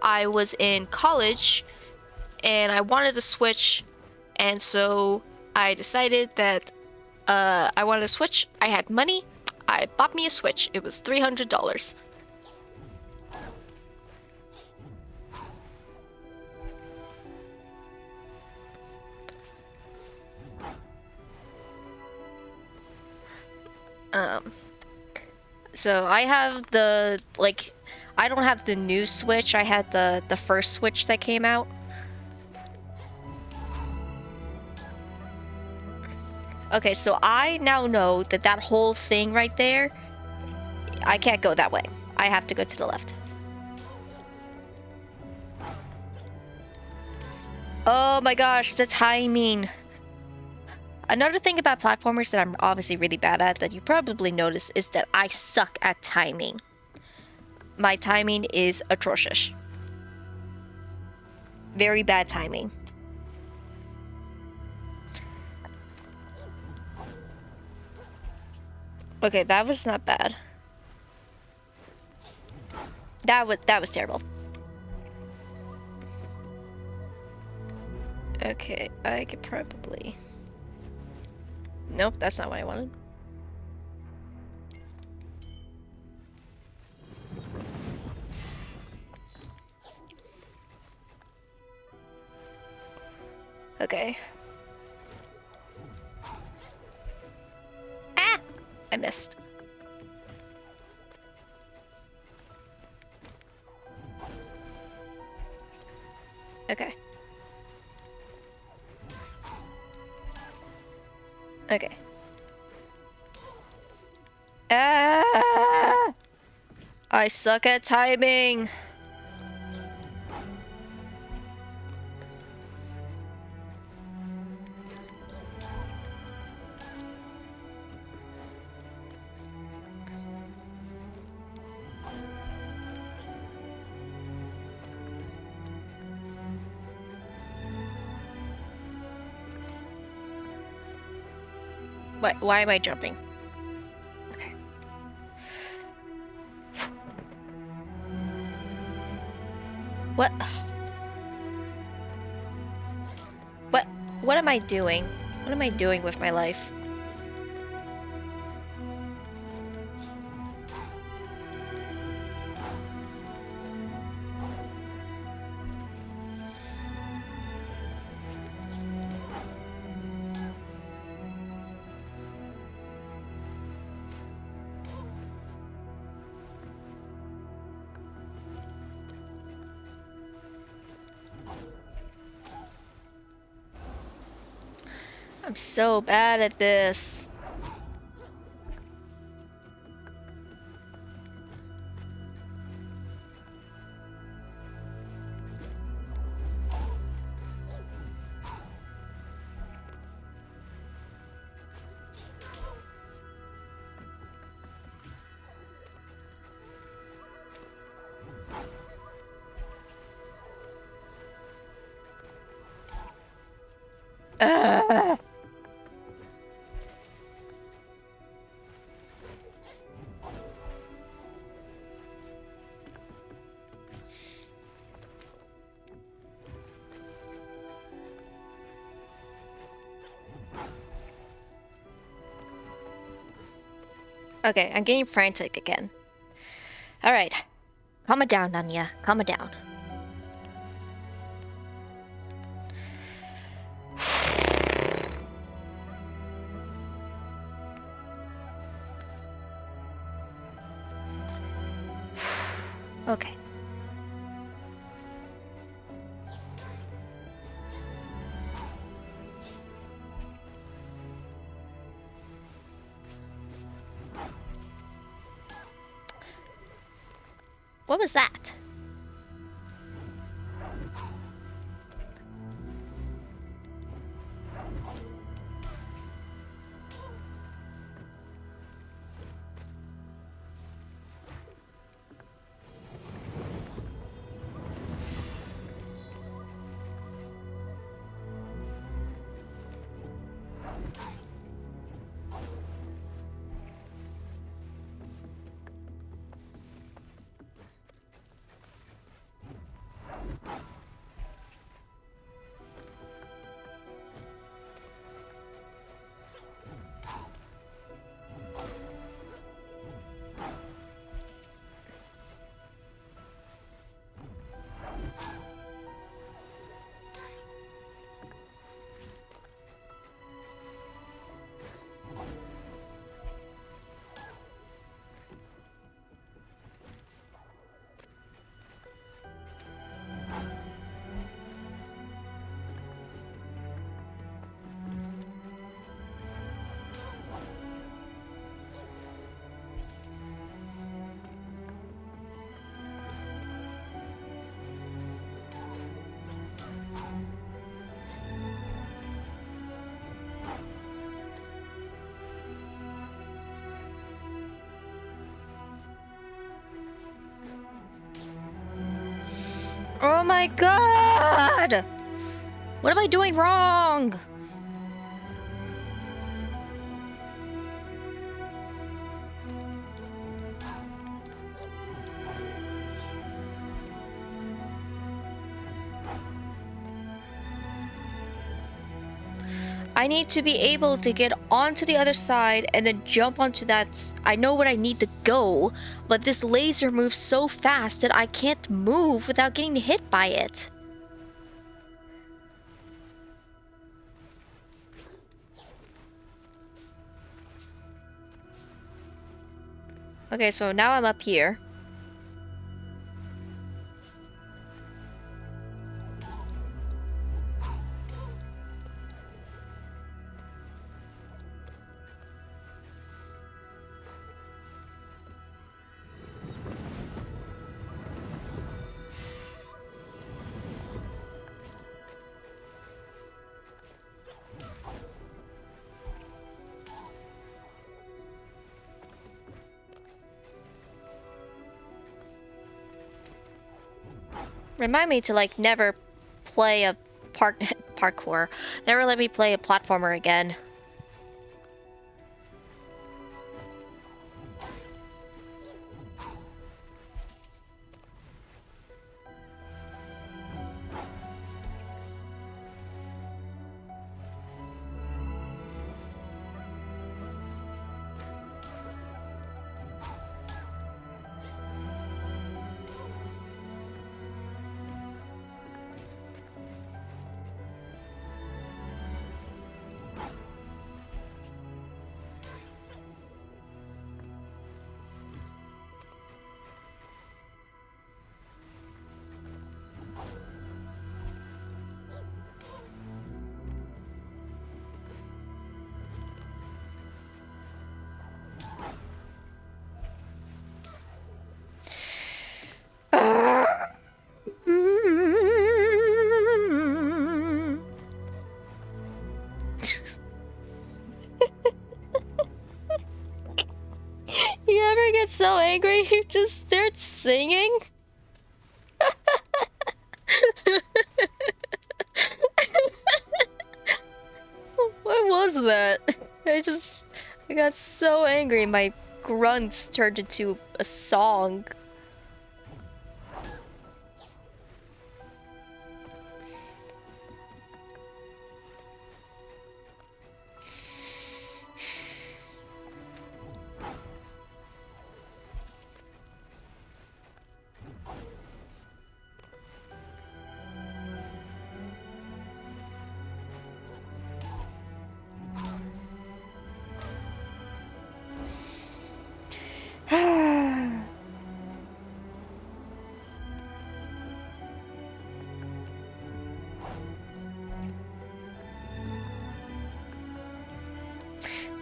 I was in college, and I wanted a Switch, and so I decided that I wanted a Switch. I had money. I bought me a Switch. It was $300. So I have I don't have the new Switch. I had the first Switch that came out. Okay, so I now know that whole thing right there I can't go that way. I have to go to the left. Oh my gosh, the timing. Another thing about platformers that I'm obviously really bad at that you probably notice is that I suck at timing. My timing is atrocious. Very bad timing. Okay, that was not bad. That was terrible. Okay, I could probably... Nope, that's not what I wanted. Okay. Ah! I missed. Okay. Okay. Ah! I suck at timing. What? Why am I jumping? Okay. What? What am I doing? What am I doing with my life? I'm so bad at this. Okay, I'm getting frantic again. Alright. Calm it down, Nanya. Calm it down. Okay. What was that? Oh my god! What am I doing wrong? I need to be able to get onto the other side and then jump onto that. I know where I need to go, but this laser moves so fast that I can't move without getting hit by it. Okay, so now I'm up here. Remind me to like never play a parkour. Never let me play a platformer again. You ever get so angry you just start singing? What was that? I got so angry my grunts turned into a song.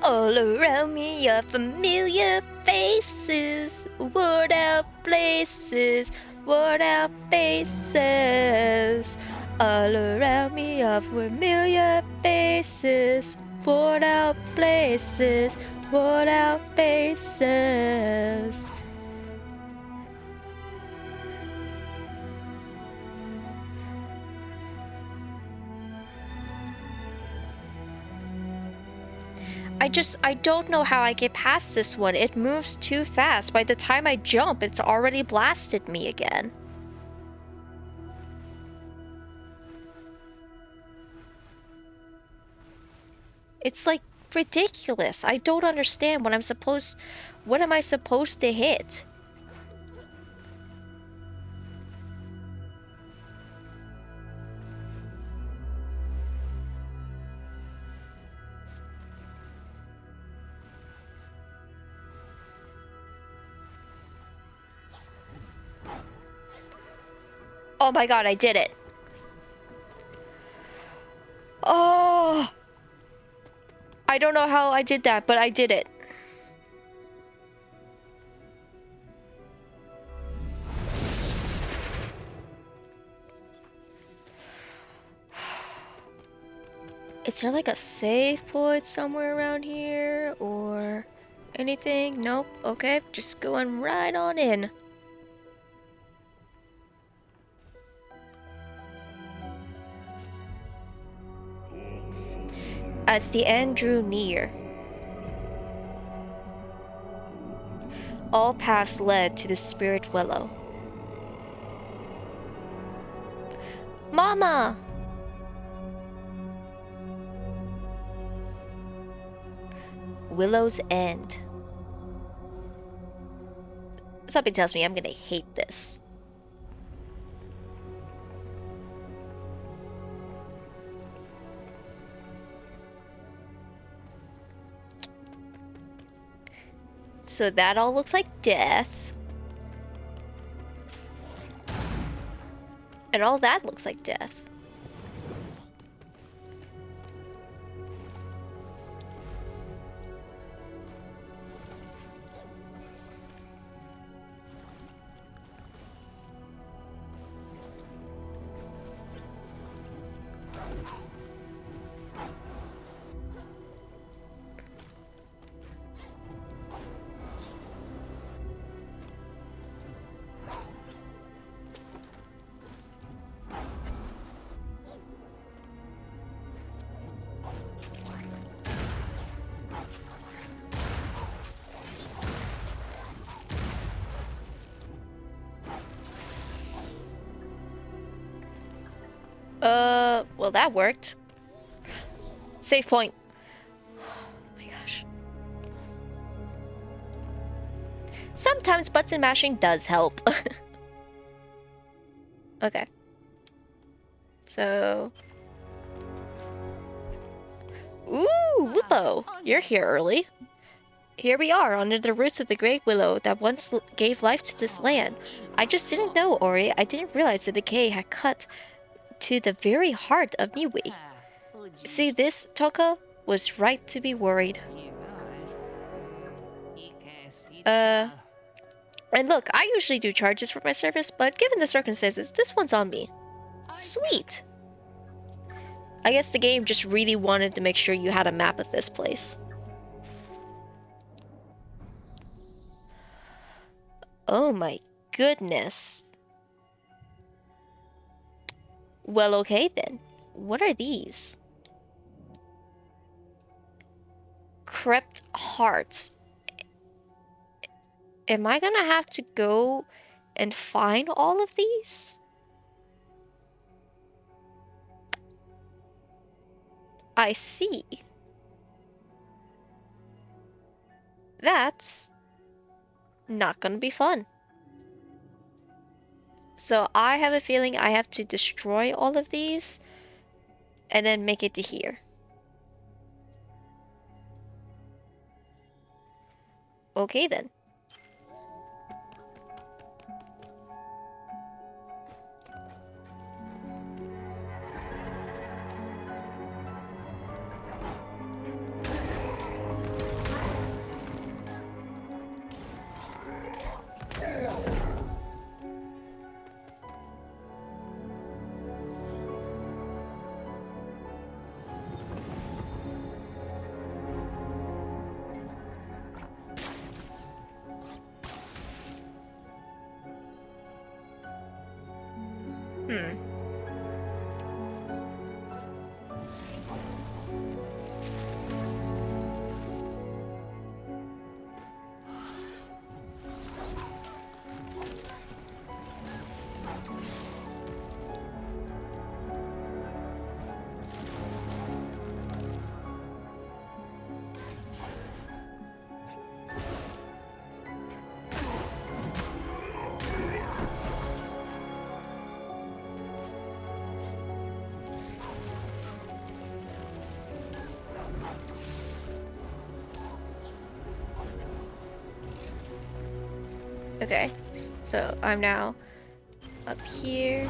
All around me are familiar faces, worn out places, worn out faces. All around me are familiar faces, worn out places, worn out faces. I don't know how I get past this one. It moves too fast. By the time I jump, it's already blasted me again. It's like ridiculous. I don't understand what am I supposed to hit? Oh my god, I did it. Oh. I don't know how I did that, but I did it. Is there like a save point somewhere around here or anything? Nope. Okay, just going right on in. As the end drew near, all paths led to the spirit willow. Mama! Willow's End. Something tells me I'm gonna hate this. So that all looks like death. And all that looks like death. Well, that worked. Save point. Oh my gosh. Sometimes button mashing does help. Okay. So... Ooh, Lupo! You're here early. Here we are, under the roots of the great willow that once gave life to this land. I just didn't know, Ori. I didn't realize the decay had cut to the very heart of Niwi. See, this, Toko, was right to be worried. And look, I usually do charges for my service, but given the circumstances, this one's on me. Sweet! I guess the game just really wanted to make sure you had a map of this place. Oh my goodness. Well, okay then. What are these? Crypt hearts. Am I gonna have to go and find all of these? I see. That's not gonna be fun. So I have a feeling I have to destroy all of these and then make it to here. Okay then. Okay, so I'm now up here.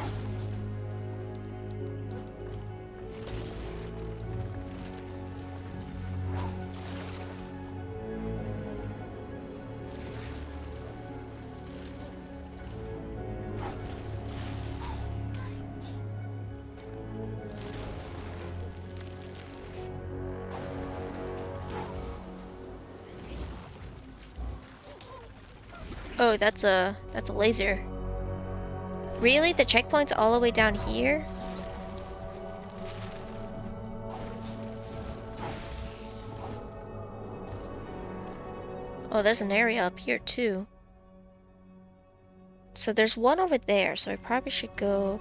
Oh, that's a laser. Really? The checkpoint's all the way down here? Oh, there's an area up here too. So there's one over there, so I probably should go...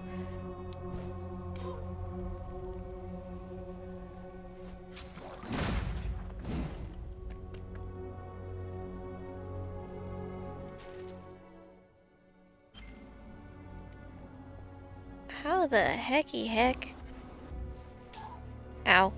How the hecky heck? Ow.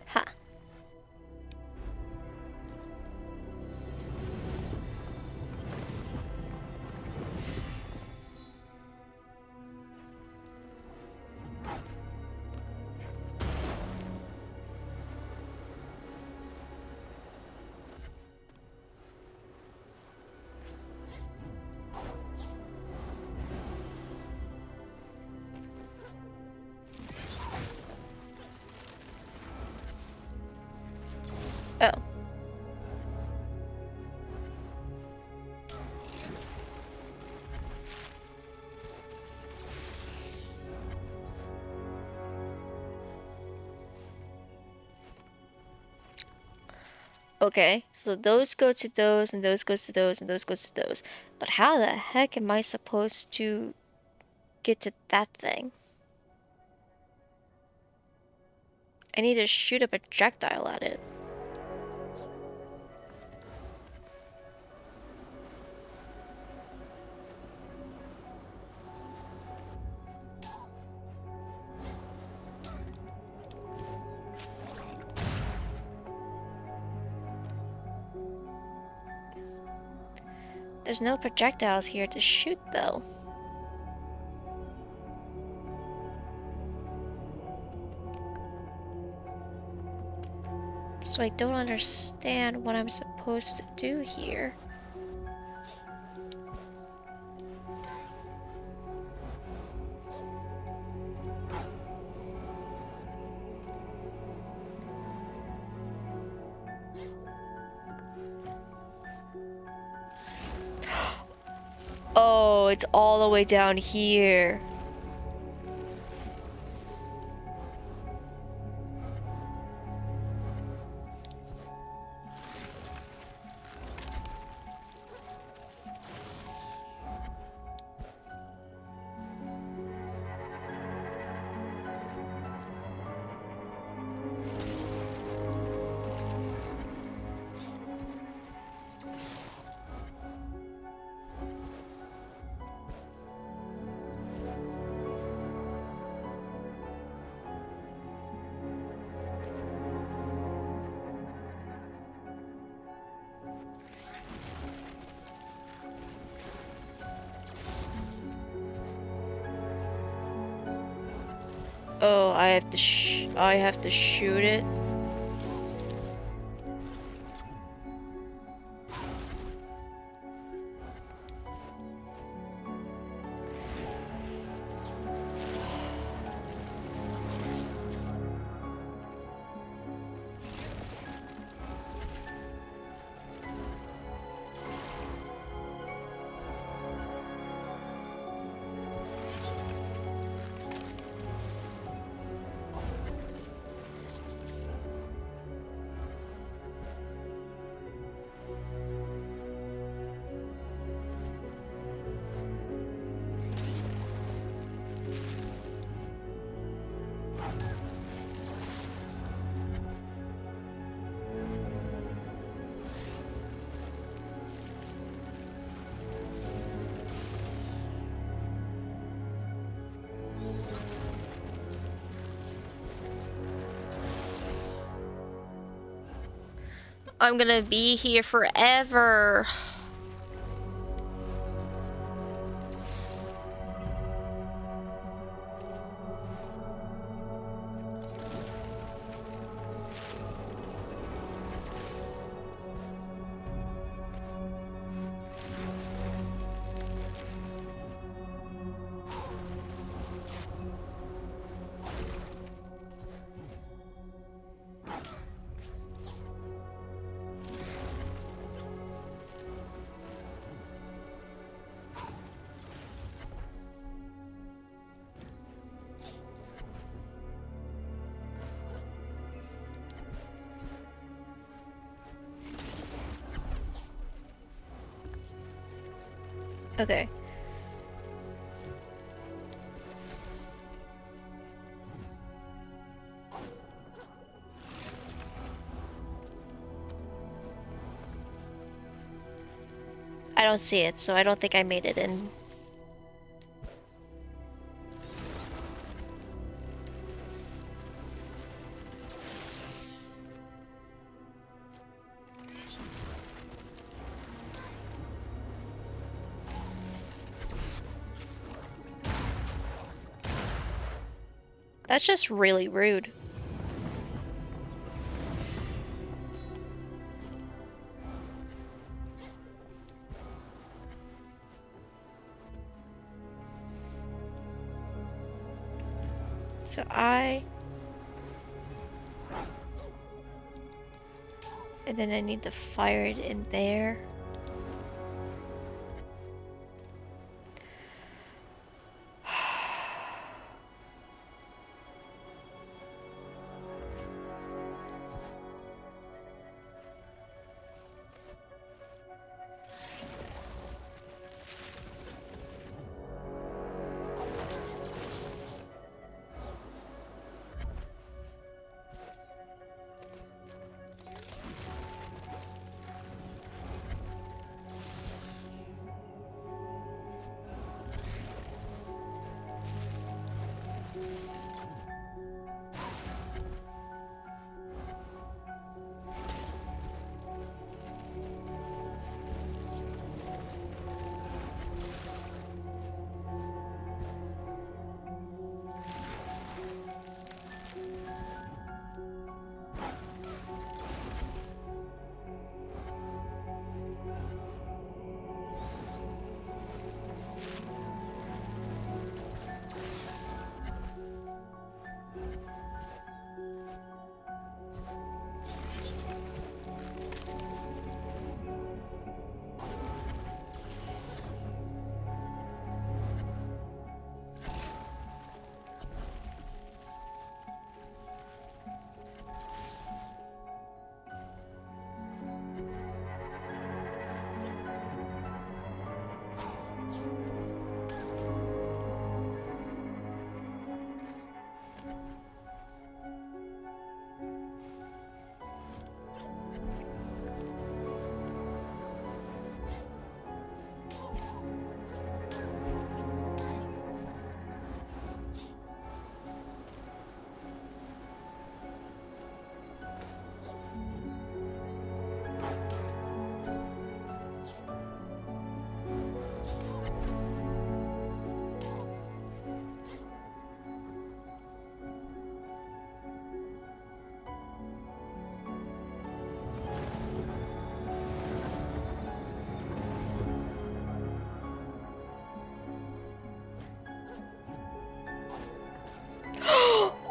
Ha. Oh. Okay, so those go to those, and those goes to those, and those goes to those. But how the heck am I supposed to get to that thing? I need to shoot a projectile at it. There's no projectiles here to shoot, though. So I don't understand what I'm supposed to do here. Oh, it's all the way down here. Oh, I have to shoot it. I'm gonna be here forever. Okay. I don't see it, so I don't think I made it in. That's just really rude. So and then I need to fire it in there.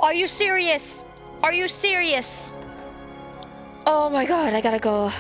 Are you serious? Are you serious? Oh my god, I gotta go.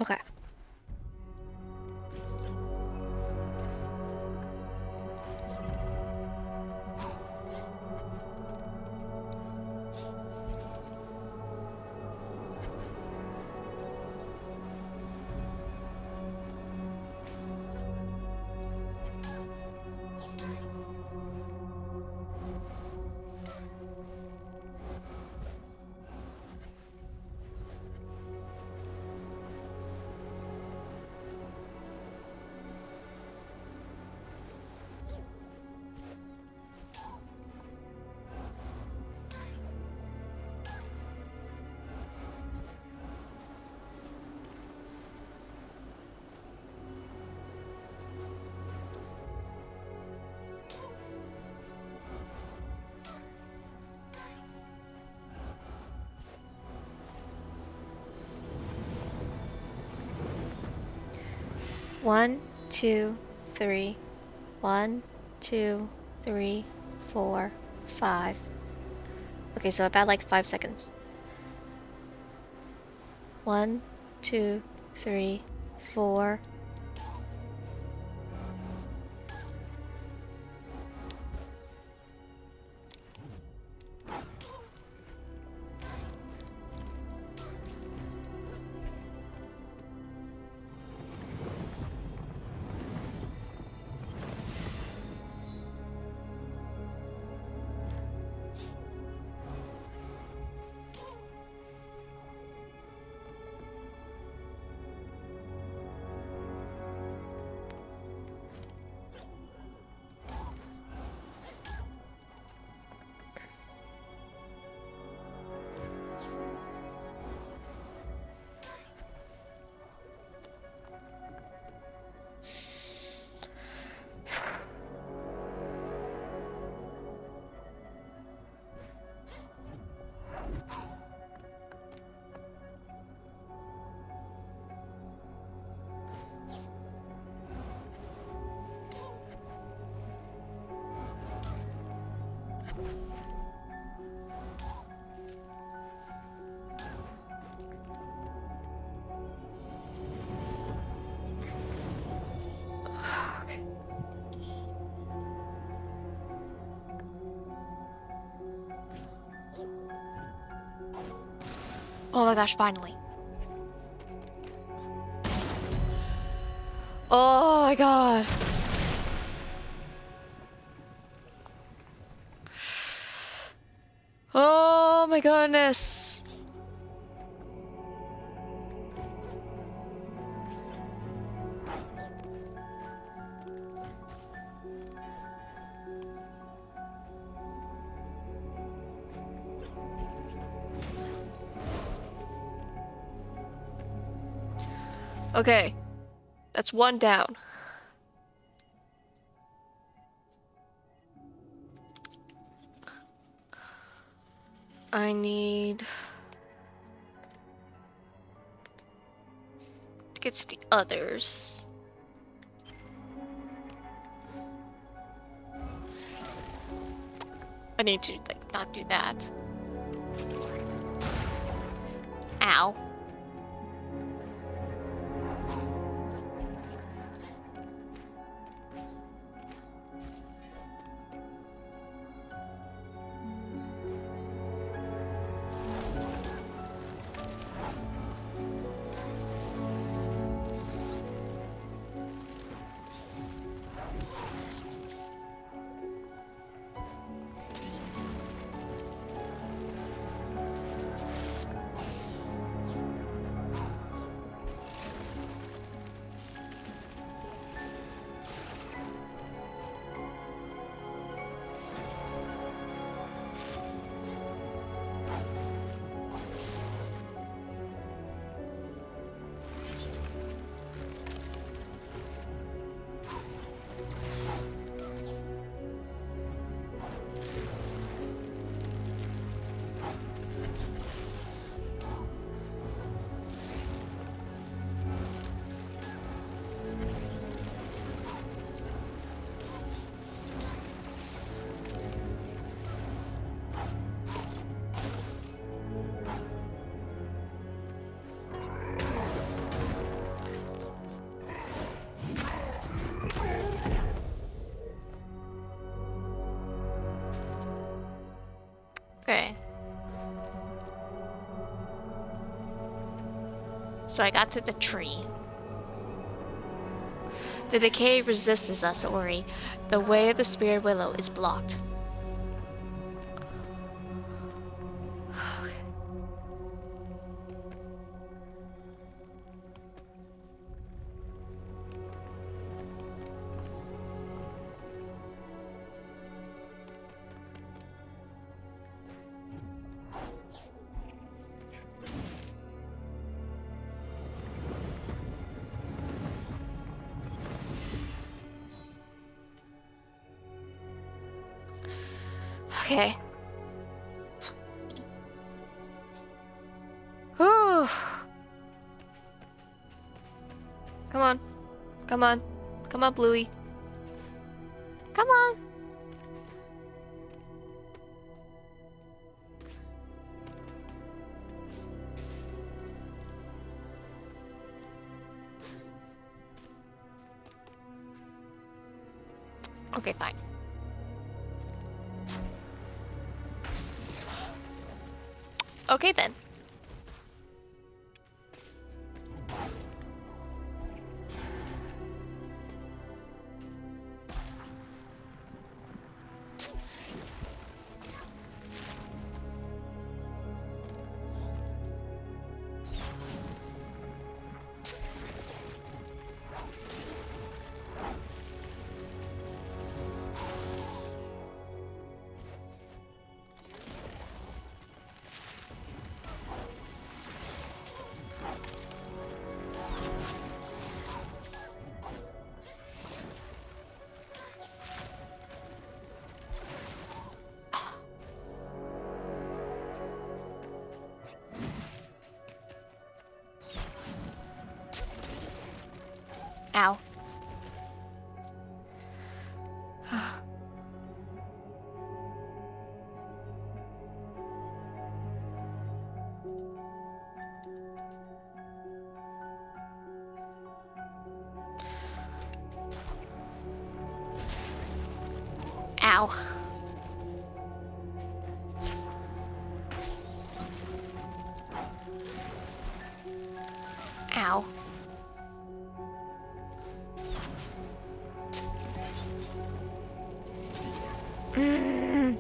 Okay. 1, 2, 3. 1, 2, 3, 4, 5. Okay, so about like 5 seconds. 1, 2, 3, 4. Oh my gosh, finally. Oh my god. Oh my goodness. Okay, that's one down. I need to get to the others. I need to, like, not do that. Ow. Okay. So I got to the tree. The decay resists us, Ori. The way of the spirit willow is blocked. Okay. Whew. Come on. Come on. Come on, Bluey. Come on. Okay, fine. Okay, then. Ow. Ow. Ow. Mm.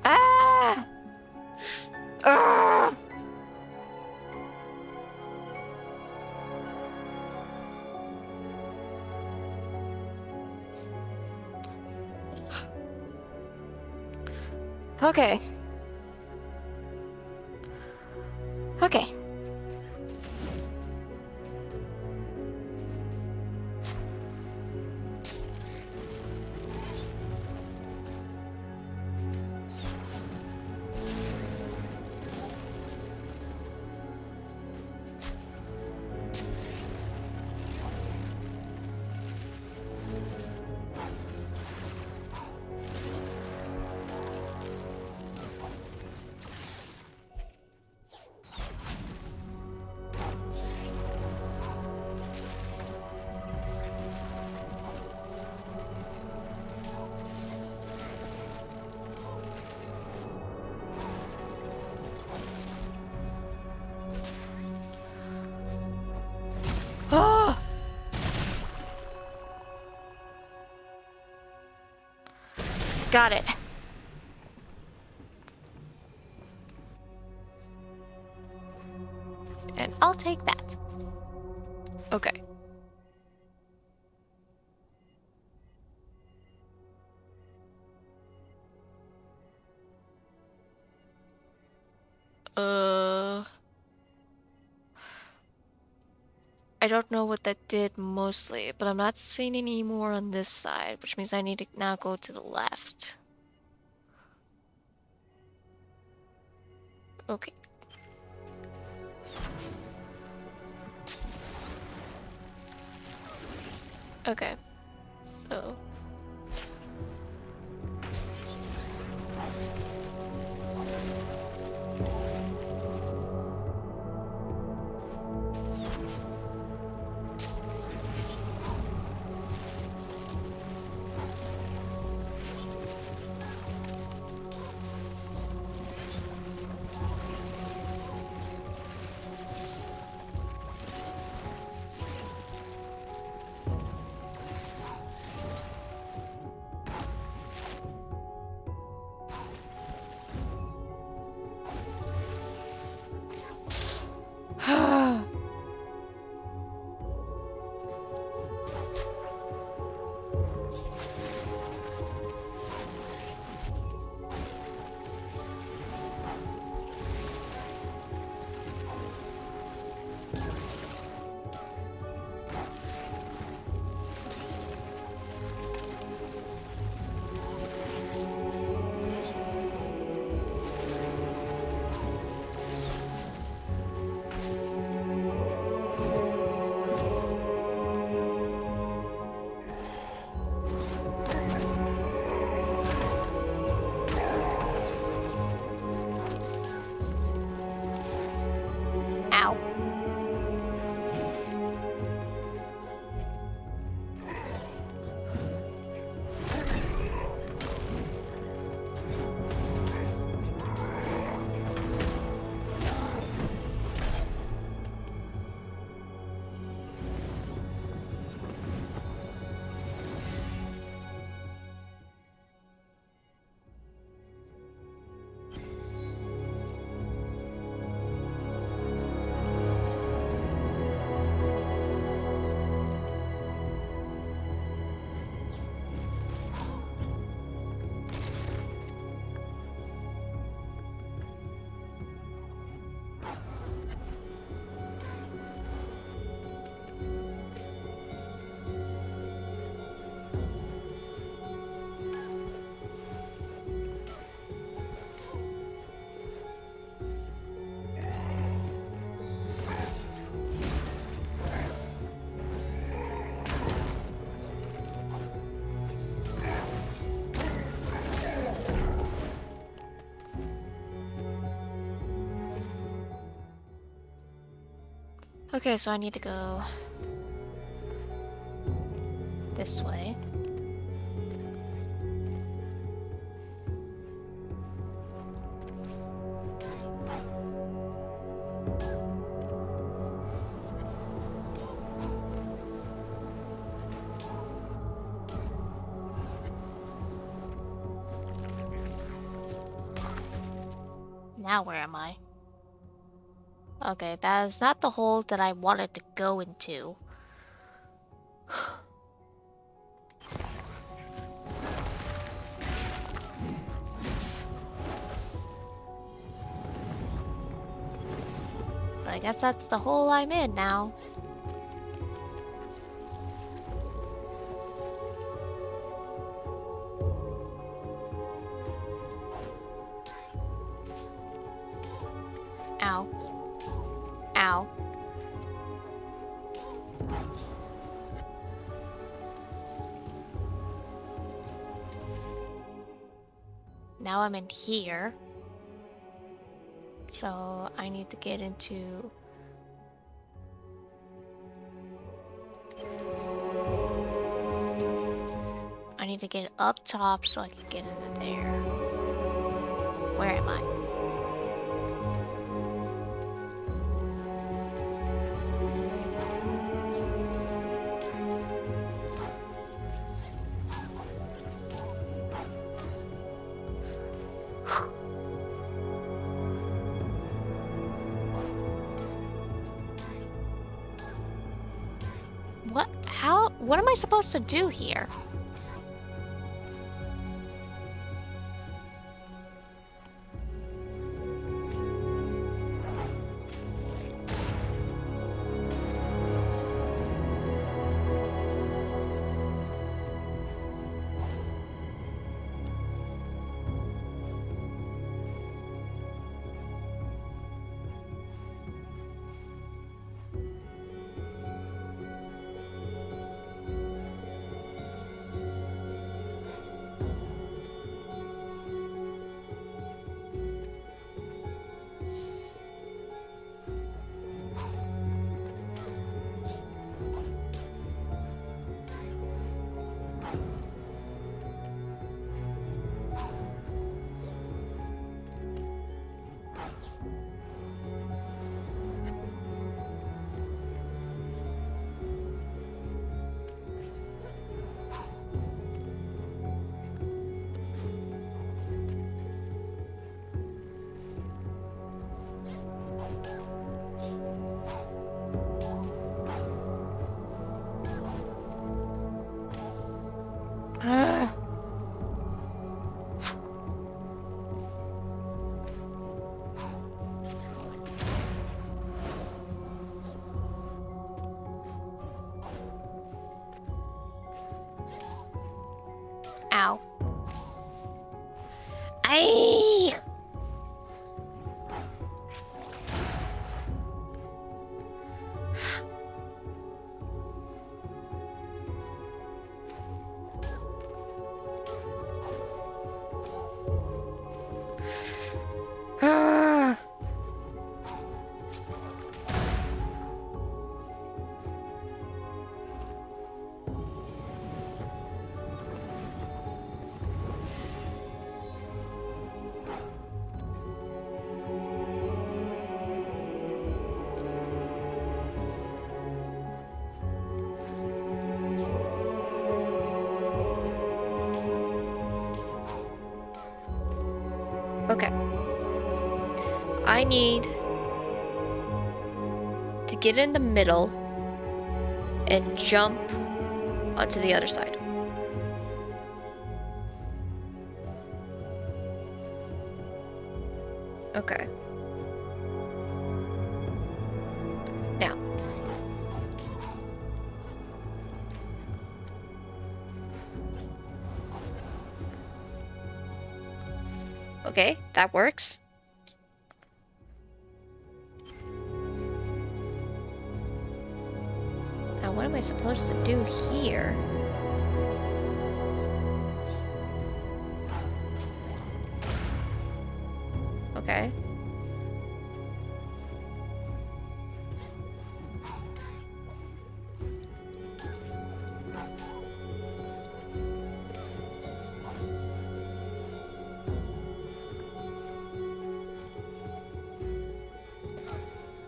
Ah! Ah! Okay. Okay. Oh! Got it. And I'll take that. Okay. I don't know what that did mostly, but I'm not seeing any more on this side, which means I need to now go to the left. Okay. Okay. So. Ow. Okay, so I need to go this way. Now where am I? Okay, that is not the hole that I wanted to go into. But I guess that's the hole I'm in now. Ow. Ow. Now I'm in here. So I need to get into... I need to get up top so I can get into there. Where am I? What? How? What am I supposed to do here? Aye! Okay. I need to get in the middle and jump onto the other side. Okay. Now. Okay, that works. Now, what am I supposed to do here? Okay.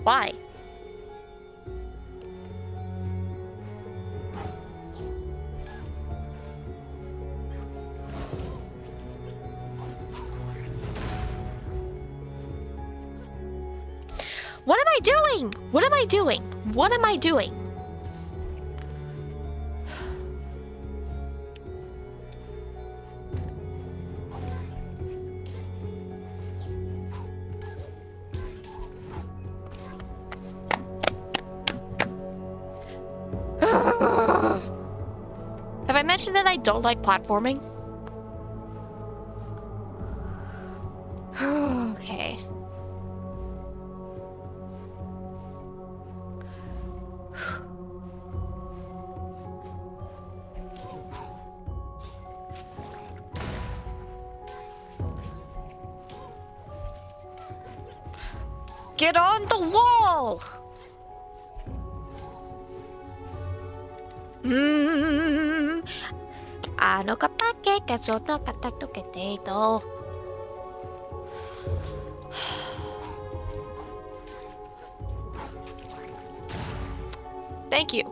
Why? What am I doing? What am I doing? What am I doing? Have I mentioned that I don't like platforming? Okay. Get on the wall! Ano ka pa ke kazoto katato keteto. Thank you.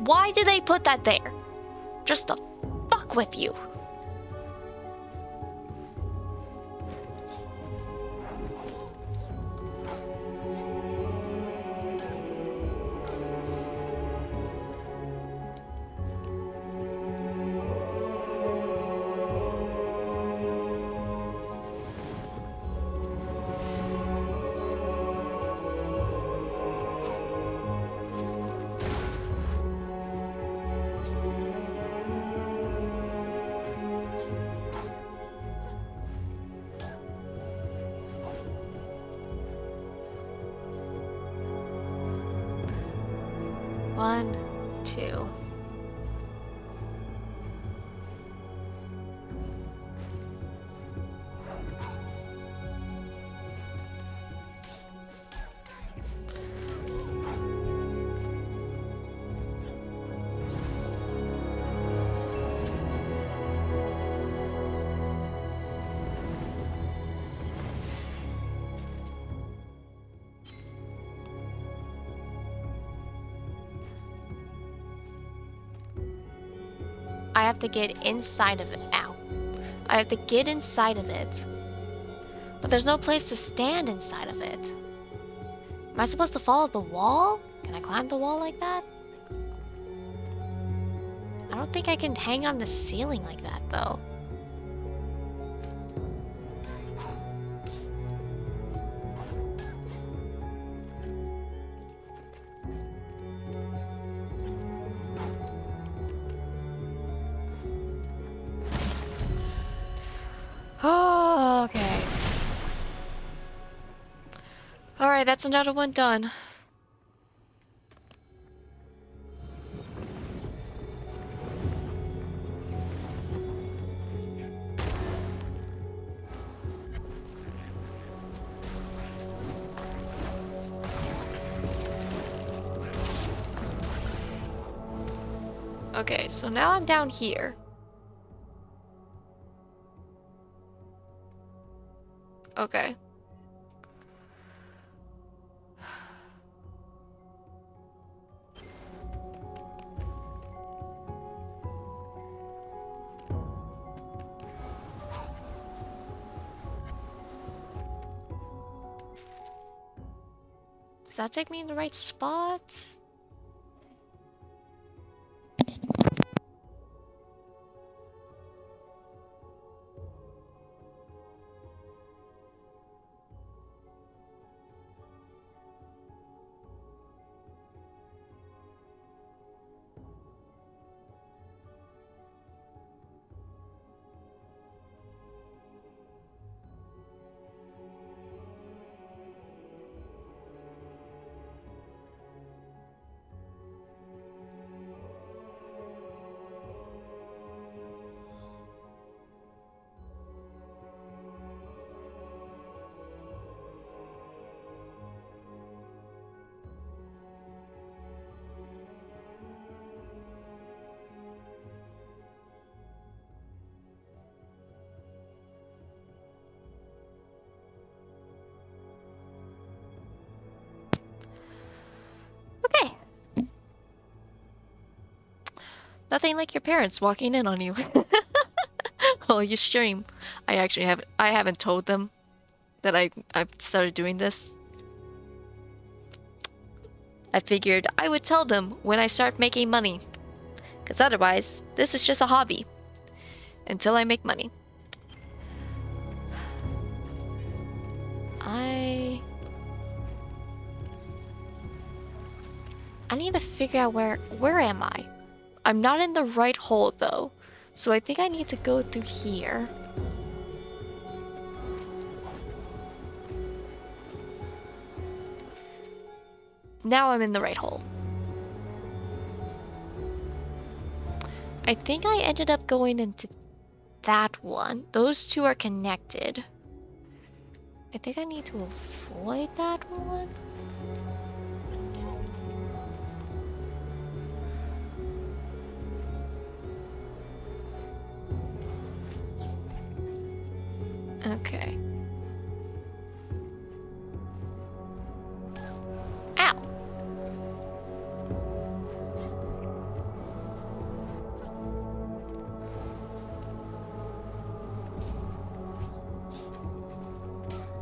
Why did they put that there? Just to fuck with you. One, two. I have to get inside of it. Ow. I have to get inside of it. But there's no place to stand inside of it. Am I supposed to follow the wall? Can I climb the wall like that? I don't think I can hang on the ceiling like that, though. Oh. Alright, that's another one done. Okay, so now I'm down here. Okay. Does that take me in the right spot? Okay. Nothing like your parents walking in on you. While you stream. I haven't told them that I've started doing this. I figured I would tell them when I start making money. Because otherwise, this is just a hobby. Until I make money. I need to figure out where am I? I'm not in the right hole though. So I think I need to go through here. Now I'm in the right hole. I think I ended up going into that one. Those two are connected. I think I need to avoid that one. Okay. Ow!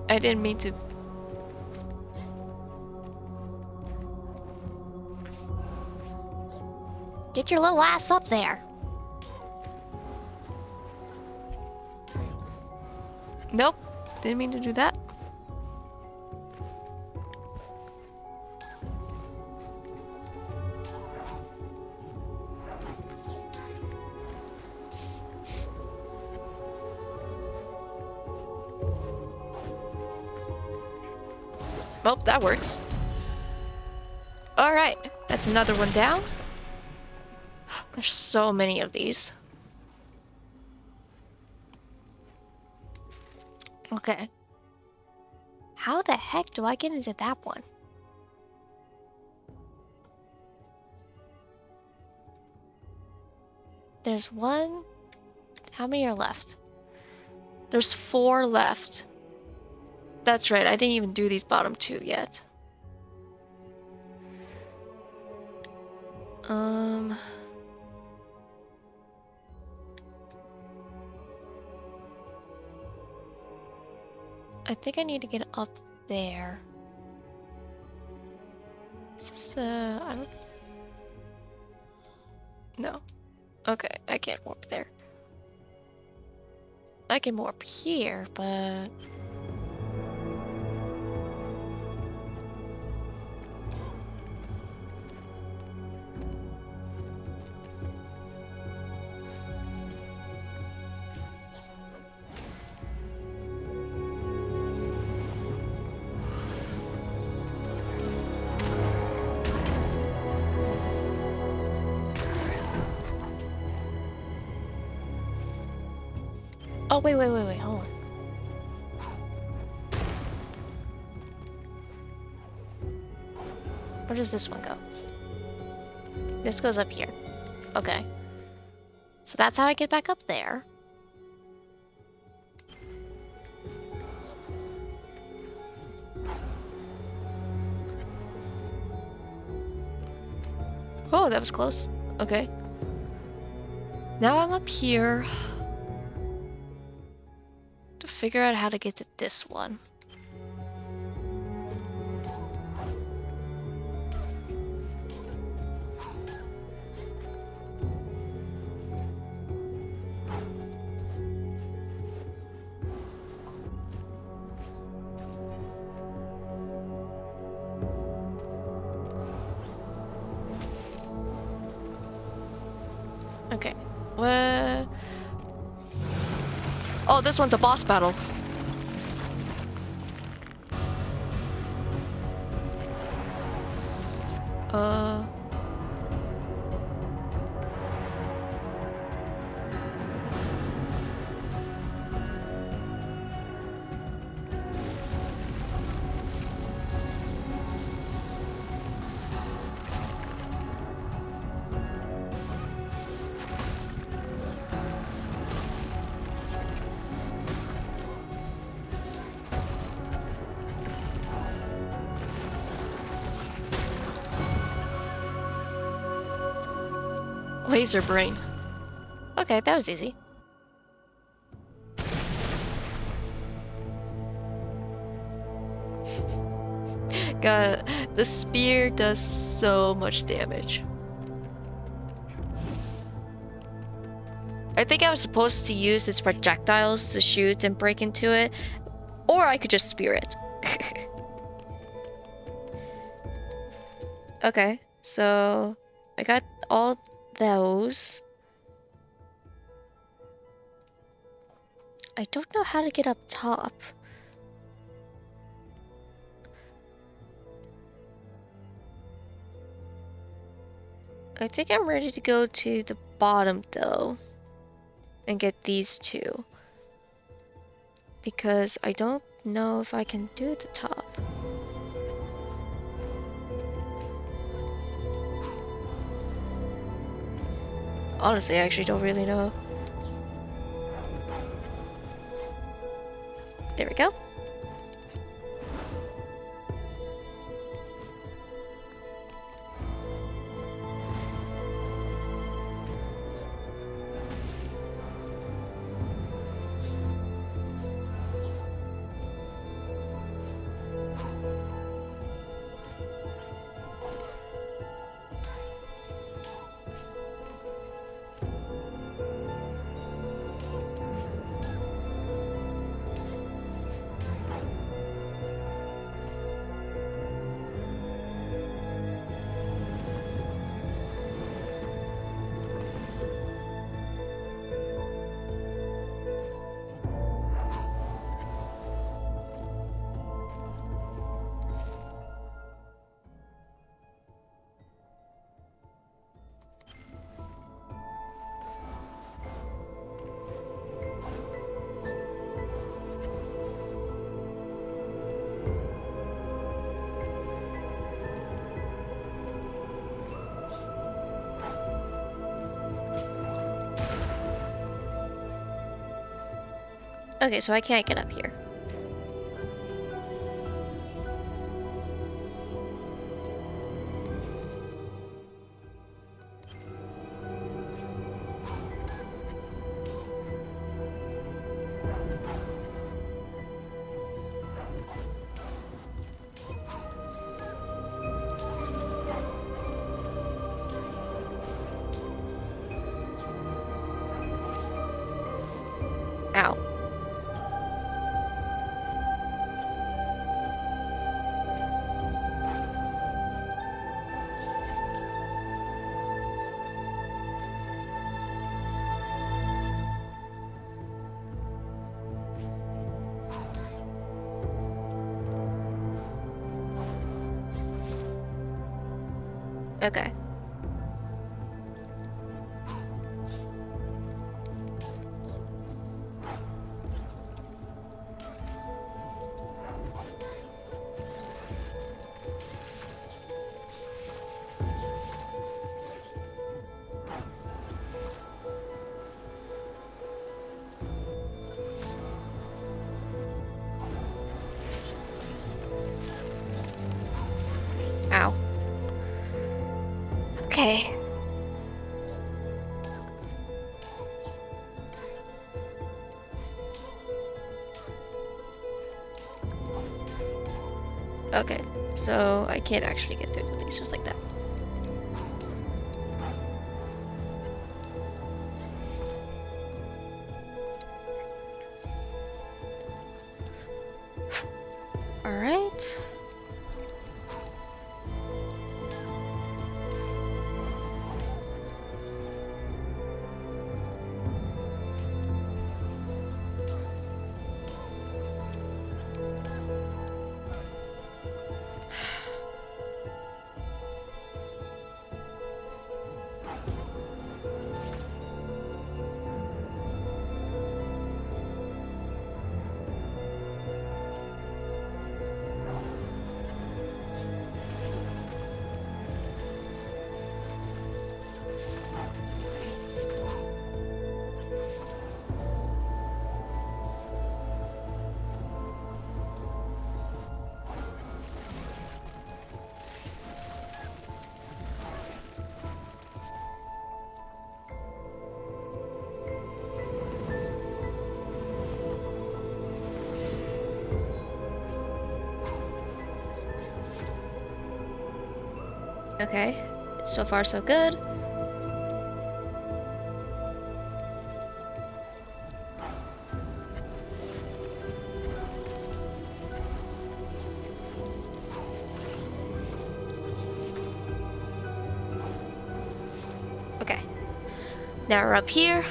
I didn't mean to. Get your little ass up there. Nope. Didn't mean to do that. Well, that works. Alright, that's another one down. There's so many of these. Okay. How the heck do I get into that one? There's one. How many are left? There's 4 left. That's right, I didn't even do these bottom 2 yet. I think I need to get up there. Is this, I don't... No. Okay, I can't warp there. I can warp here, but... Oh, wait, hold on. Where does this one go? This goes up here. Okay. So that's how I get back up there. Oh, that was close. Okay. Now I'm up here to figure out how to get to this one. Okay. What? Oh, this one's a boss battle. Laser brain. Okay, that was easy. God, the spear does so much damage. I think I was supposed to use its projectiles to shoot and break into it, or I could just spear it. Okay, so I got all those. I don't know how to get up top. I think I'm ready to go to the bottom though and get these two, because I don't know if I can do the top. Honestly, I actually don't really know. There we go. Okay, so I can't get up here. Ow. Okay. Okay. Okay, so I can't actually get through the lasers like that. All right. Okay, so far so good. Okay, now we're up here.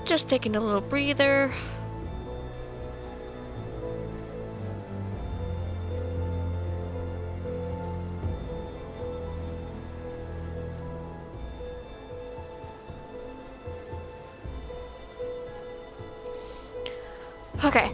Just taking a little breather. Okay.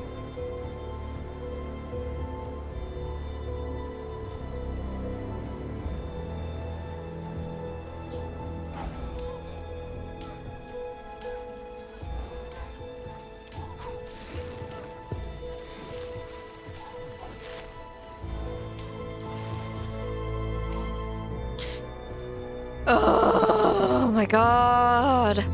Oh my god.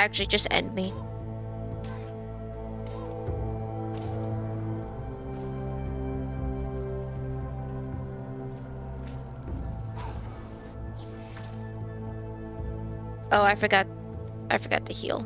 Actually, just end me. Oh, I forgot to heal.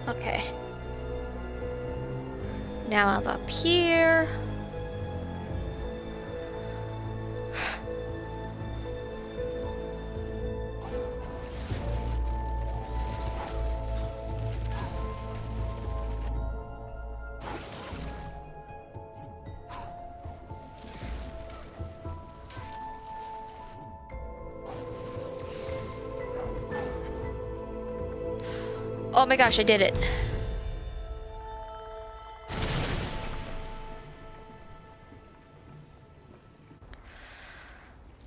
Okay. Now I'm up here. Oh my gosh, I did it.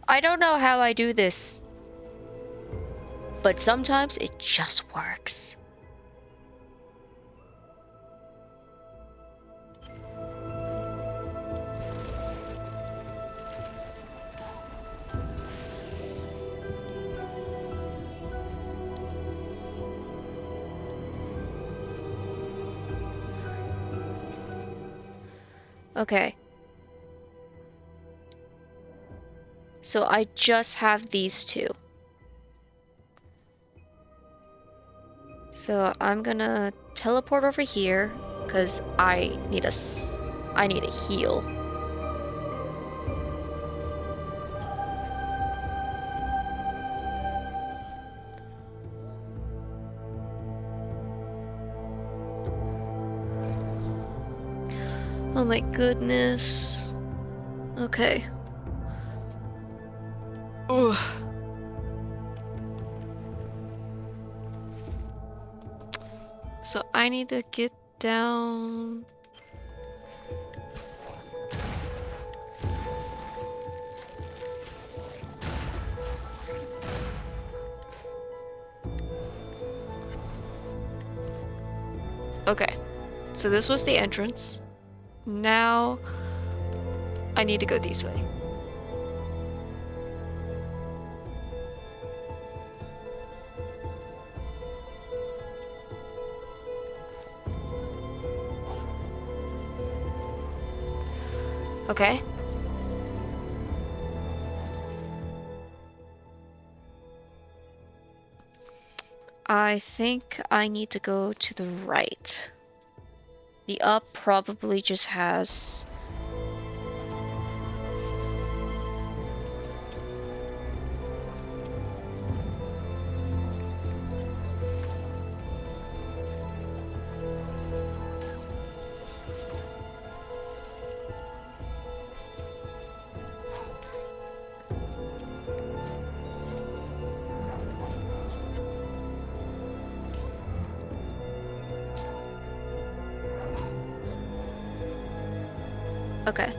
I don't know how I do this, but sometimes it just works. Okay. So I just have these two. So I'm gonna teleport over here because I need a heal. Oh my goodness. Okay. Ugh. So I need to get down. Okay. So this was the entrance. Now I need to go this way. Okay. I think I need to go to the right. The up probably just has... Okay.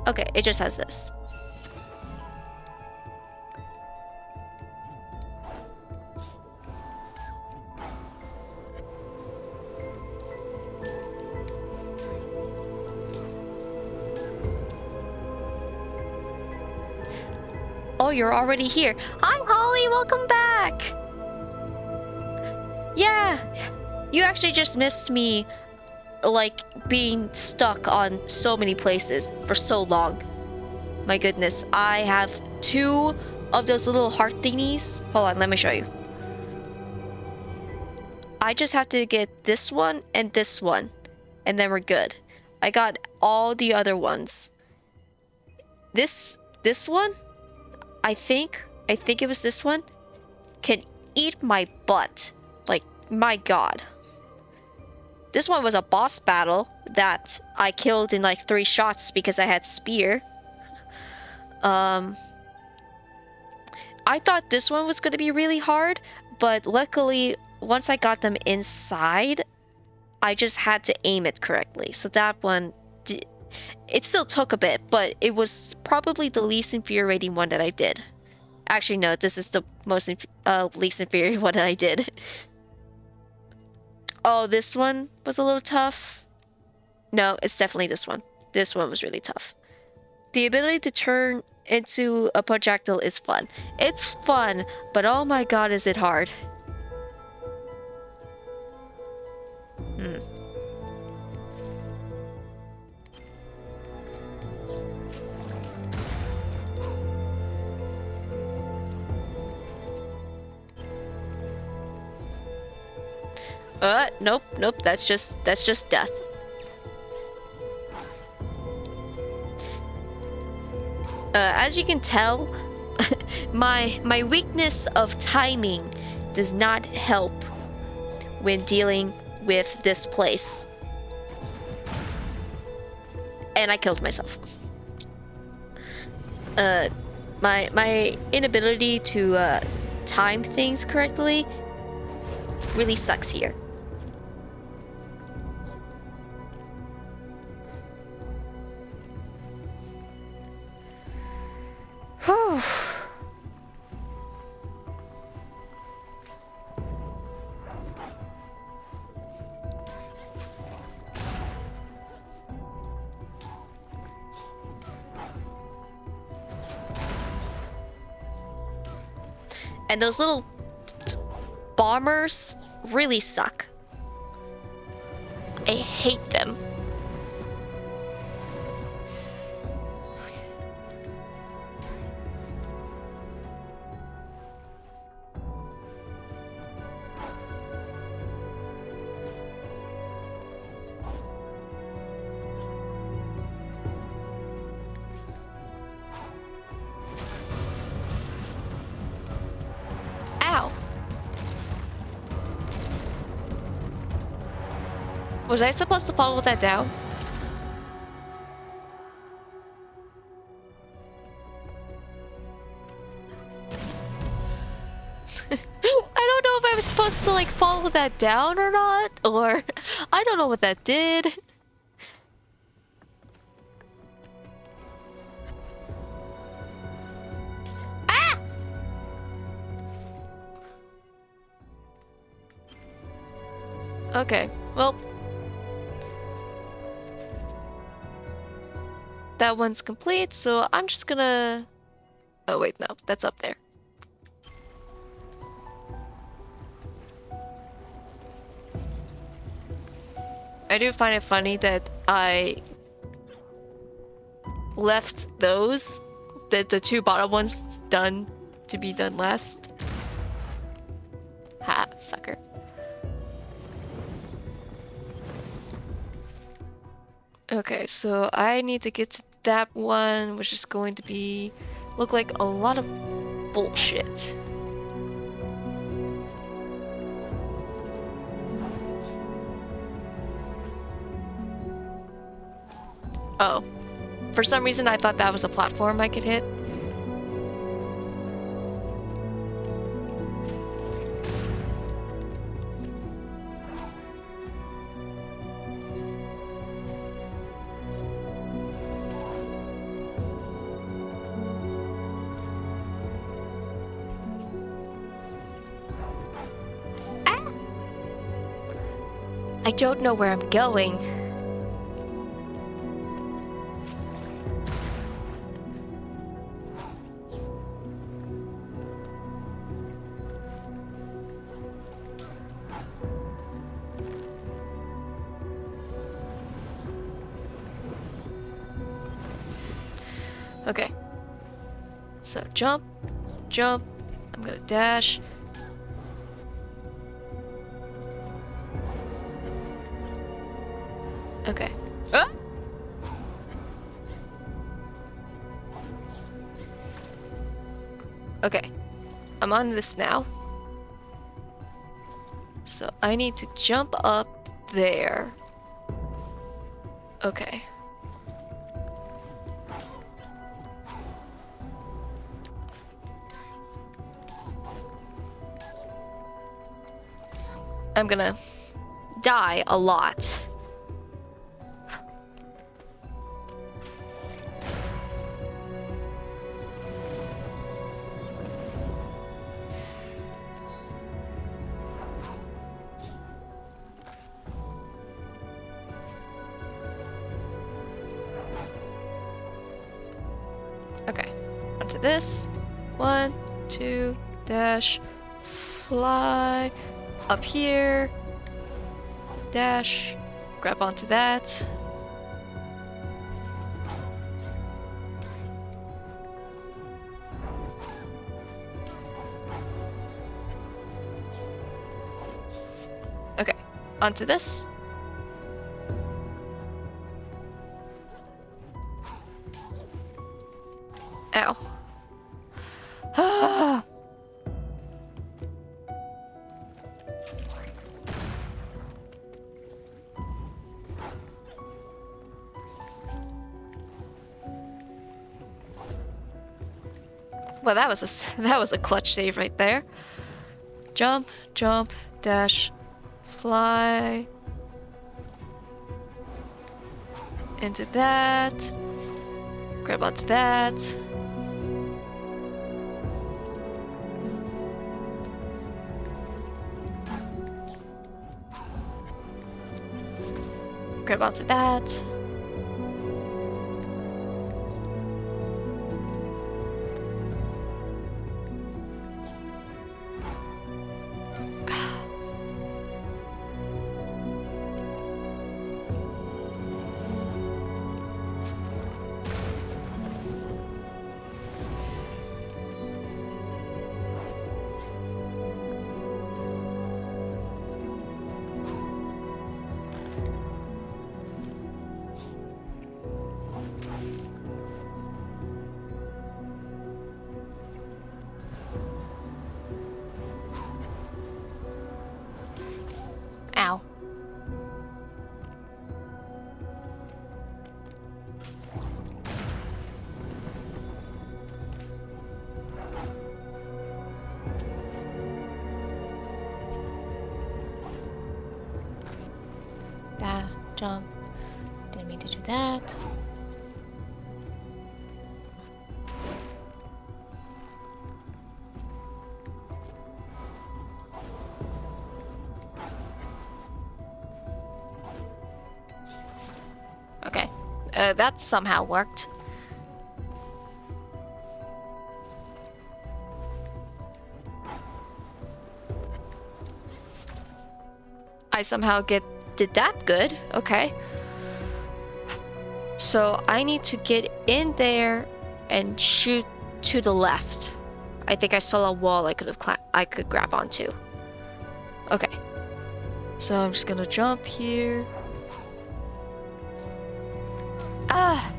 Okay, it just has this. you're already here. Hi, Holly, welcome back. Yeah, you actually just missed me, like, being stuck on so many places for so long. My goodness, I have 2 of those little heart thingies. Hold on, let me show you. I just have to get this one and this one, and then we're good. I got all the other ones. This one, I think it was this one, can eat my butt. Like, my god. This one was a boss battle that I killed in like 3 shots because I had spear. I thought this one was going to be really hard, but luckily once I got them inside, I just had to aim it correctly. So that one, it still took a bit, but it was probably the least infuriating one that I did. Actually, no, this is the most least infuriating one that I did. Oh, this one was a little tough. No, it's definitely this one. This one was really tough. The ability to turn into a projectile is fun. It's fun, but oh my god, is it hard. Nope, that's just death. As you can tell, my weakness of timing does not help when dealing with this place. And I killed myself. My inability to time things correctly really sucks here. Whew. And those little bombers really suck. I hate them. Ow. Was I supposed to follow that down? I don't know if I was supposed to like follow that down or not, or I don't know what that did. Ah! Okay, well, that one's complete, so I'm just gonna... Oh wait, no, that's up there. I do find it funny that I left those, the 2 bottom ones, done to be done last. Ha, sucker. Okay, so I need to get to that one, which is going to be look like a lot of bullshit. Oh, for some reason I thought that was a platform I could hit. I don't know where I'm going. Okay. So jump, jump. I'm gonna dash. Okay. Ah! Okay. I'm on this now. So I need to jump up there. Okay. I'm gonna die a lot. Okay, onto this. 1, 2, dash, fly, up here, dash, grab onto that. Okay, onto this. Ow. Ah! Well, that was a clutch save right there. Jump, jump, dash, fly into that. Grab onto that. Grab onto that. Ow. That jump. Didn't mean to do that. Okay. That somehow worked. I somehow did that good. Okay. So I need to get in there and shoot to the left. I think I saw a wall I could grab onto. Okay. So I'm just gonna jump here. Ah!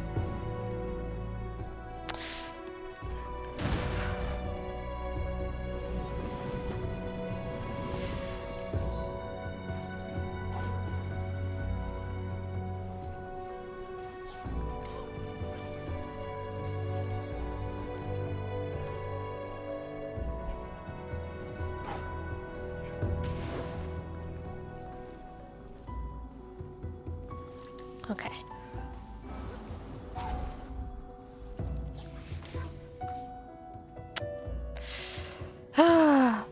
Okay. Ah.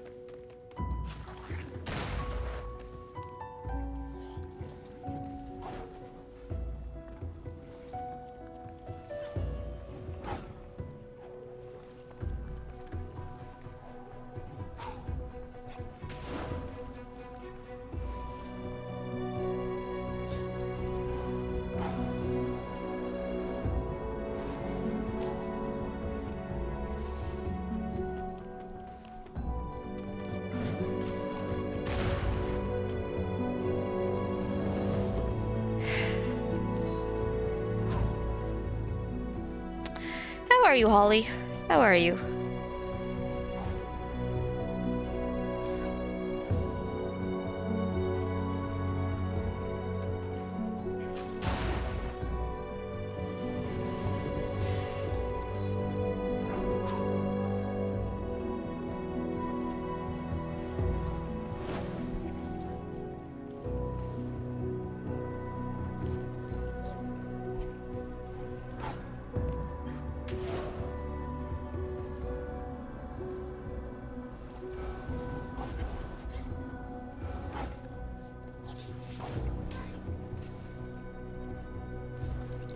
are you, Holly? How are you?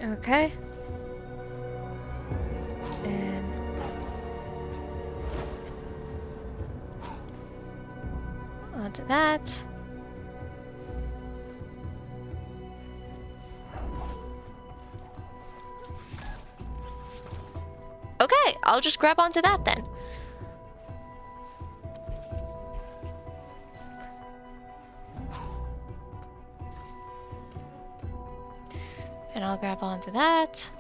Okay. And onto that. Okay, I'll just grab onto that then. And I'll grab onto that.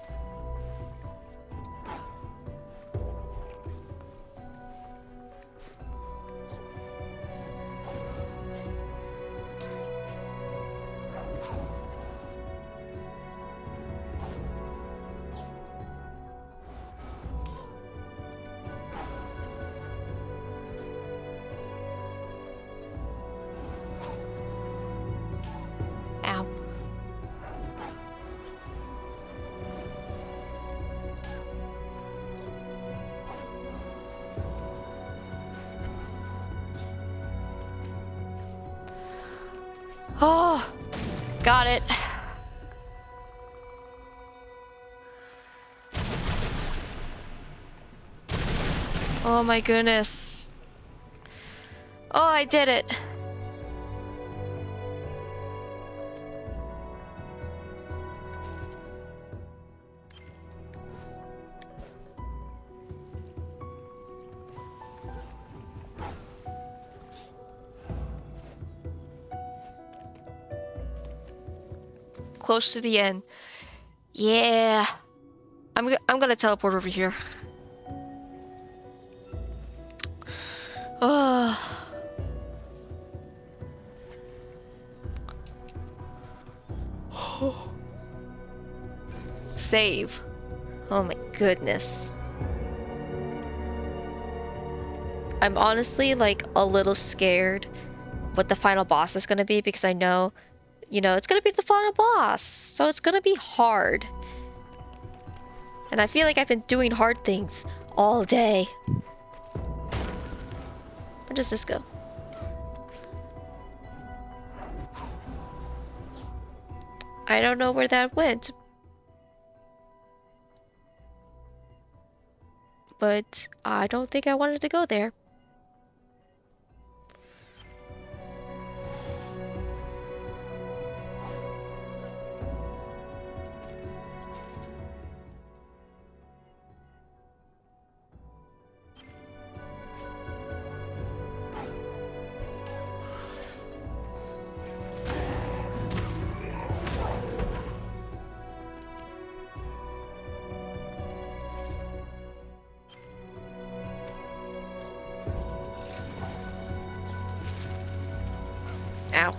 Ow. Oh, got it. Oh my goodness. Oh, I did it. Close to the end. Yeah. I'm gonna teleport over here. Oh. Save. Oh my goodness. I'm honestly like a little scared what the final boss is gonna be because I know, you know, it's gonna be the final boss. So it's gonna be hard. And I feel like I've been doing hard things all day. Where does this go? I don't know where that went. But I don't think I wanted to go there. Ow.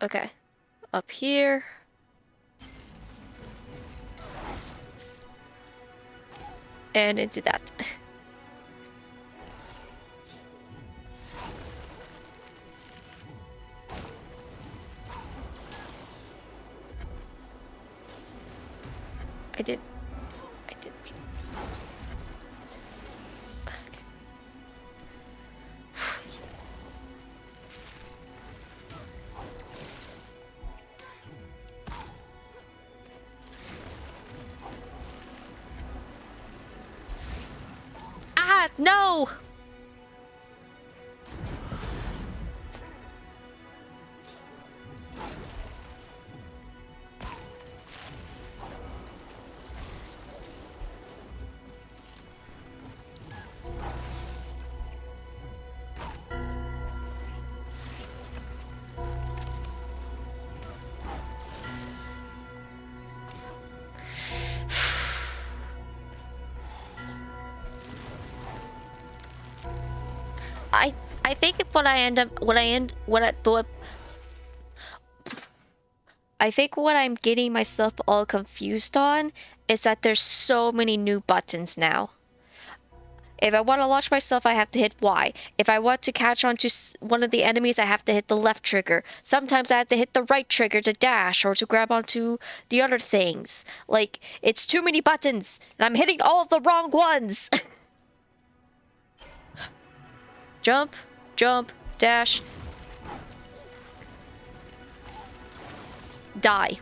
Okay. Up here. And into that. I did mean. Okay. Ah, no! I think what I end up what I end what I think what I'm getting myself all confused on is that there's so many new buttons now. If I want to launch myself, I have to hit Y. If I want to catch onto one of the enemies, I have to hit the left trigger. Sometimes I have to hit the right trigger to dash or to grab onto the other things. Like, it's too many buttons, and I'm hitting all of the wrong ones. Jump, jump, dash. Die.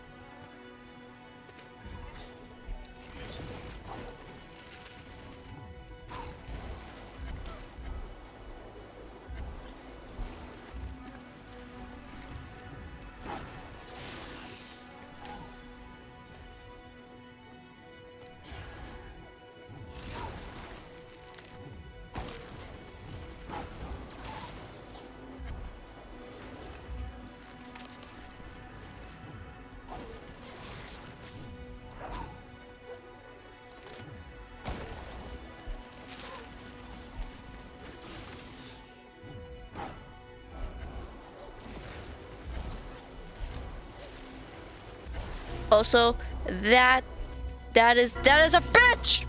Also, that is a bitch!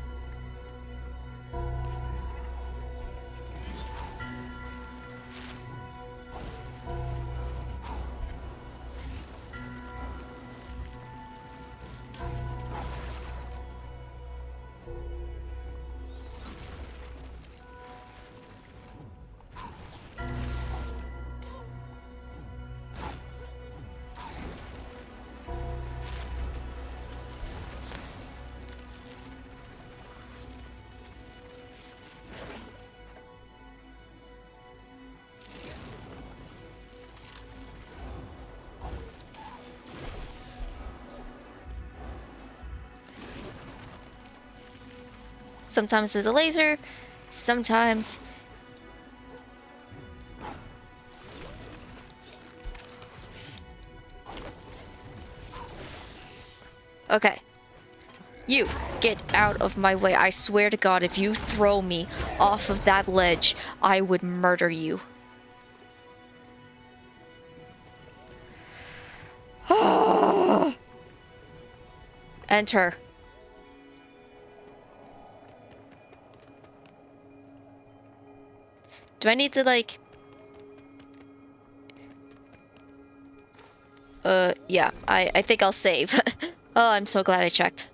Sometimes it's a laser, sometimes... Okay. You, get out of my way. I swear to God, if you throw me off of that ledge, I would murder you. Enter. Do I need to, like... yeah. I think I'll save. Oh, I'm so glad I checked.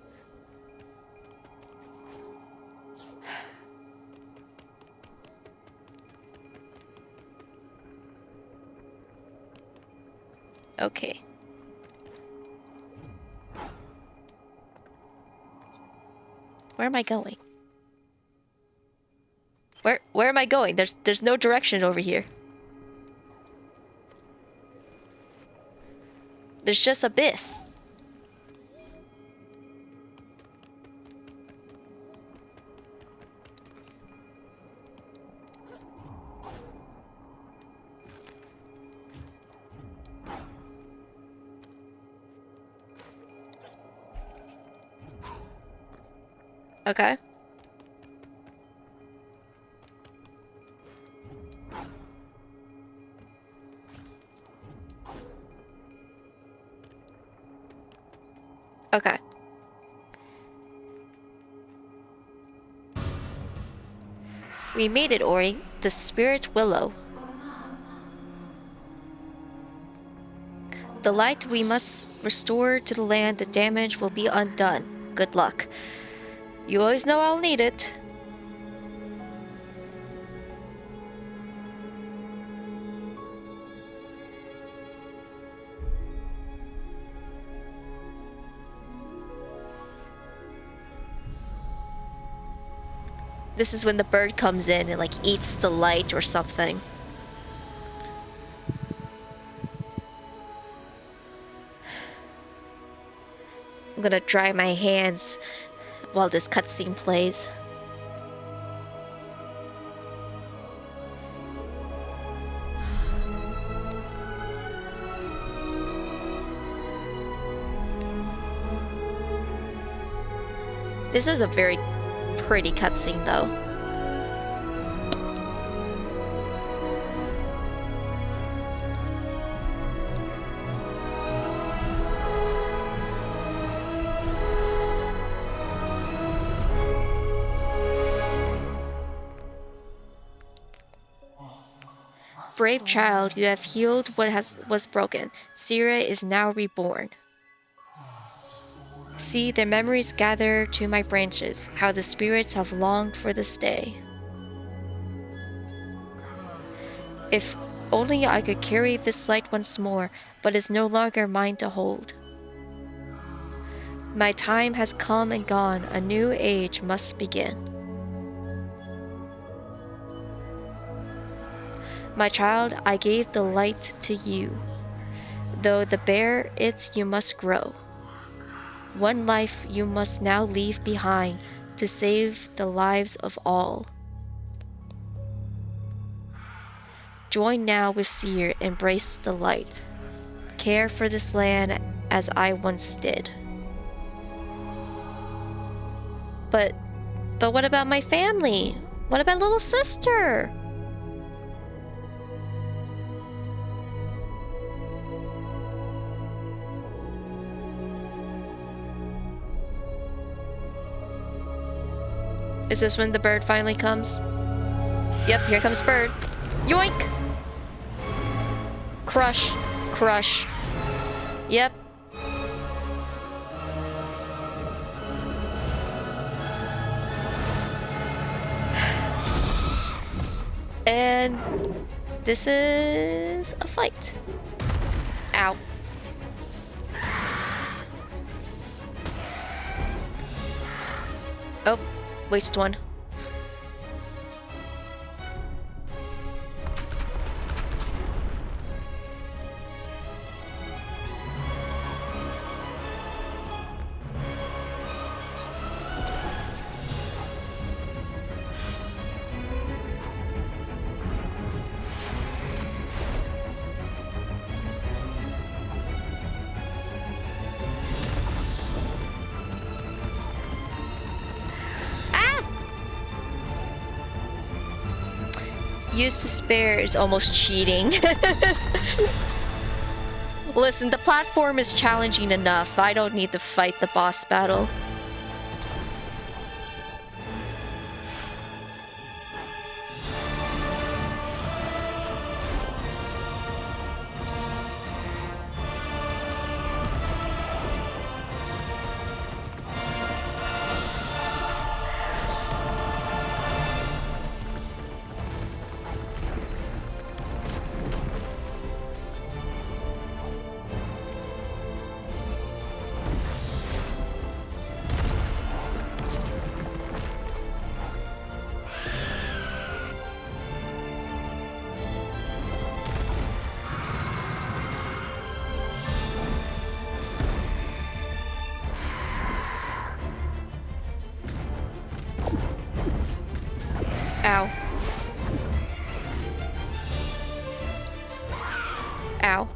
Okay. Where am I going? Where am I going? There's no direction over here. There's just abyss. Okay. Okay. We made it, Ori. The Spirit Willow. The light we must restore to the land, the damage will be undone. Good luck. You always know I'll need it. This is when the bird comes in and like eats the light or something. I'm gonna dry my hands while this cutscene plays. This is a very pretty cutscene, though. brave child, you have healed what was broken. Sierra is now reborn. See, their memories gather to my branches, how the spirits have longed for this day. If only I could carry this light once more, but it's no longer mine to hold. My time has come and gone, a new age must begin. My child, I gave the light to you. Though the bear it you must grow. One life you must now leave behind to save the lives of all. Join now with Seer, embrace the light. Care for this land as I once did. But what about my family? What about little sister? Is this when the bird finally comes? Yep, here comes bird. Yoink! Crush. Crush. Yep. And this is a fight. Ow. Oh, waste one. Use to spare is almost cheating. Listen, the platform is challenging enough. I don't need to fight the boss battle. Ow. Ow.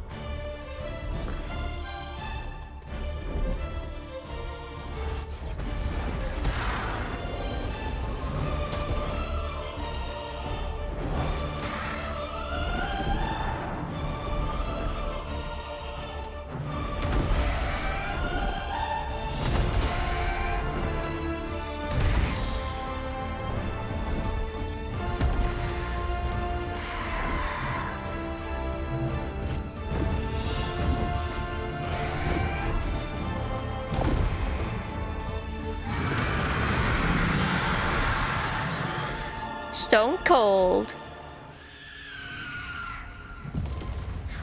Stone cold.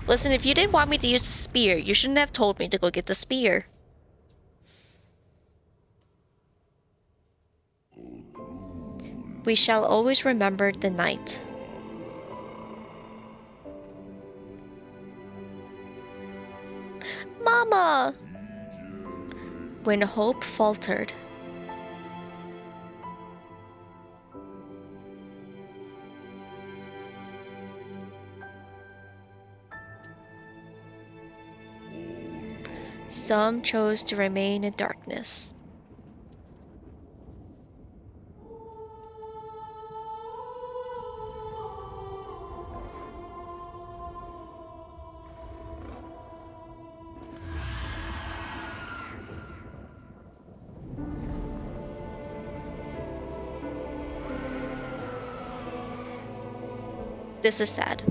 Listen, if you didn't want me to use the spear, you shouldn't have told me to go get the spear. We shall always remember the night. Mama! When hope faltered. Some chose to remain in darkness. This is sad.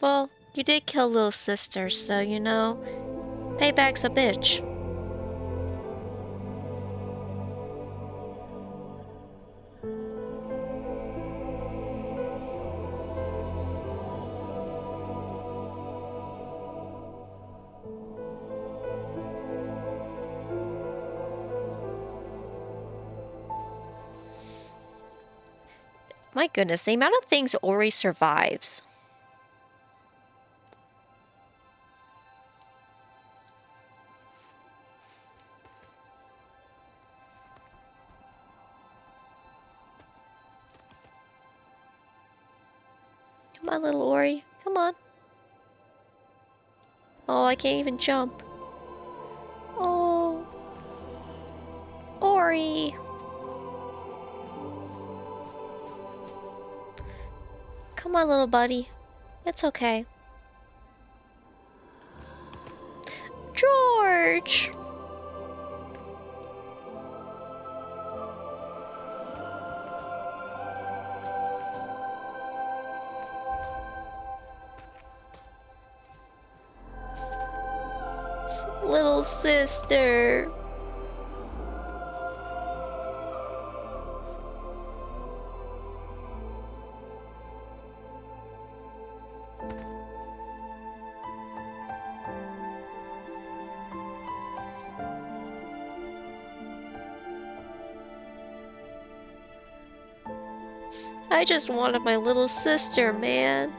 Well, you did kill little sister, so you know, payback's a bitch. My goodness, the amount of things Ori survives. Come on, little Ori. Come on. Oh, I can't even jump. Oh. Ori. Come on, little buddy. It's okay. George! Little sister. I just wanted my little sister, man.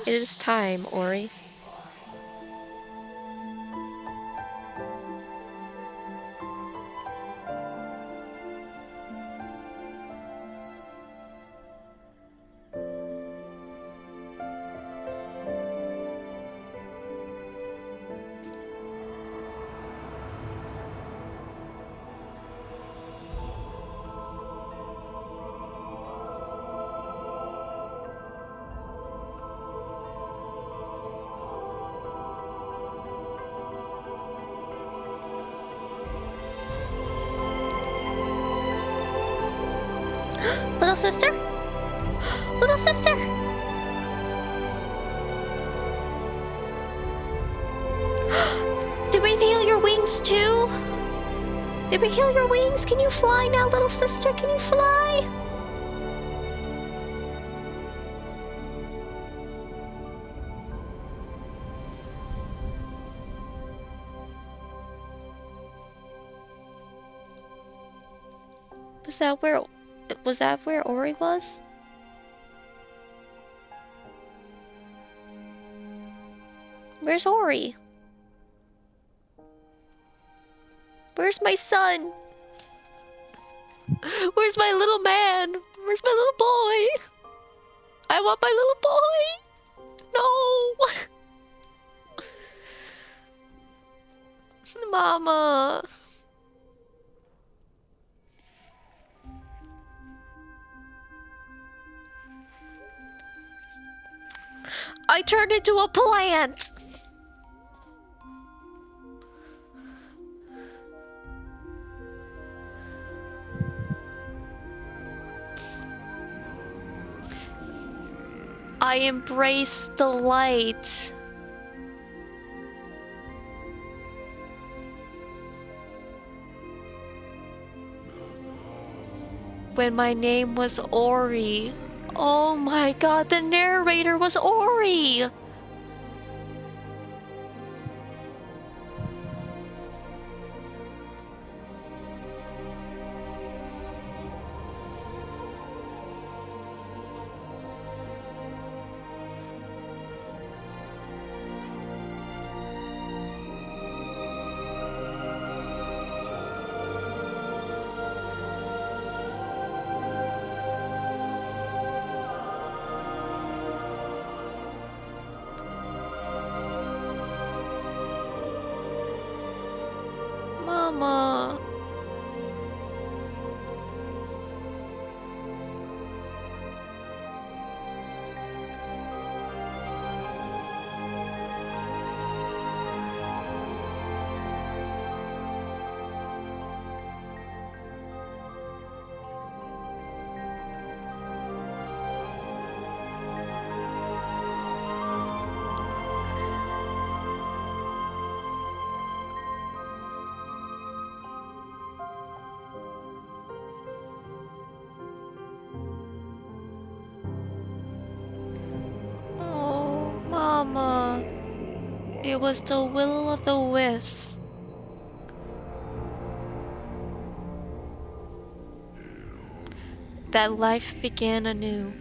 It is time, Ori. Little sister? Little sister! Did we heal your wings too? Did we heal your wings? Can you fly now, little sister? Can you fly? Was that where Ori was? Where's Ori? Where's my son? Where's my little man? Where's my little boy? I want my little boy! No! Mama! I turned into a plant! I embrace the light. When my name was Ori. Oh my god, the narrator was Ori! Mama. It was the will of the wisps. That life began anew.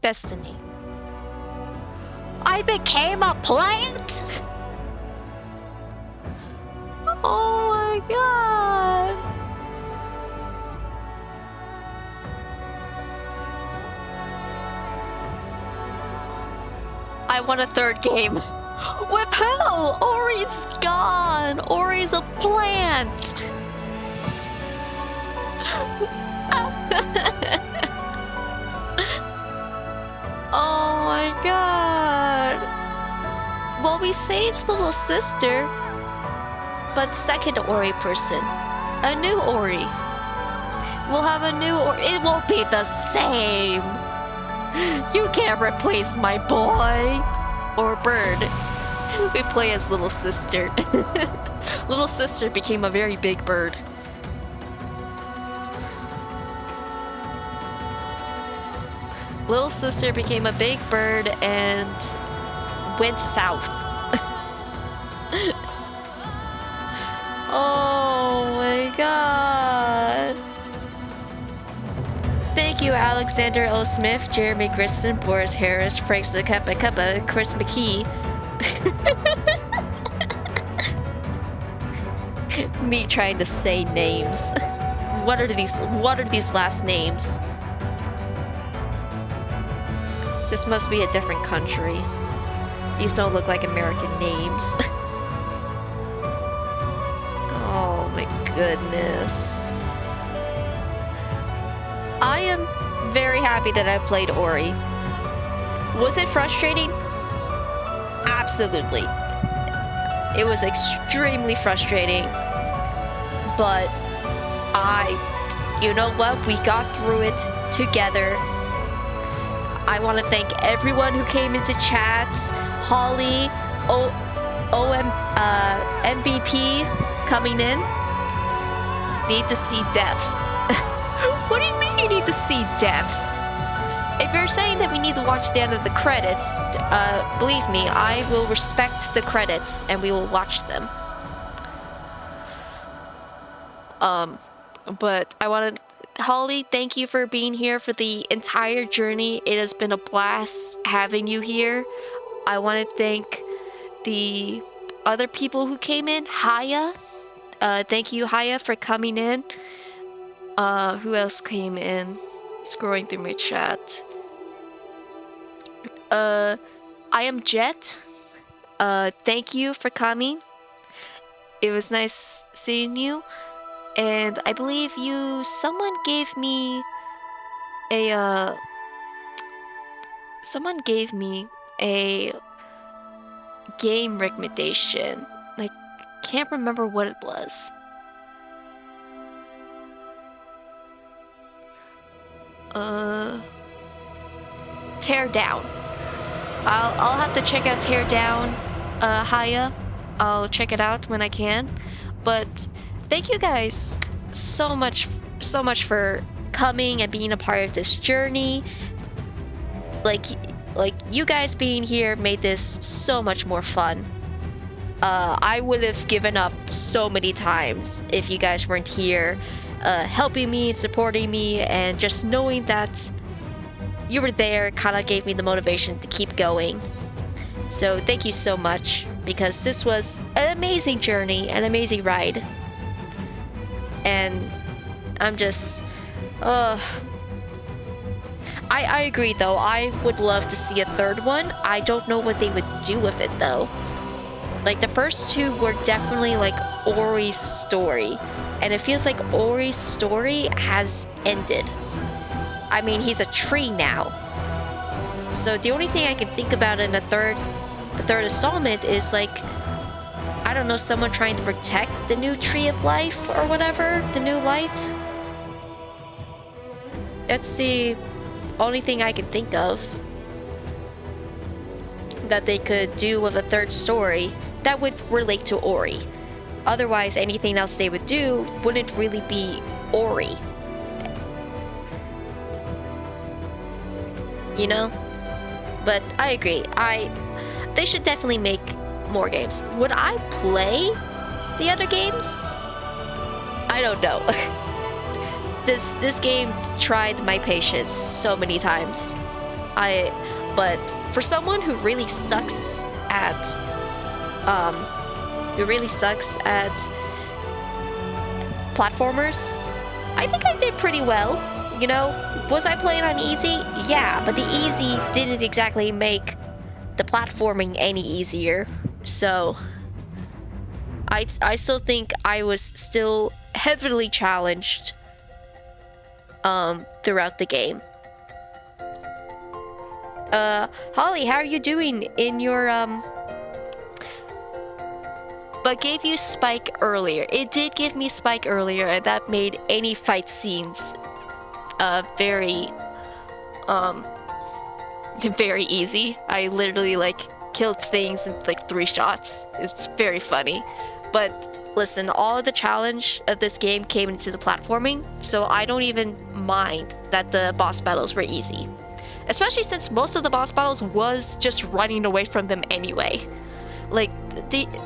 Destiny. I became a plant? Oh my god. I want a third game. With who? Ori's gone. Ori's a plant. Oh my god. Well, we saved little sister. But second Ori person. A new Ori. We'll have a new Ori. It won't be the same. You can't replace my boy. Or bird. We play as little sister. Little sister became a very big bird. Little sister became a big bird and went south. Oh my god. Thank you, Alexander L. Smith, Jeremy Griston, Boris Harris, Frank Zakapa, Chris McKee. Me trying to say names. What are these last names? This must be a different country. These don't look like American names. Oh my goodness. I am very happy that I played Ori. Was it frustrating? Absolutely. It was extremely frustrating. But you know what? We got through it together. I want to thank everyone who came into chat. Holly, MVP coming in. Need to see deaths. What do you mean you need to see deaths? If you're saying that we need to watch the end of the credits, believe me, I will respect the credits and we will watch them. But I want to... Holly, thank you for being here for the entire journey. It has been a blast having you here. I want to thank the other people who came in. Haya. Thank you, Haya, for coming in. Who else came in? Scrolling through my chat. I am Jet. Thank you for coming. It was nice seeing you. And I believe someone gave me a game recommendation. I can't remember what it was. Tear Down. I'll have to check out Tear Down, Haya. I'll check it out when I can. But thank you guys so much for coming and being a part of this journey. Like you guys being here made this so much more fun. I would have given up so many times if you guys weren't here, helping me and supporting me, and just knowing that you were there kind of gave me the motivation to keep going. So thank you so much, because this was an amazing journey, an amazing ride. And I'm just... I agree though, I would love to see a third one. I don't know what they would do with it though. Like, the first two were definitely like Ori's story, and it feels like Ori's story has ended. I mean, he's a tree now. So the only thing I can think about in a third installment is like, I don't know, someone trying to protect the new tree of life or whatever, the new light. That's the only thing I can think of that they could do with a third story that would relate to Ori. Otherwise, anything else they would do wouldn't really be Ori. You know? But I agree. They should definitely make more games. Would I play the other games? I don't know. This game tried my patience so many times. But for someone who really sucks at platformers, I think I did pretty well. You know, was I playing on easy? Yeah, but the easy didn't exactly make the platforming any easier. So I still think I was still heavily challenged throughout the game. Holly, how are you doing in your but gave you Spike earlier. It did give me Spike earlier, and that made any fight scenes very very easy. I literally like killed things in like 3 shots. It's very funny. But listen, all of the challenge of this game came into the platforming, so I don't even mind that the boss battles were easy. Especially since most of the boss battles was just running away from them anyway. Like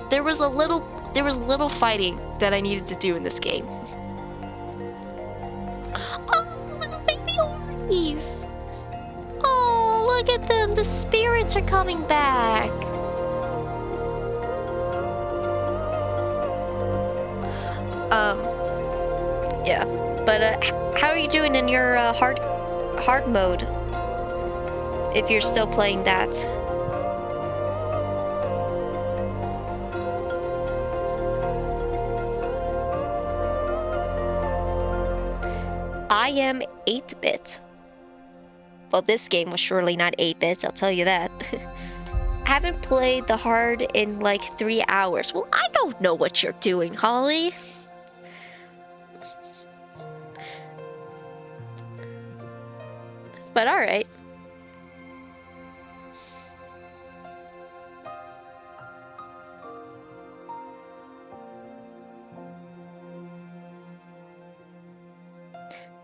there was little fighting that I needed to do in this game. Oh, little baby Oris! Oh, look at them! The spirits are coming back. Yeah. But how are you doing in your hard mode? If you're still playing that. I am 8-bit. Well, this game was surely not 8-bits, I'll tell you that. I haven't played the hard in like 3 hours. Well, I don't know what you're doing, Holly. But alright.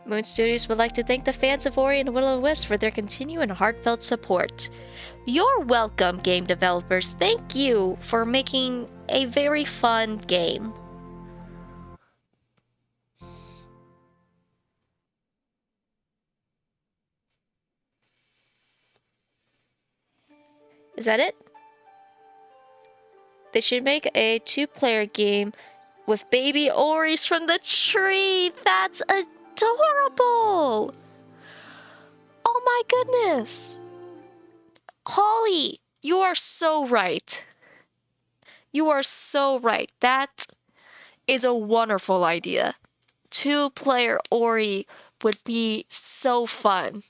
Moon Studios would like to thank the fans of Ori and the Will of the Wisps for their continued and heartfelt support. You're welcome, game developers. Thank you for making a very fun game. Is that it? They should make a 2-player game with baby Oris from the tree. That's adorable. Oh my goodness. Holly, you are so right. You are so right. That is a wonderful idea. 2-player Ori would be so fun.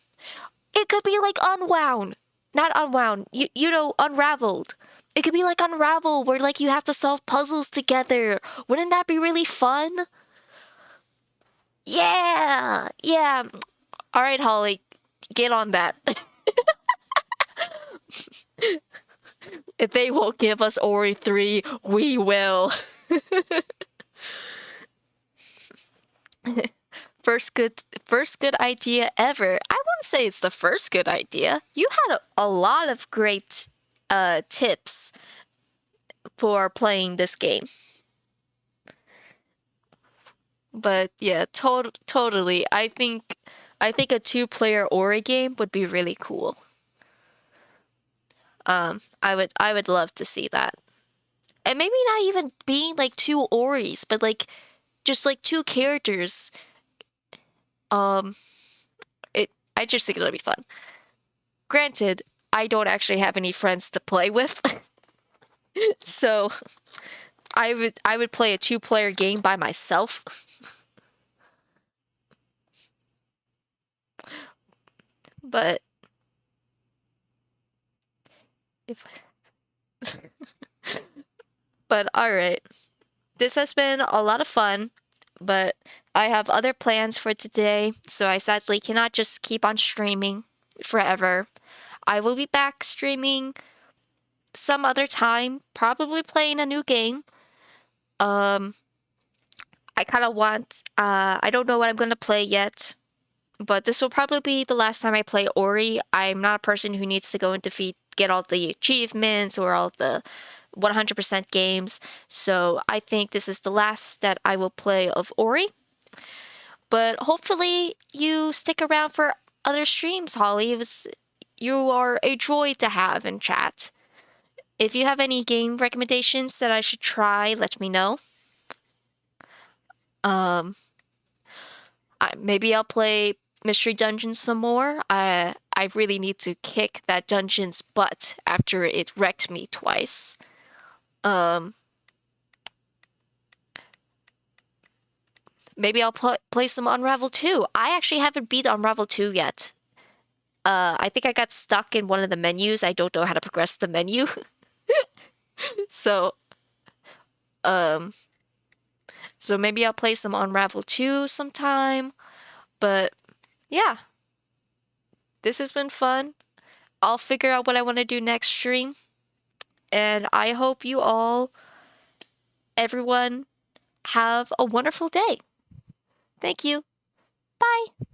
It could be like Unwound. Not Unwound, you know, Unraveled. It could be like Unravel, where like you have to solve puzzles together. Wouldn't that be really fun? Yeah! Yeah. Alright, Holly, get on that. If they won't give us Ori 3, we will. First good idea ever. I wouldn't say it's the first good idea. You had a lot of great tips for playing this game. But yeah, totally. I think a 2-player Ori game would be really cool. I would love to see that. And maybe not even being like 2 Oris, but like just like 2 characters. I just think it'll be fun. Granted, I don't actually have any friends to play with. So I would play a 2-player game by myself. But but alright. This has been a lot of fun, but I have other plans for today, so I sadly cannot just keep on streaming forever. I will be back streaming some other time, probably playing a new game. Um, I kind of want, I don't know what I'm going to play yet, but this will probably be the last time I play Ori. I'm not a person who needs to go and get all the achievements or all the 100% games, so I think this is the last that I will play of Ori. But hopefully you stick around for other streams, Holly. You are a joy to have in chat. If you have any game recommendations that I should try, let me know. Um, maybe I'll play Mystery Dungeon some more. I really need to kick that dungeon's butt after it wrecked me twice. Um, maybe I'll play some Unravel 2. I actually haven't beat Unravel 2 yet. I think I got stuck in one of the menus. I don't know how to progress the menu. So, um, so maybe I'll play some Unravel 2 sometime. But yeah, this has been fun. I'll figure out what I want to do next stream. And I hope you all, everyone, have a wonderful day. Thank you. Bye.